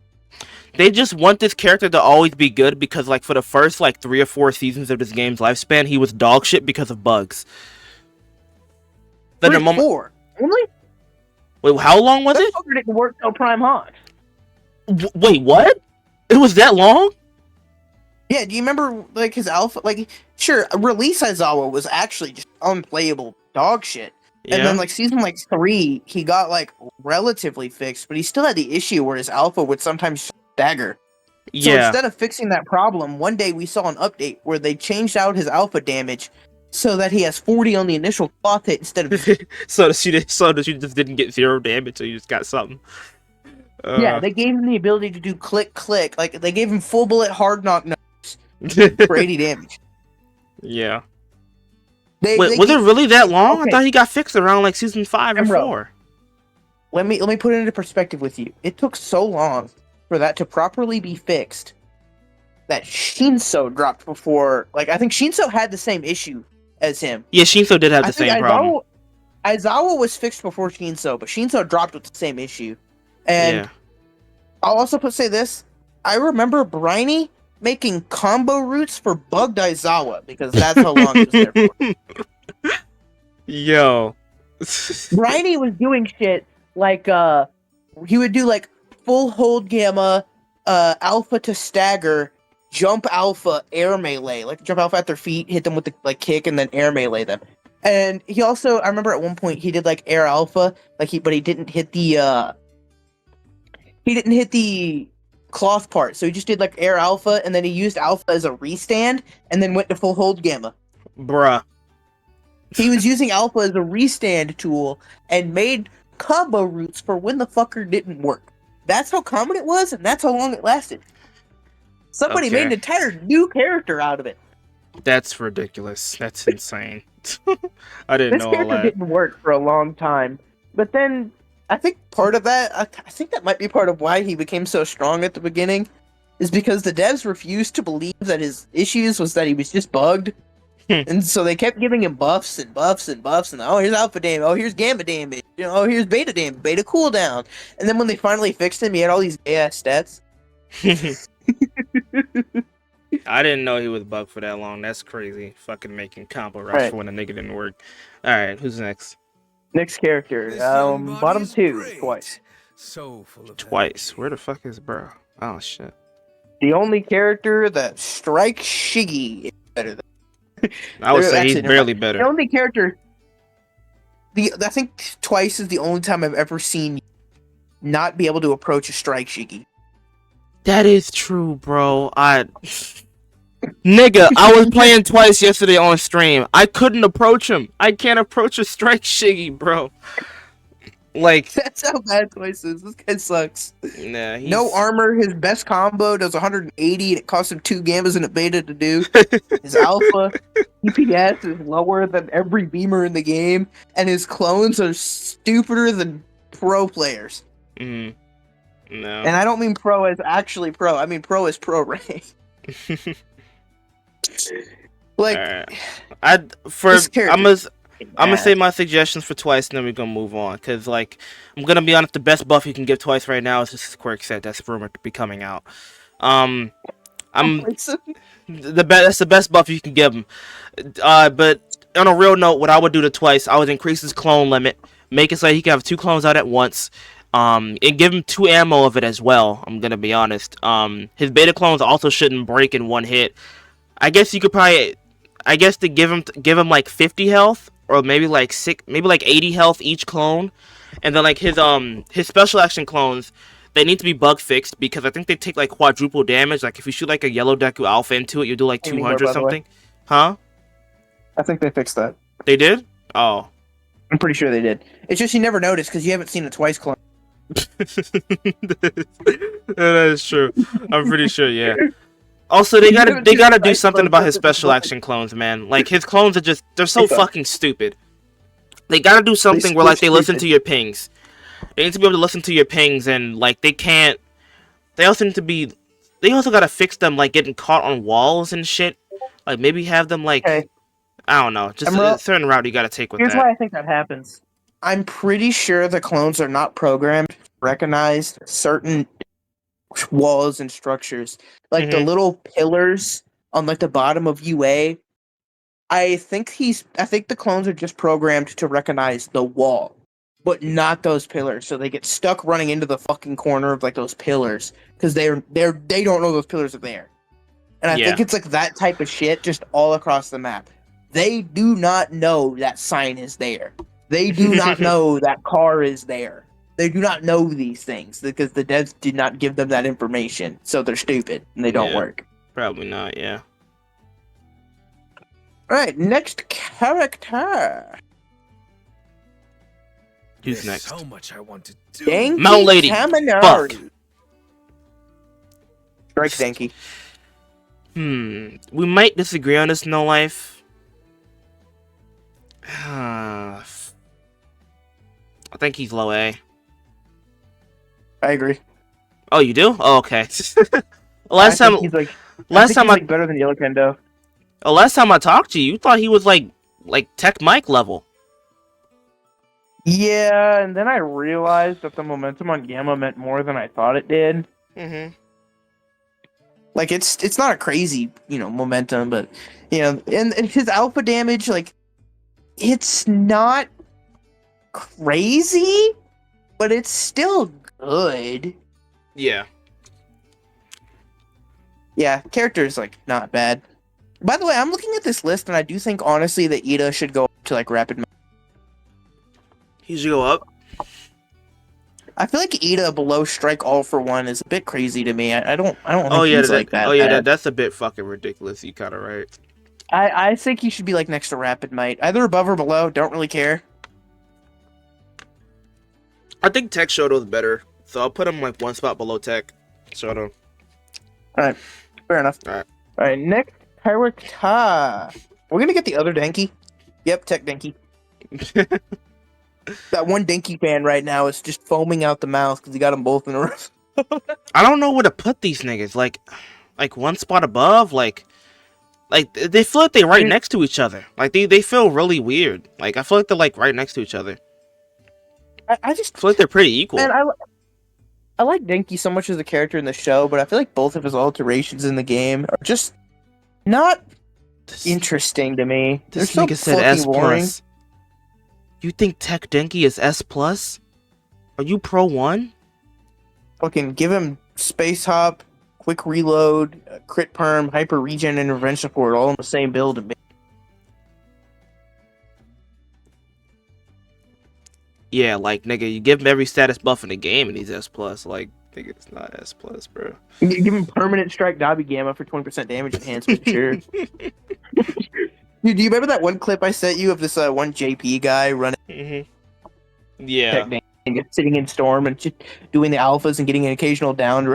A: They just want this character to always be good because, like, for the first, like, 3 or 4 seasons of this game's lifespan, he was dog shit because of bugs. Then the moment...
B: 4? Only?
A: Wait, how long was
B: That
A: it?
B: fucker didn't work till Prime Hawk.
A: Wait, what? It was that long?
B: Yeah, do you remember, like, his alpha? Like, sure, Release Aizawa was actually just unplayable dog shit.
A: Yeah.
B: And then, like, season, like, 3, he got, like, relatively fixed, but he still had the issue where his alpha would sometimes stagger. So
A: Yeah.
B: instead of fixing that problem, one day we saw an update where they changed out his alpha damage so that he has 40 on the initial cloth hit instead of...
A: so that you just didn't get 0 damage, so you just got something.
B: Yeah, they gave him the ability to do click, click. Like, they gave him full bullet hard knock nose for 80 damage.
A: Yeah.
B: Wait,
A: was it really that long?
B: Okay.
A: I thought he got fixed around like season 5 or 4.
B: Let me put it into perspective with you. It took so long for that to properly be fixed that Shinso dropped before. Like, I think Shinso had the same issue as him.
A: Yeah, Shinso did have the same problem.
B: Aizawa was fixed before Shinso, but Shinso dropped with the same issue. And
A: Yeah.
B: I'll also say this. I remember Briny making combo routes for bugged Aizawa because that's how long it was there for.
A: Yo.
B: Briny was doing shit like he would do like full hold gamma, alpha to stagger, jump alpha, air melee, like jump alpha at their feet, hit them with the like kick, and then air melee them. And he also, I remember at one point he did like air alpha, but he didn't hit the cloth part, so he just did like air alpha, and then he used alpha as a restand, and then went to full hold gamma.
A: Bruh.
B: He was using alpha as a restand tool and made combo routes for when the fucker didn't work. That's how common it was, and that's how long it lasted. Somebody made an entire new character out of it.
A: That's ridiculous. That's insane. I didn't know all that.
B: This character didn't work for a long time, but then I think part of that, I think that might be part of why he became so strong at the beginning, is because the devs refused to believe that his issues was that he was just bugged. And so they kept giving him buffs and buffs and buffs, and oh, here's alpha damage, oh, here's gamma damage, oh, here's beta damage, beta cooldown. And then when they finally fixed him, he had all these gay-ass stats.
A: I didn't know he was bugged for that long. That's crazy. Fucking making combo rush for when a nigga didn't work. Alright, who's next?
B: Next character, bottom 2, twice.
C: So full of
A: Twice. Where the fuck is bro? Oh, shit.
B: The only character that strikes Shiggy is better than.
A: I would say he's barely better.
B: The only character. I think twice is the only time I've ever seen not be able to approach a strike Shiggy.
A: That is true, bro. Nigga, I was playing twice yesterday on stream. I couldn't approach him. I can't approach a strike Shiggy, bro. Like,
B: that's how bad twice is. This guy sucks.
A: Nah,
B: no armor. His best combo does 180, and it costs him 2 gammas in a beta to do. His alpha EPS is lower than every beamer in the game, and his clones are stupider than pro players.
A: No.
B: And I don't mean pro as actually pro. I mean pro as pro rank. Like,
A: I'm gonna say my suggestions for twice, and then we're gonna move on. Cause like, I'm gonna be honest, the best buff you can give twice right now is this quirk set that's rumored to be coming out. That's the best buff you can give him. But on a real note, what I would do to twice, I would increase his clone limit, make it so he can have 2 clones out at once. And give him 2 ammo of it as well. I'm gonna be honest. His beta clones also shouldn't break in one hit. I guess you could probably, I guess to give him like 50 health or maybe like 80 health each clone, and then like his special action clones, they need to be bug fixed because I think they take like quadruple damage. Like if you shoot like a yellow deku alpha into it, you do like 200 or something. Huh?
B: I think they fixed that.
A: They did? Oh.
B: I'm pretty sure they did. It's just you never noticed because you haven't seen it twice clone.
A: That is true. I'm pretty sure, yeah. Also, they gotta do something about his special action clones, man. Like his clones are they're so fucking stupid. They gotta do something where like they listen to your pings. They need to be able to listen to your pings, and like they can't. They also need to be. They also gotta fix them like getting caught on walls and shit. Like maybe have them like.
B: Okay.
A: I don't know. Just a certain route you gotta take with
B: Here's
A: that.
B: why I think that happens. I'm pretty sure the clones are not programmed to recognize certain walls and structures. Like the little pillars on like the bottom of UA. I think the clones are just programmed to recognize the wall, but not those pillars. So they get stuck running into the fucking corner of like those pillars because they don't know those pillars are there. And I think it's like that type of shit just all across the map. They do not know that sign is there. They do not know that car is there. They do not know these things because the devs did not give them that information. So they're stupid and they don't work.
A: Probably not, yeah.
B: Alright, next character.
A: Who's next?
C: So much I want to do.
B: Denki
A: Mount Lady.
B: Kaminari.
A: Fuck.
B: Strike Denki.
A: We might disagree on this, No Life. I think he's low A.
B: I agree.
A: Oh, you do? Oh, okay. last time I
B: better than Yellow Kendo.
A: last time I talked to you, you thought he was like Tech Mike level.
B: Yeah, and then I realized that the momentum on Gamma meant more than I thought it did. Like it's not a crazy, momentum, but and his alpha damage, like it's not crazy, but it's still good.
A: Yeah.
B: Yeah, character's like not bad. By the way, I'm looking at this list and I do think honestly that Ida should go to like rapid.
A: He should go up.
B: I feel like Ida below Strike All for One is a bit crazy to me. I don't think he's like that.
A: Oh yeah,
B: bad.
A: that's a bit fucking ridiculous. You kind of right.
B: I think he should be like next to Rapid Might, either above or below. Don't really care.
A: I think Tech Shoto's better, so I'll put him like one spot below Tech Shoto.
B: All right, fair enough.
A: All
B: right. Next character. We're gonna get the other Denki. Yep, Tech Denki. That one Denki fan right now is just foaming out the mouth because he got them both in a row.
A: I don't know where to put these niggas. Like one spot above. Like they feel like they're right next to each other. Like they feel really weird. Like I feel like they're like right next to each other.
B: I just
A: feel like they're pretty equal.
B: Man, I like Denki so much as a character in the show, but I feel like both of his alterations in the game are just not interesting to me.
A: This
B: They're
A: nigga
B: so
A: said
B: fucking
A: S
B: boring.
A: plus. You think Tech Denki is S plus? Are you Pro 1?
B: Fucking give him space hop, quick reload, crit perm, hyper regen, and revenge support all in the same build. And
A: Yeah, like nigga, you give him every status buff in the game and he's S plus. Like nigga, it's not S plus, bro.
B: you give him permanent strike Dabi Gamma for 20% damage enhancement. Sure. Dude, do you remember that one clip I sent you of this one JP guy running?
A: Yeah.
B: And sitting in storm and just doing the alphas and getting an occasional down.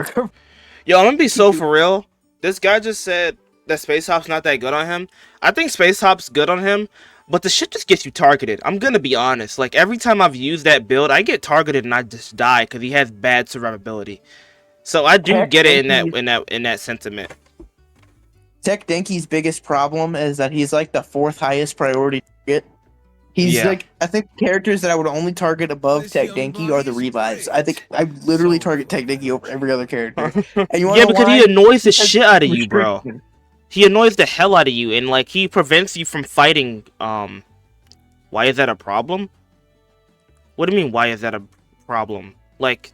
A: Yo, I'm gonna be so for real. This guy just said that Space Hop's not that good on him. I think Space Hop's good on him, but the shit just gets you targeted. I'm gonna be honest. Like every time I've used that build, I get targeted and I just die because he has bad survivability. So I do get it in that sentiment.
B: Tech Denki's biggest problem is that he's like the 4th highest priority target. He's like, I think characters that I would only target above Tech Denki are the revives. I think I literally target Tech Denki over every other character. And you
A: Yeah, because he annoys the shit out of you, bro. He annoys the hell out of you, and like he prevents you from fighting. Why is that a problem? What do you mean? Why is that a problem? Like,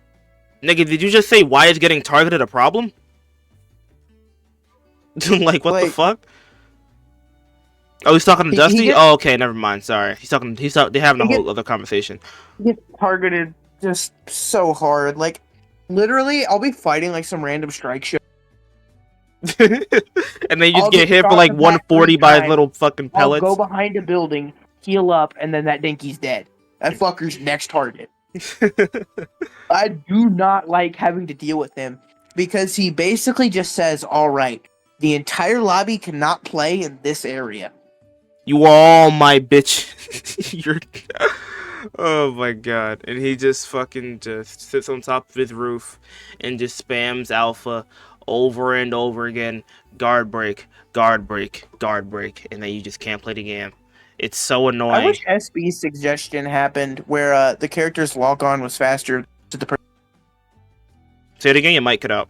A: nigga, did you just say why is getting targeted a problem? Like, what the
B: Like,
A: fuck? Oh, he's talking to
B: he
A: Dusty?
B: gets
A: Oh, okay, never mind. Sorry. They're having a
B: he gets
A: whole other conversation.
B: he gets targeted just so hard. Like, literally, I'll be fighting like some random strike show.
A: And then you just
B: I'll
A: get
B: get
A: hit for
B: shot
A: like
B: in the back 3
A: 140 by his
B: times.
A: little fucking
B: I'll go
A: pellets.
B: behind a building, heal up, and then that dinky's dead. That fucker's next target. I do not like having to deal with him because he basically just says, "All right, the entire lobby cannot play in this area."
A: You are all my bitch. You're. Oh my god. And he just fucking just sits on top of his roof and just spams alpha over and over again. Guard break, guard break, guard break. And then you just can't play the game. It's so
B: I
A: annoying.
B: wish SB's suggestion happened where the character's log on was faster to the.
A: Say it again, your mic cut out.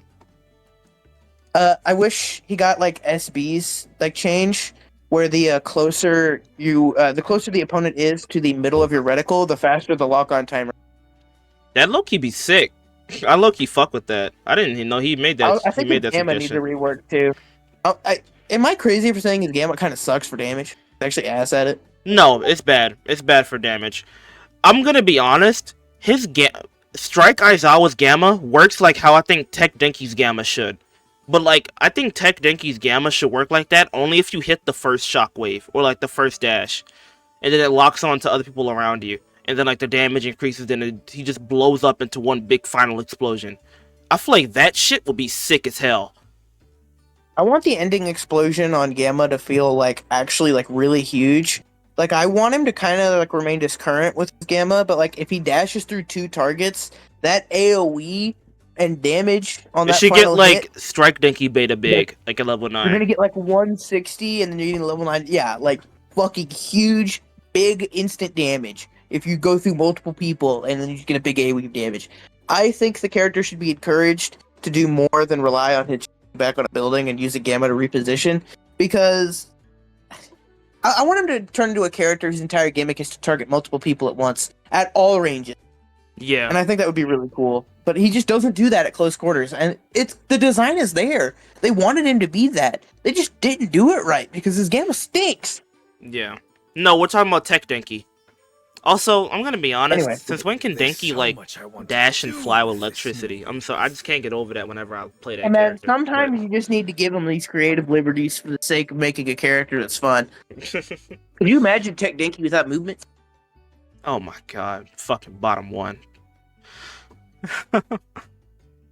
B: I wish he got like SB's like change where the closer the opponent is to the middle of your reticle, the faster the lock on timer.
A: That low-key be sick. I low-key fuck with that. I didn't even know he made that.
B: I
A: He
B: think
A: made
B: his
A: that
B: gamma needs a
A: suggestion.
B: rework too. Am I crazy for saying his gamma kind of sucks for damage? He's actually ass at it.
A: No, it's bad. It's bad for damage. I'm gonna be honest. Strike Aizawa's gamma works like how I think Tech Denki's gamma should. But like, I think Tech Denki's gamma should work like that only if you hit the first shockwave or like the first dash, and then it locks on to other people around you, and then like the damage increases, then he just blows up into one big final explosion. I feel like that shit will be sick as hell.
B: I want the ending explosion on Gamma to feel like actually like really huge. Like I want him to kind of like remain just current with his Gamma, but like if he dashes through 2 targets, that AOE and damage on
A: It
B: that
A: should get
B: final
A: like
B: hit,
A: Strike Denki beta big, like at level
B: you're gonna
A: 9.
B: get like 160, and then you're getting level 9. Yeah, like fucking huge, big instant damage if you go through multiple people, and then you get a big AOE damage. I think the character should be encouraged to do more than rely on his back on a building and use a Gamma to reposition, because I want him to turn into a character whose entire gimmick is to target multiple people at once at all ranges,
A: Yeah.
B: and I think that would be really cool. But he just doesn't do that at close quarters, and it's the design is there. They wanted him to be that. They just didn't do it right because his Gamma stinks.
A: Yeah. No, we're talking about Tech Denki. Also, I'm gonna be honest.
B: Anyway.
A: Since when can
C: There's
A: Denki
C: so
A: like
C: much I want to
A: dash and
C: do
A: fly with
C: with this
A: electricity? I'm so I just can't get over that whenever I play that
B: And man,
A: character.
B: sometimes you just need to give him these creative liberties for the sake of making a character that's fun. Could you imagine Tech Dinky without movement?
A: Oh my god, fucking bottom 1. All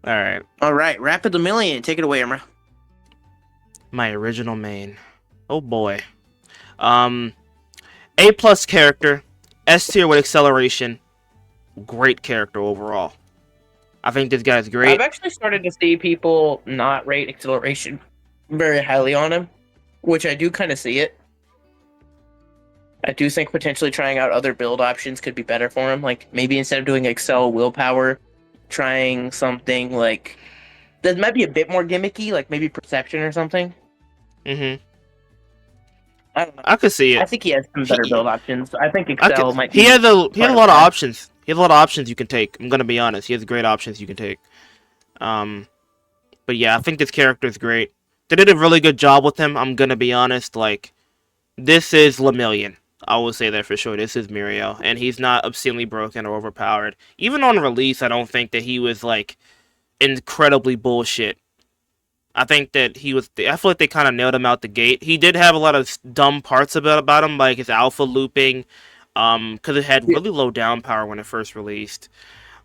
A: right,
B: All right, Rapid the Million, take it away, Emra.
A: my original main. Oh boy. A plus character, S tier with acceleration. Great character overall. I think this guy's great.
B: I've actually started to see people not rate acceleration very highly on him, which I do kind of see it. I do think potentially trying out other build options could be better for him. Like maybe instead of doing Excel willpower, trying something like that might be a bit more gimmicky, like maybe perception or something.
A: Mm-hmm.
B: I don't know.
A: I could see
B: I
A: it.
B: think he has some better
A: He-
B: build options. I think Excel might be.
A: He had a lot of
B: that.
A: options. He has a lot of options you can take. I'm gonna be honest. He has great options you can take. But yeah, I think this character is great. They did a really good job with him. I'm gonna be honest. Like, this is Lemillion. I will say that for sure. This is Mirio, and he's not obscenely broken or overpowered. Even on release, I don't think that he was like incredibly bullshit. I think that he was. I feel like they kind of nailed him out the gate. He did have a lot of dumb parts about him, like his alpha looping, because it had really low down power when it first released.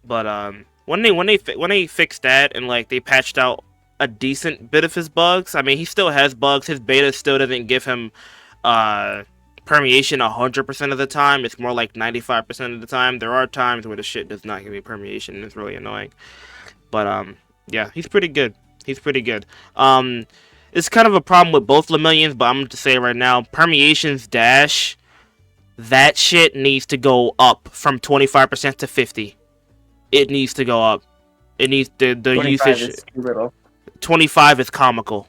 A: But when they fixed that and like they patched out a decent bit of his bugs. I mean, he still has bugs. His beta still doesn't give him permeation 100% of the time. It's more like 95% of the time. There are times where the shit does not give me permeation, and it's really annoying. But yeah, he's pretty good. He's pretty good. It's kind of a problem with both Lemillions, but I'm going to say right now, Permeation's dash, that shit needs to go up from 25% to 50. It needs to go up. It needs the
B: 25
A: usage.
B: is too little.
A: 25 is comical.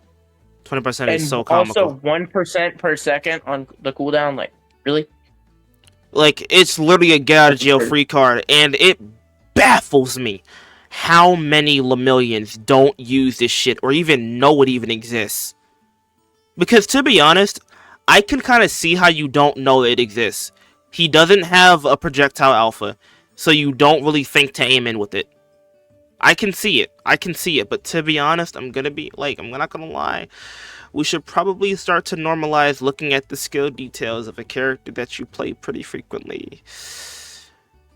A: 20%
B: And
A: is so comical.
B: also 1% per second on the cooldown. Like, really?
A: Like, it's literally a get out of jail free card, and it baffles me how many Lemillions don't use this shit or even know it even exists. Because to be honest, I can kind of see how you don't know it exists. He doesn't have a projectile alpha, so you don't really think to aim in with it. I can see it, but to be honest, I'm not gonna lie. We should probably start to normalize looking at the skill details of a character that you play pretty frequently.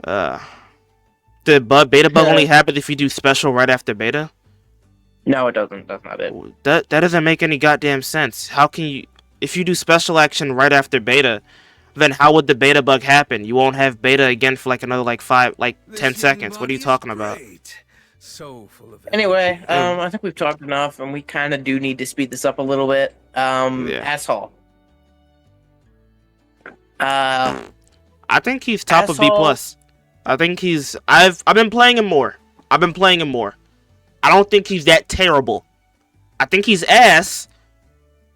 A: The beta bug only happens if you do special right after beta?
B: No, it doesn't. That's not it.
A: That doesn't make any goddamn sense. How can you... If you do special action right after beta, then how would the beta bug happen? You won't have beta again for another 10 seconds. What are you talking about?
C: So full of
B: Anyway, I think we've talked enough, and we kind of do need to speed this up a little bit. Asshole.
A: I think he's top of B+.
B: Asshole.
A: I think he's... I've been playing him more. I don't think he's that terrible. I think he's ass,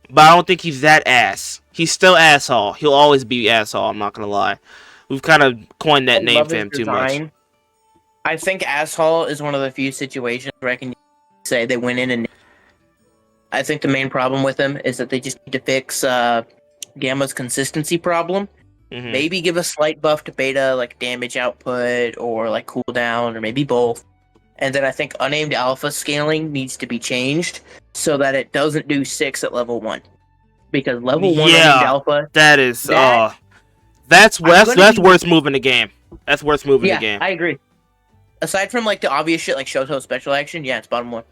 A: but I don't think he's that ass. He's still asshole. He'll always be asshole, I'm not gonna lie. We've kind of coined that name for him too much.
B: I think asshole is one of the few situations where I can say they went in and... I think the main problem with him is that they just need to fix Gamma's consistency problem.
A: Mm-hmm.
B: Maybe give a slight buff to Beta, like damage output or like cooldown, or maybe both. And then I think unnamed alpha scaling needs to be changed so that it doesn't do 6 at level 1. Because level 1 unnamed alpha...
A: That is... that's worth moving the game. That's worth moving the game.
B: I agree. Aside from the obvious shit like Shoto special action, yeah, it's bottom 1.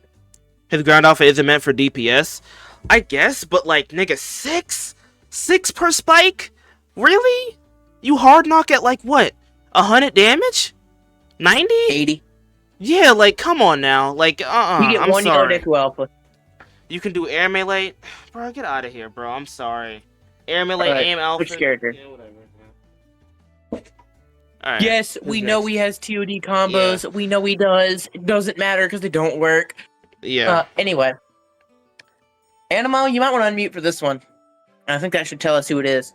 A: His ground alpha isn't meant for DPS? I guess, but nigga, 6? 6 per spike? Really? You hard knock at what? 100 damage? 90?
B: 80.
A: Yeah, come on now.
B: You get
A: I'm
B: 1
A: sorry.
B: deku alpha.
A: You can do air melee? Bro, get out of here, bro. I'm sorry. Air melee,
B: Right.
A: aim alpha.
B: Which character?
A: Yeah, whatever. Alright.
B: Yes, we know he has TOD combos. Yeah. We know he does. It doesn't matter because they don't work.
A: Yeah.
B: Anyway. Animo, you might want to unmute for this one. I think that should tell us who it is.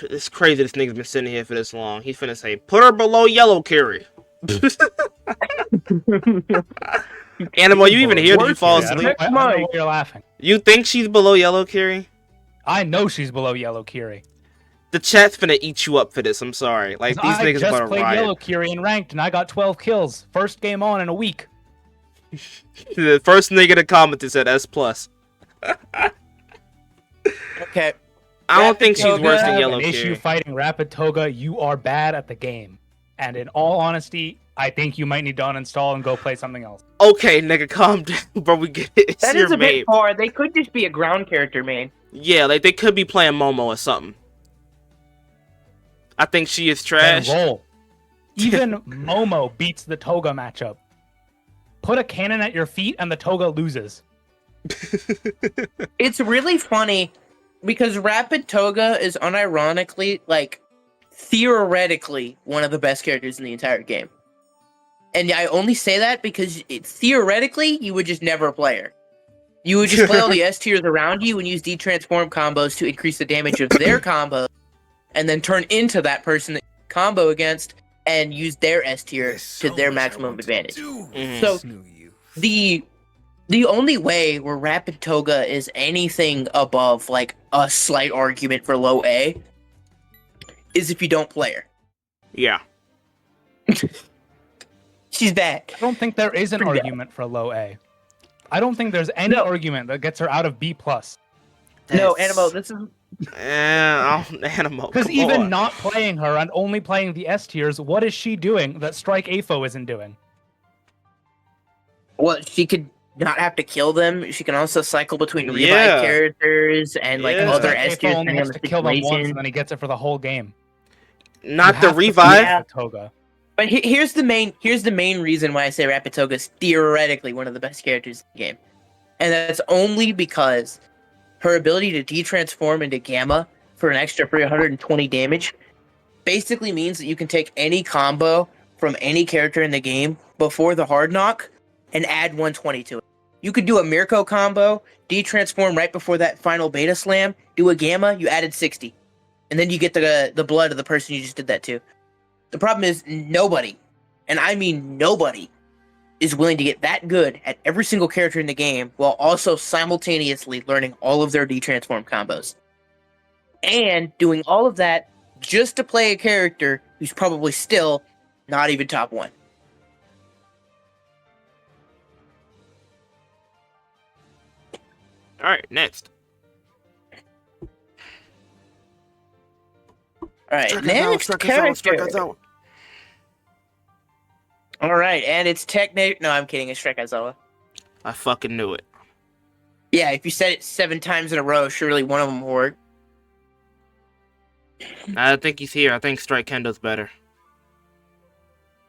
A: It's crazy this nigga's been sitting here for this long. He's finna say, put her below yellow Kiri. Animo, you even here? Did you fall asleep?
D: I don't know why you're laughing.
A: You think she's below yellow Kiri?
D: I know she's below yellow Kiri.
A: The chat's finna eat you up for this. I'm sorry. These niggas about to riot. I just played
D: yellow Kiri in ranked, and I got 12 kills. First game on in a week.
A: The first nigga to comment said S+.
B: Okay.
A: I don't think she's worse than yellow Kiri.
D: Issue fighting Rapid Toga, you are bad at the game. And in all honesty, I think you might need to uninstall and go play something else.
A: Okay, nigga, calm down, bro. We get it. It's
B: that
A: your
B: is a
A: main.
B: bit far. They could just be a ground character, man.
A: Yeah, they could be playing Momo or something. I think she is trash.
D: Roll. Even Momo beats the Toga matchup. Put a cannon at your feet and the Toga loses.
B: It's really funny because Rapid Toga is unironically, theoretically, one of the best characters in the entire game. And I only say that because theoretically, you would just never play her. You would just play all the S tiers around you and use D-transform combos to increase the damage of their combo, and then turn into that person that you combo against and use their S tier to their maximum advantage. So the only way where Rapid Toga is anything above a slight argument for low A is if you don't play her.
A: Yeah.
B: She's bad.
D: I don't think there is an argument for low A. I don't think there's any argument that gets her out of B+.
B: No, Animo, this is...
A: Animo,
D: because even not playing her and only playing the S tiers, what is she doing that Strike AFO isn't doing?
B: Well, she could not have to kill them. She can also cycle between revive characters and other S tiers.
D: Only has to kill them once, and then he gets it for the whole game.
A: Not the revive.
D: Toga.
B: But here's the main reason why I say Rapid Toga is theoretically one of the best characters in the game, and that's only because her ability to de-transform into Gamma for an extra 320 damage basically means that you can take any combo from any character in the game before the hard knock and add 120 to it. You could do a Mirko combo, de-transform right before that final beta slam, do a Gamma, you added 60. And then you get the blood of the person you just did that to. The problem is nobody and I mean nobody, is willing to get that good at every single character in the game while also simultaneously learning all of their D-transform combos. And doing all of that just to play a character who's probably still not even top 1.
A: Alright, next.
B: Alright, next character. Alright, and it's No, I'm kidding, it's Strike Aizawa.
A: I fucking knew it.
B: Yeah, if you said it 7 times in a row, surely one of them will work.
A: I think he's here. I think Strike Kendo's better.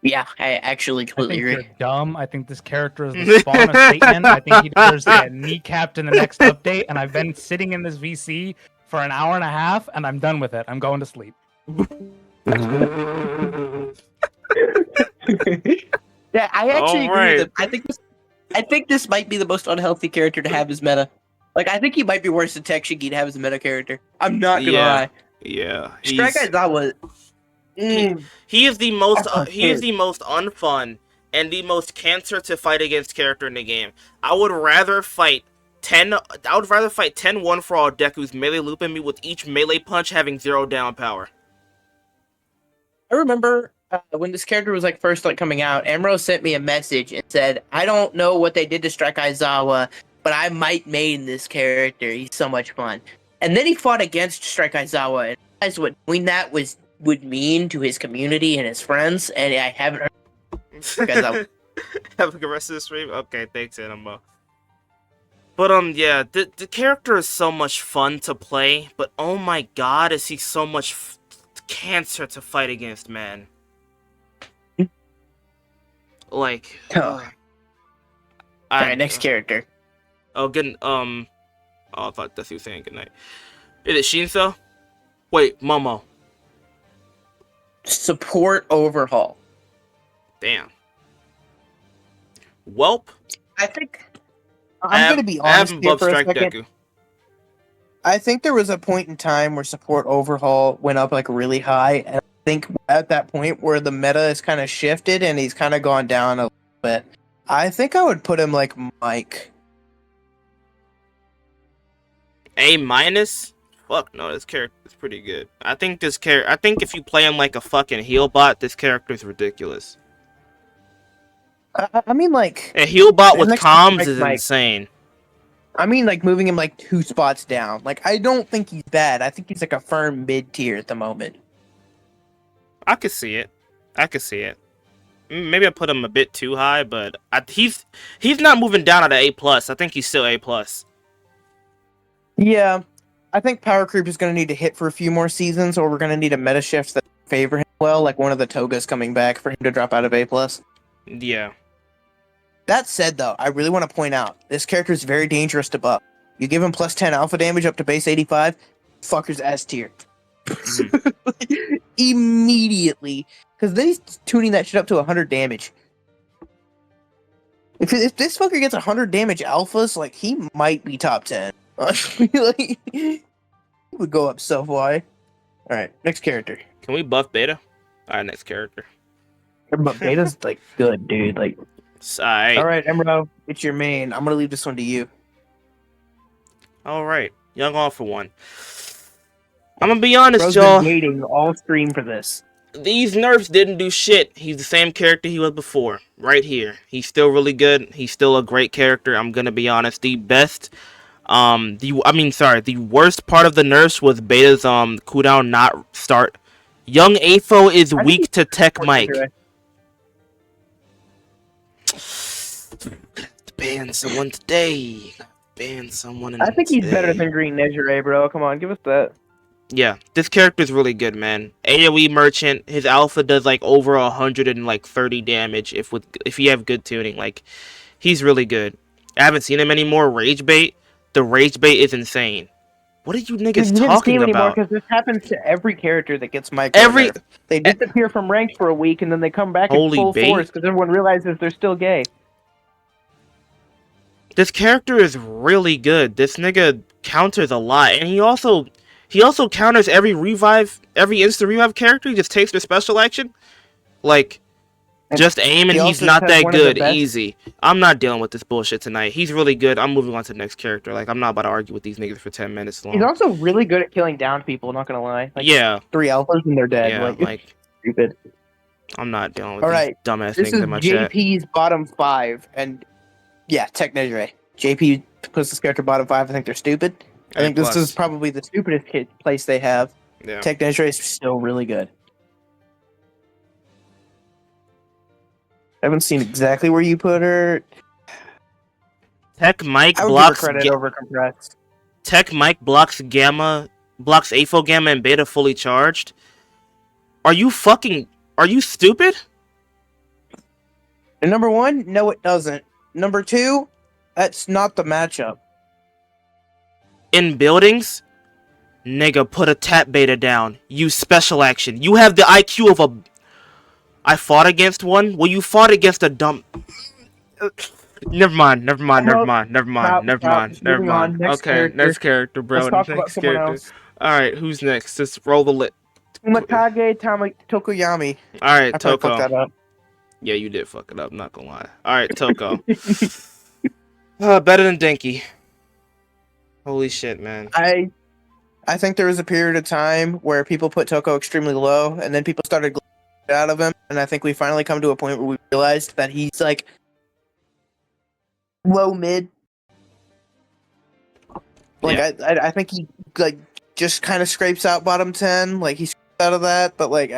B: Yeah, I actually
D: I
B: completely
D: think
B: agree.
D: you're dumb. I think this character is the spawn of Satan. I think he deserves to get kneecapped in the next update. And I've been sitting in this VC for an hour and a half, and I'm done with it. I'm going to sleep.
B: Yeah, I actually agree
A: Alright.
B: with him. I think this might be the most unhealthy character to have as meta. Like, I think he might be worse than Tekshigi to have as a meta character. I'm not gonna
A: Yeah.
B: lie.
A: Yeah.
B: Strike Aizawa.
A: He is the most
B: That's
A: he is the most unfun and the most cancer to fight against character in the game. I would rather fight 10 one for all Deku's melee looping me with each melee punch having 0 down power.
B: I remember when this character was like first like coming out, Amro sent me a message and said, "I don't know what they did to Strike Aizawa, but I might main this character. He's so much fun." And then he fought against Strike Aizawa and realized what doing that would mean to his community and his friends, and I haven't heard Strike Aizawa.
A: Have a good rest of the stream. Okay, thanks, Animo. But yeah, the character is so much fun to play, but oh my god, is he so much cancer to fight against, man. Like,
B: Alright, next character.
A: Oh, good. Oh, I thought that's you saying goodnight. Is it Shinso? Wait, Momo.
B: Support overhaul.
A: Damn. Welp.
B: I think I'm gonna be
A: I
B: honest
A: haven't
B: here
A: buffed
B: for a
A: Strike
B: second.
A: Deku.
B: I think there was a point in time where support overhaul went up like really high, and I think at that point where the meta has kind of shifted and he's kind of gone down a little bit. I think I would put him like Mike.
A: A minus? Fuck no, this character is pretty good. I think if you play him like a fucking heal bot, this character is ridiculous.
B: I mean, like
A: A heal bot with
B: next to
A: comms
B: Mike,
A: is
B: Mike.
A: insane.
B: I mean, like moving him like 2 spots down. Like I don't think he's bad. I think he's like a firm mid tier at the moment.
A: I could see it. Maybe I put him a bit too high, but he's not moving down at an A+. I think he's still A+.
B: Yeah, I think power creep is going to need to hit for a few more seasons, or we're going to need a meta shift that favor him well, like one of the Togas coming back for him to drop out of A+.
A: Yeah.
B: That said, though, I really want to point out, this character is very dangerous to buff. You give him plus 10 alpha damage up to base 85, fucker's S tier. Immediately. Because then he's tuning that shit up to 100 damage. If this fucker gets 100 damage alphas, like, he might be top 10. Like, he would go up so far. Alright, next character.
A: Can we buff Beta? Alright, next character.
B: But Beta's, like, good, dude. Like,
A: Alright,
B: Emerald, it's your main. I'm gonna leave this one to you.
A: Alright. Young All for one. I'm gonna be honest,
B: Bro's
A: y'all.
B: been waiting all stream for this.
A: These nerfs didn't do shit. He's the same character he was before. Right here. He's still really good. He's still a great character. I'm gonna be honest. The worst part of the nerfs was Beta's cooldown not start. Young Afo is weak to Tech Mike. Ban someone today. Ban someone.
B: I think he's better than Green Nezure, bro. Come on, give us that.
A: Yeah, this character is really good, man. AoE merchant, his alpha does like over 130 damage if you have good tuning. Like, he's really good. I haven't seen him anymore. Rage bait, the rage bait is insane. What are you niggas talking about?
B: Because this happens to every character that gets micro. They disappear from ranks for a week and then they come back in full force because everyone realizes they're still gay.
A: This character is really good. This nigga counters a lot, and he also counters every insta revive character. He just takes their special action. Like, Just aim, and
B: He
A: he's
B: also
A: not
B: has
A: that
B: one of the
A: good.
B: best-
A: Easy. I'm not dealing with this bullshit tonight. He's really good. I'm moving on to the next character. Like, I'm not about to argue with these niggas for 10 minutes
B: He's
A: long.
B: also really good at killing down people. Not gonna lie. Like,
A: Yeah,
B: 3 alphas and they're dead.
A: yeah.
B: Like,
A: Like,
B: stupid.
A: I'm not dealing with
B: All
A: these
B: right,
A: dumbass
B: this
A: niggas
B: is
A: in my chat.
B: JP's bottom 5, and yeah, Tech Nejire. JP puts this character bottom 5. I think they're stupid. I think this is probably the stupidest place they have.
A: Yeah.
B: Tech Nejire is still really good. I haven't seen exactly where you put her.
A: Tech Mike
B: I would
A: blocks.
B: give her credit over compressed.
A: Tech Mike blocks AFO gamma and beta fully charged. Are you stupid?
B: And number 1, no, it doesn't. Number 2, that's not the matchup.
A: In buildings, nigga, put a tap beta down. Use special action. You have the IQ of a. I fought against one. Well, you fought against a dumb. Never mind.
B: Moving on. Next
A: Okay,
B: character.
A: next character, bro.
B: Let's talk about
A: Next
B: someone
A: character.
B: else.
A: All right, who's next? Let's roll the lit.
B: Umatage Tokoyami.
A: All right,
B: I probably fucked
A: Toko.
B: that up.
A: Yeah, you did fuck it up. Not gonna lie. All right, Toko. Better than Denki. Holy shit, man.
B: I think there was a period of time where people put Toko extremely low, and then people started glitching out of him, and I think we finally come to a point where we realized that he's like low mid. Like
A: Yeah.
B: I think he like just kind of scrapes out bottom 10, like he's out of that, but like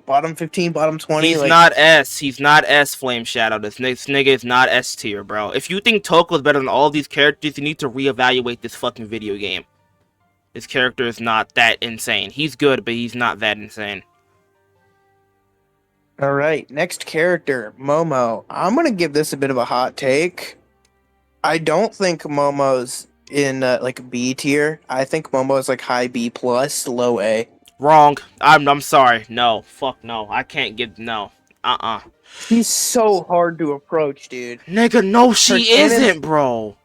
B: bottom 15, bottom 20.
A: He's
B: like,
A: not S. He's not S Flame Shadow. This nigga is not S tier, bro. If you think Toko is better than all these characters, you need to reevaluate this fucking video game. This character is not that insane. He's good, but he's not that insane.
B: All right, next character, Momo. I'm gonna give this a bit of a hot take. I don't think Momo's in like B tier. I think Momo is like high B plus, low A.
A: Wrong. I'm sorry. No. Fuck no. I can't give no.
B: She's so hard to approach, dude.
A: Nigga, no, she
B: cannons-
A: isn't, bro.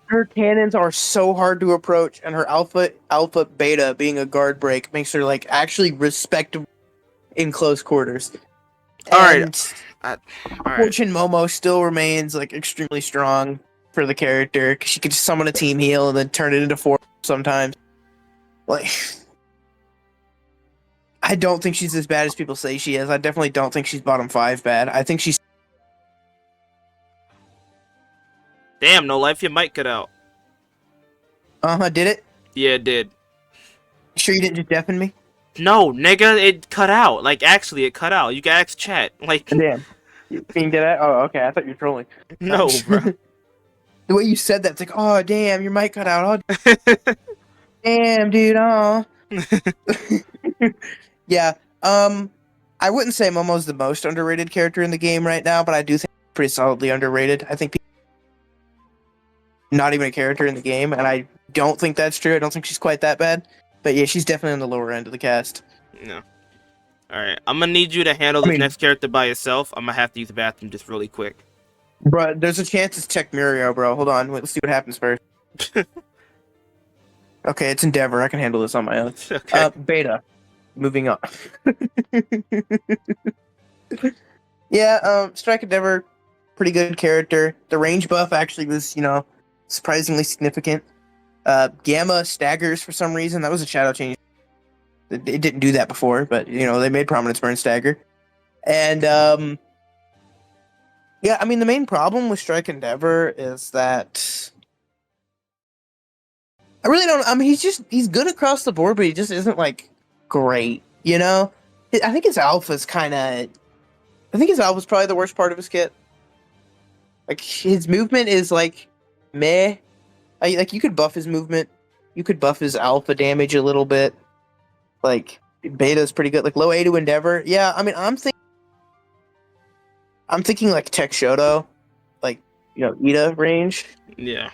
B: Her cannons are so hard to approach, and her alpha beta being a guard break makes her like actually respectable in close quarters.
A: All right.
B: And
A: All right.
B: Fortune Momo still remains like extremely strong for the character because she could just summon a team heal and then turn it into 4 sometimes. Like, I don't think she's as bad as people say she is. I definitely don't think she's bottom 5 bad. I think she's.
A: Damn, no life. Your mic cut out.
B: Did it?
A: Yeah, it did.
B: Sure you didn't just deafen me?
A: No, nigga, it cut out. Like, actually, it cut out. You can ask chat. Like,
B: Damn. You think that? Oh, okay. I thought you were trolling.
A: no, bro.
B: The way you said that, it's like, oh, damn, your mic cut out. Oh, damn, dude. Oh. Yeah. I wouldn't say Momo's the most underrated character in the game right now, but I do think she's pretty solidly underrated. I think not even a character in the game, and I don't think that's true. I don't think she's quite that bad. But yeah, she's definitely on the lower end of the cast.
A: No. Alright, I'm gonna need you to handle this next character by yourself. I'm gonna have to use the bathroom just really quick.
B: Bro, there's a chance it's Tech Murio, bro. Hold on. Wait, let's see what happens first. Okay, it's Endeavor. I can handle this on my own.
A: Okay.
B: Beta. Moving on. Yeah, Strike Endeavor, pretty good character. The range buff actually was, surprisingly significant. Gamma staggers for some reason. That was a shadow change. It didn't do that before, but, they made Prominence Burn stagger. And, yeah, I mean, the main problem with Strike Endeavor is that I really don't. I mean, he's good across the board, but he just isn't like great. I think his alpha's I think his alpha's probably the worst part of his kit. Like his movement is like meh. Like you could buff his movement, you could buff his alpha damage a little bit. Like beta's pretty good. Like low A to Endeavor. Yeah, I mean, I'm thinking like Tech Shoto, like Ida range.
A: Yeah.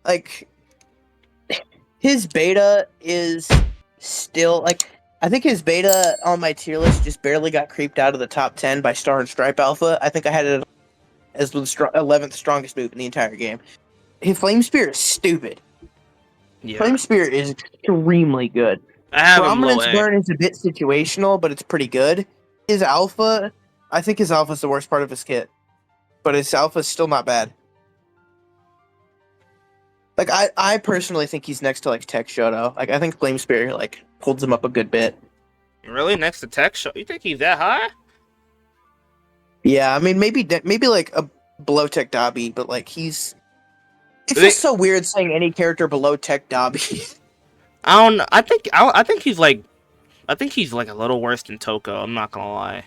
B: Like his beta is still like I think his beta on my tier list just barely got creeped out of the top 10 by Star and Stripe Alpha. I think I had it as the 11th strongest move in the entire game. His Flame Spear is stupid.
A: Yeah.
B: Flame Spear is extremely good.
A: I have him low
B: Prominence
A: A.
B: Burn is a bit situational, but it's pretty good. His alpha, I think his alpha is the worst part of his kit, but his alpha is still not bad. Like I personally think he's next to like Tech Shoto. Like I think Flame Spear like holds him up a good bit.
A: Really? Next to Tech Show? You think he's that high?
B: Yeah, I mean maybe like a below Tech Dabi, but like he's. It's
A: They-
B: just so weird saying any character below Tech Dabi.
A: I don't. I think he's like. I think he's like a little worse than Toko. I'm not gonna lie.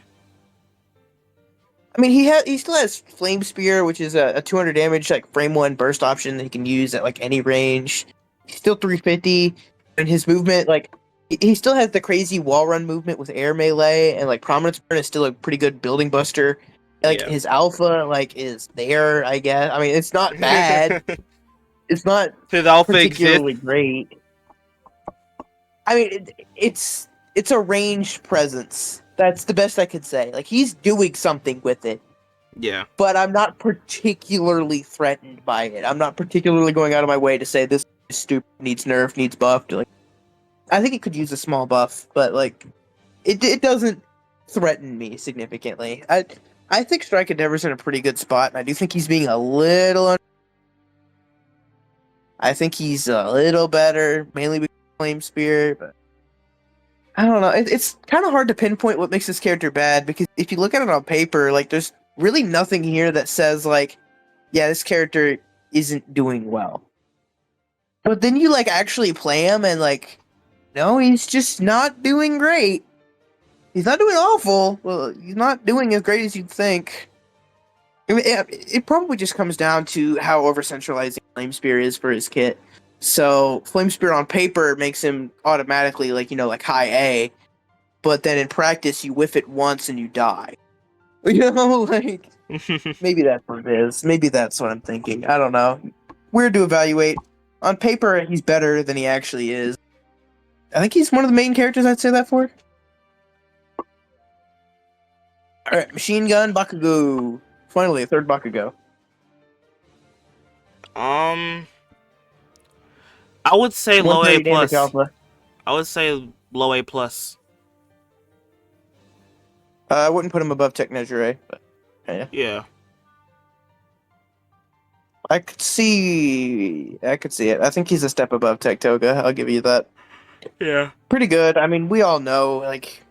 B: I mean he still has Flame Spear, which is a 200 damage like frame one burst option that he can use at like any range. He's still 350, and his movement like he still has the crazy wall run movement with air melee, and like Prominence Burn is still a pretty good building buster. Like
A: Yeah.
B: his alpha like is there, I guess. I mean it's not bad. It's not
A: His alpha
B: particularly
A: exists.
B: great. I mean it's a ranged presence. That's the best I could say. Like he's doing something with it,
A: Yeah.
B: but I'm not particularly threatened by it. I'm not particularly going out of my way to say this is stupid, needs nerfed, needs buffed. Like, I think it could use a small buff, but like, it doesn't threaten me significantly. I think Strike Endeavor's in a pretty good spot, and I do think he's being a little. I think he's a little better, mainly because of Flame Spear, but. I don't know. It's kind of hard to pinpoint what makes this character bad because if you look at it on paper, like there's really nothing here that says like, yeah, this character isn't doing well. But then you like actually play him and like, no, he's just not doing great. He's not doing awful. Well, he's not doing as great as you'd think. I mean, it probably just comes down to how over centralizing Flame Spear is for his kit. So Flame Spear on paper makes him automatically like like high A, but then in practice you whiff it once and you die. You know, like maybe that's what it is. Maybe that's what I'm thinking. I don't know. Weird to evaluate. On paper, he's better than he actually is. I think he's one of the main characters I'd say that for. Alright, Machine Gun Bakugo. Finally, a third Bakugo.
A: I would say low A
B: 130 damage
A: plus.
B: alpha.
A: I would say low A plus.
B: I wouldn't put him above Tech Nejire, but yeah.
A: Yeah.
B: I could see it. I think he's a step above Tech Toga. I'll give you that.
A: Yeah.
B: Pretty good. I mean, we all know, like...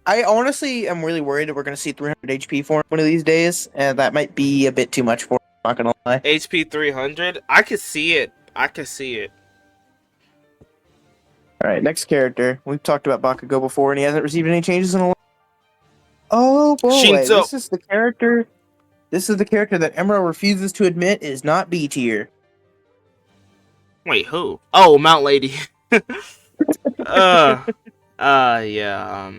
B: I honestly am really worried that we're going to see 300 HP for him one of these days, and that might be a bit too much for him, not going to lie.
A: HP 300. I could see it. I could see it.
B: Alright, next character. We've talked about Bakugo before, and he hasn't received any changes in a while. Oh boy,
A: Shinzo.
B: this is the character that Emerald refuses to admit is not B tier.
A: Wait, who? Oh, Mount Lady. Yeah.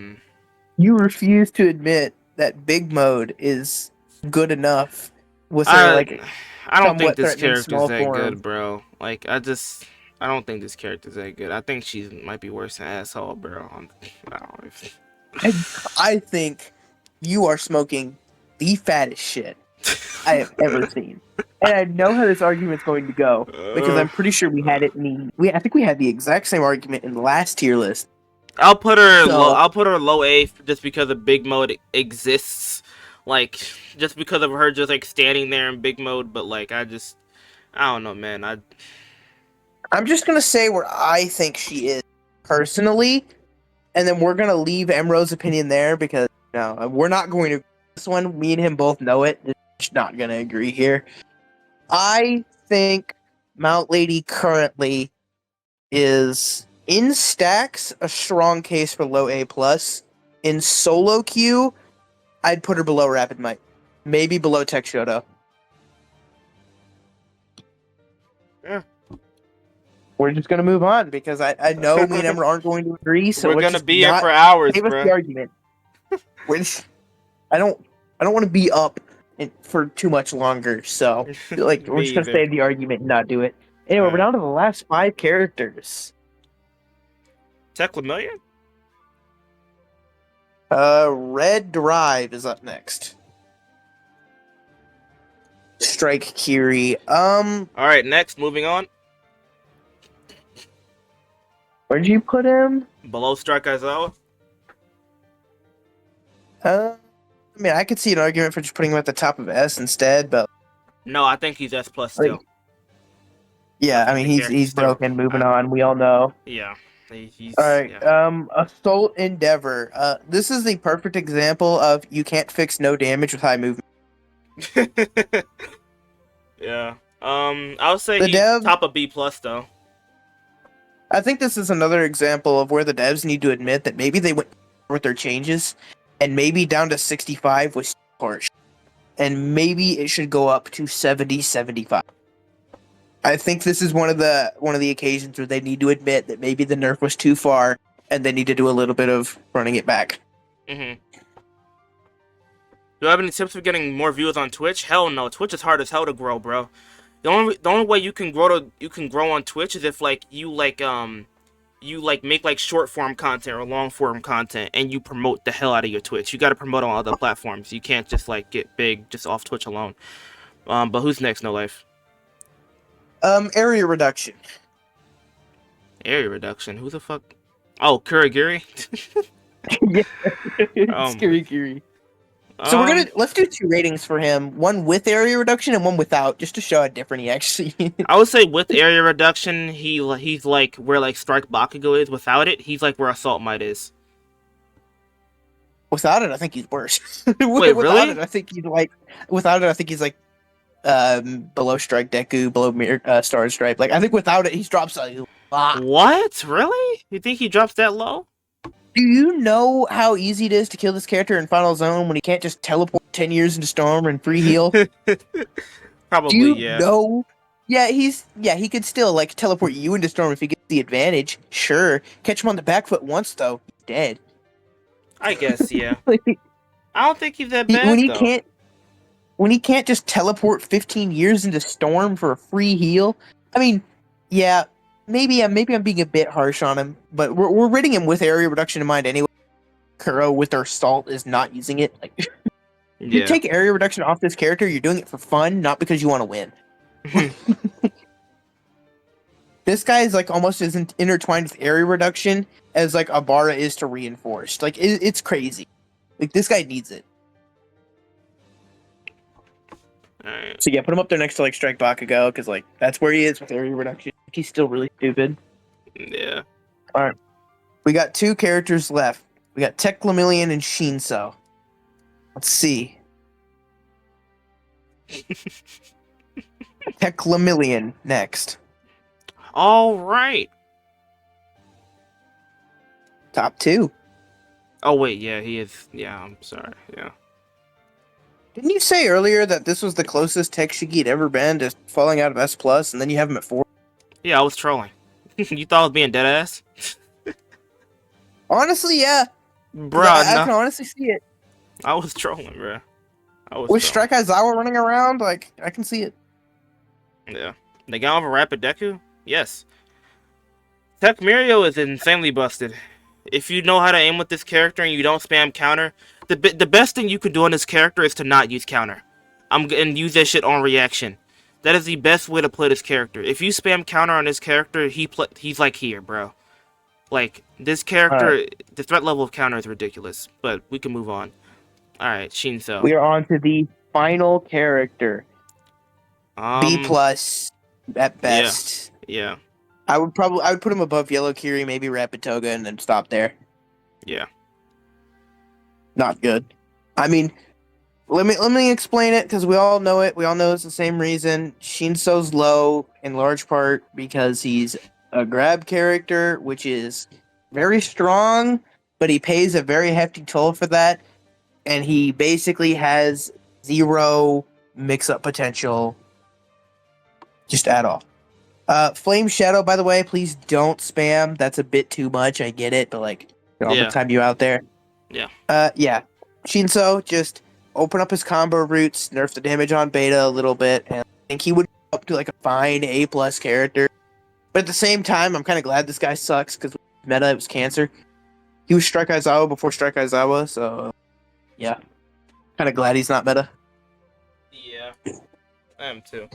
B: You refuse to admit that big mode is good enough with her, like,
A: I don't think
B: somewhat
A: this
B: threatening
A: character's
B: small
A: that
B: form.
A: good, bro. Like, I don't think this character's that good. I think she might be worse than asshole, bro. I don't know.
B: I think you are smoking the fattest shit I have ever seen. And I know how this argument's going to go because I'm pretty sure we had it I think we had the exact same argument in the last tier list.
A: I'll put her
B: So-
A: low. I'll put her low A just because the big mode exists. Like, just because of her just like standing there in big mode. But like, I don't know, man.
B: I'm just gonna say where I think she is personally, and then we're gonna leave Emro's opinion there because we're not going to. This one, me and him both know it. We're just not gonna agree here. I think Mount Lady currently is in stacks a strong case for low A plus. In solo queue, I'd put her below Rapid Might, maybe below Tech Shoto.
A: Yeah.
B: We're just gonna move on because I know me and Emma aren't going to agree. So
A: We're
B: let's
A: gonna
B: just
A: be here
B: not
A: for hours,
B: save us
A: bro.
B: the argument. I don't want to be up for too much longer. So like we're
A: Me
B: just gonna
A: either.
B: save the argument and not do it. Anyway, we're down to the last 5 characters.
A: Tech Lemillion?
B: Red Drive is up next. Strike Kiri.
A: All right, next, moving on.
B: Where'd you put him?
A: Below Strike Aizawa.
B: I mean, I could see an argument for just putting him at the top of S instead, but
A: No, I think he's S plus
B: like,
A: still.
B: yeah, I
A: think
B: mean,
A: the character's
B: he's
A: still.
B: broken. Moving on, we all know.
A: Yeah,
B: All
A: he's
B: right,
A: yeah.
B: Assault Endeavor. This is the perfect example of you can't fix no damage with high movement.
A: Yeah. I would say
B: The
A: he's
B: dev,
A: top of B plus though.
B: I think this is another example of where the devs need to admit that maybe they went with their changes, and maybe down to 65 was harsh, and maybe it should go up to 70, 75. I think this is one of the occasions where they need to admit that maybe the nerf was too far, and they need to do a little bit of running it back.
A: Mm-hmm. Do you have any tips for getting more viewers on Twitch? Hell no. Twitch is hard as hell to grow, bro. The only way you can grow on Twitch is if like you make like short form content or long form content and you promote the hell out of your Twitch. You got to promote on other platforms. You can't just like get big just off Twitch alone. But who's next? No Life.
B: Area reduction.
A: Area reduction. Who the fuck? Oh, Kurigiri.
B: Yeah, Scary. So let's do 2 ratings for him. One with area reduction and one without, just to show how different he actually is.
A: I would say with area reduction, he's like where like Strike Bakugo is. Without it, he's like where Assault Might is.
B: Without it, I think he's worse.
A: Wait,
B: Without
A: really?
B: it, I think he's like. Without it, I think he's like, below Strike Deku, below Star Stripe. Like I think without it, he drops a lot.
A: What? Really? You think he drops that low?
B: Do you know how easy it is to kill this character in Final Zone when he can't just teleport 10 years into Storm and free heal?
A: Probably,
B: Do you
A: yeah.
B: know? Yeah, he could still like teleport you into Storm if he gets the advantage. Sure. Catch him on the back foot once though, he's dead.
A: I guess, yeah.
B: Like,
A: I don't think he's that bad, though.
B: When he can't just teleport 15 years into Storm for a free heal. I mean, yeah, maybe I'm being a bit harsh on him, but we're rating him with area reduction in mind anyway. Kuro with their salt is not using it. Like, if you
A: Yeah.
B: take area reduction off this character, you're doing it for fun, not because you want to win. This guy is like almost as intertwined with area reduction as like Abara is to reinforced. Like it's crazy. Like this guy needs it.
A: Alright.
B: So yeah, put him up there next to like Strike Bakugo because like that's where he is with area reduction. He's still really stupid.
A: Yeah.
B: All right, we got 2 characters left. We got Teclamillion and Shinso. Let's see. Teclamillion next.
A: All right.
B: Top 2.
A: Oh, wait, yeah, he is. Yeah, I'm sorry. Yeah.
B: Didn't you say earlier that this was the closest Tech Shiki had ever been to falling out of S plus, and then you have him at 4?
A: Yeah, I was trolling. You thought I was being dead ass?
B: Honestly, yeah.
A: Bruh,
B: I
A: no.
B: can honestly see it.
A: I was trolling, bruh.
B: With Strike Aizawa running around, like, I can see it.
A: Yeah. They got over Rapid Deku? Yes. Tech Mirio is insanely busted. If you know how to aim with this character and you don't spam counter, the best thing you can do on this character is to not use counter. And use that shit on reaction. That is the best way to play this character. If you spam counter on this character, he's like here, bro. Like, this character, the threat level of counter is ridiculous. But we can move on. Alright, Shinso.
B: We are on to the final character. B plus at best.
A: Yeah.
B: I would put him above Yellow Kiri, maybe Rapid Toga, and then stop there.
A: Yeah.
B: Not good. I mean, let me explain it because we all know it. We all know it's the same reason. Shinso's low in large part because he's a grab character, which is very strong, but he pays a very hefty toll for that, and he basically has 0 mix-up potential just at all. Flame Shadow, by the way, please don't spam. That's a bit too much. I get it, but like, all the time you out there.
A: Yeah.
B: Yeah. Shinso, just open up his combo routes, nerf the damage on beta a little bit, and I think he would go up to like a fine A plus character. But at the same time, I'm kind of glad this guy sucks because meta it was cancer. He was Strike Aizawa before Strike Aizawa, so yeah, kind of glad he's not meta.
A: Yeah, I am too.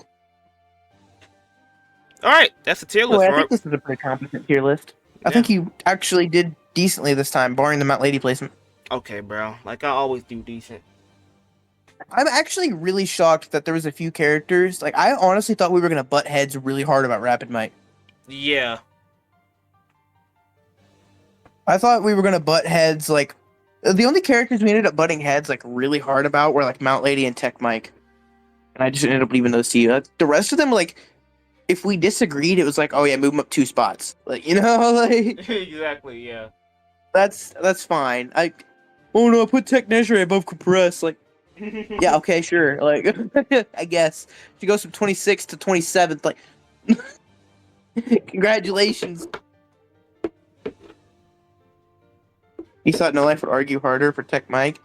A: All right, that's the tier list.
B: I think this is a pretty competent tier list. I think you actually did decently this time, barring the Mount Lady placement.
A: Okay, bro. Like I always do decent.
B: I'm actually really shocked that there was a few characters. Like, I honestly thought we were gonna butt heads really hard about Rapid Might.
A: Yeah.
B: I thought we were gonna butt heads. Like, the only characters we ended up butting heads like really hard about were like Mount Lady and Tech Mike, and I just ended up leaving those to you. The rest of them, like, if we disagreed, it was like, oh yeah, move them up 2 spots. Like, like
A: Exactly. Yeah.
B: that's fine. Oh no, I put Tech Nezure above Compress. Like, yeah, okay, sure. Like, I guess she goes from 26th to 27th. Like, congratulations. You thought No Life would argue harder for Tech Mike?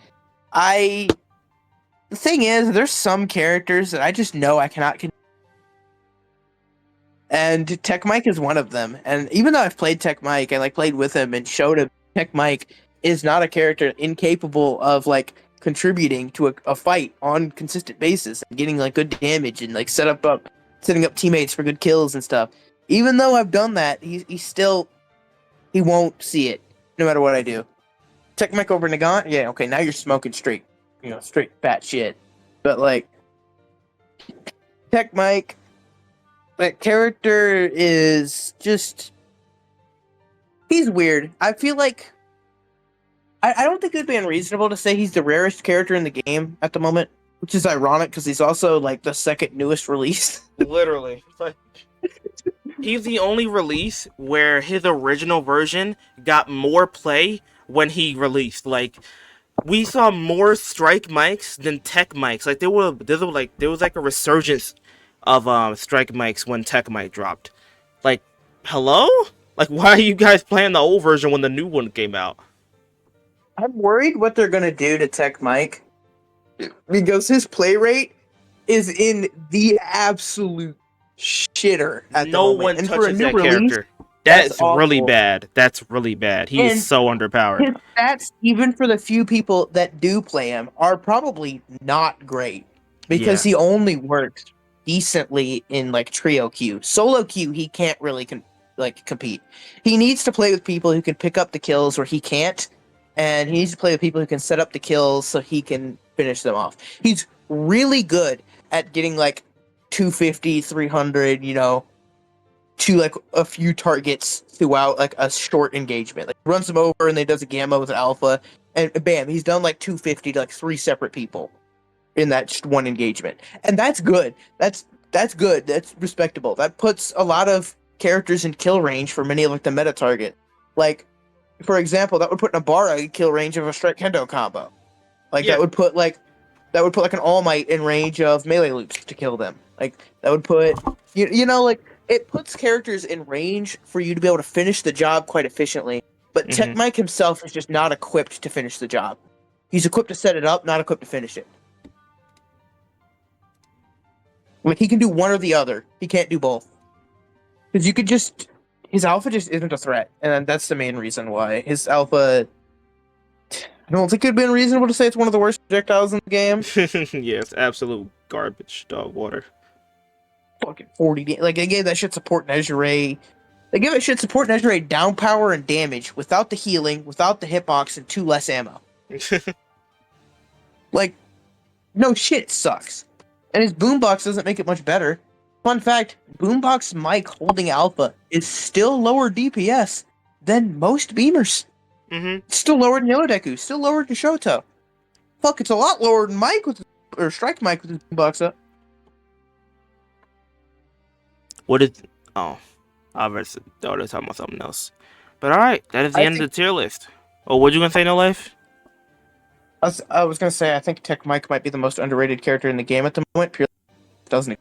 B: The thing is, there's some characters that I just know I cannot. And Tech Mike is one of them. And even though I've played Tech Mike and like played with him and showed him, Tech Mike is not a character incapable of like contributing to a fight on consistent basis and getting like good damage and like setting up teammates for good kills and stuff. Even though I've done that, he won't see it no matter what I do. Tech Mike over Nagant, yeah, okay, now you're smoking straight, straight fat shit. But like Tech Mike, that character is just he's weird. I feel like I don't think it'd be unreasonable to say he's the rarest character in the game at the moment, which is ironic because he's also like the second newest release.
A: Literally. Like, he's the only release where his original version got more play when he released. Like, we saw more strike mics than tech mics. Like, there was like a resurgence of strike mics when tech mic dropped. Like, hello? Like, why are you guys playing the old version when the new one came out?
B: I'm worried what they're gonna do to Tech Mike because his play rate is in the absolute shitter at the
A: No
B: moment.
A: one
B: And for a
A: touches
B: new
A: that
B: release,
A: character.
B: that's
A: That's really
B: awful.
A: bad. That's really bad. He
B: And
A: is so underpowered.
B: his stats, even for the few people that do play him, are probably not great because
A: Yeah.
B: he only works decently in like trio queue. Solo queue, he can't really compete. He needs to play with people who can pick up the kills where he can't, and he needs to play with people who can set up the kills so he can finish them off. He's really good at getting like 250, 300, to like a few targets throughout like a short engagement. Like runs them over and then does a gamma with alpha, and bam, he's done like 250 to like 3 separate people in that just one engagement, and that's good. That's good. That's respectable. That puts a lot of characters in kill range for many of like the meta target. Like, for example, that would put Nabara in kill range of a strike Kendo combo. Like
A: Yeah.
B: that would put like an All Might in range of melee loops to kill them. Like that would put like it puts characters in range for you to be able to finish the job quite efficiently. But Tech Mike himself is just not equipped to finish the job. He's equipped to set it up, not equipped to finish it. Like he can do one or the other. He can't do both. Because you could just his alpha just isn't a threat, and that's the main reason why his alpha. I don't think it'd been reasonable to say it's one of the worst projectiles in the game.
A: Yeah, it's absolute garbage, dog water.
B: Fucking 40 like they gave that shit support Nezure. They give it shit support Nezure down power and damage without the healing, without the hitbox, and 2 less ammo. Like, no shit, it sucks. And his boombox doesn't make it much better. Fun fact, boombox Mike holding alpha is still lower DPS than most beamers. It's still lower than Yellow Deku, still lower than Shoto. Fuck, it's a lot lower than Mike or Strike Mike with his boombox up.
A: What is? Oh, I was talking about something else. But all right, that is the end of the tier list. Oh, what you gonna say, No Life?
B: I was gonna say I think Tech Mike might be the most underrated character in the game at the moment. Purely doesn't.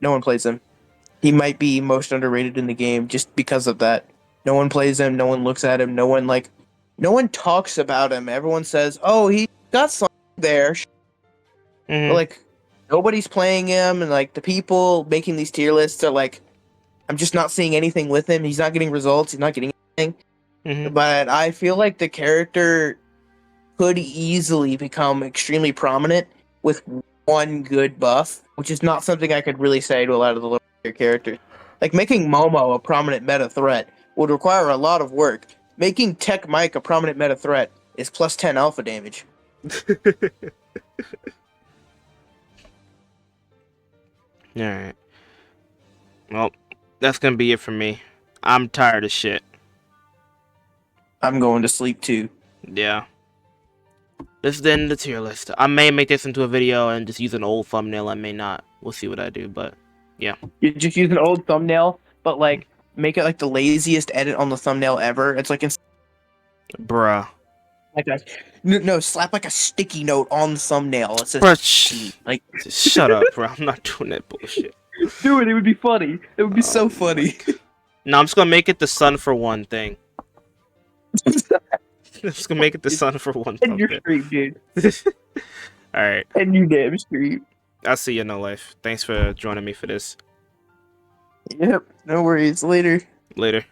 B: No one plays him. He might be most underrated in the game just because of that. No one plays him. No one looks at him. No one talks about him. Everyone says, "Oh, he got something there." But, like, nobody's playing him, and like the people making these tier lists are like, "I'm just not seeing anything with him. He's not getting results. He's not getting anything." But I feel like the character could easily become extremely prominent with one good buff, which is not something I could really say to a lot of the lower tier characters. Like making Momo a prominent meta threat would require a lot of work, Making Tech Mike a prominent meta threat is plus 10 alpha damage.
A: Alright. Well, that's gonna be it for me. I'm tired of shit.
B: I'm going to sleep too.
A: Yeah. This is the end of the tier list. I may make this into a video and just use an old thumbnail. I may not. We'll see what I do, but yeah.
B: You just use an old thumbnail, but like make it like the laziest edit on the thumbnail ever. It's like
A: Bruh.
B: like a no, slap like a sticky note on the thumbnail. It says
A: Bruh,
B: like
A: shut up, bro. I'm not doing that bullshit.
B: do it. It would be funny. It would be so funny.
A: No, I'm just gonna make it the sun for one thing. I'm just gonna make it the sun for one
B: And your
A: thumbnail.
B: stream, dude.
A: Alright.
B: And you damn stream.
A: I'll see you in no life. Thanks for joining me for this.
B: Yep. No worries. Later.
A: Later.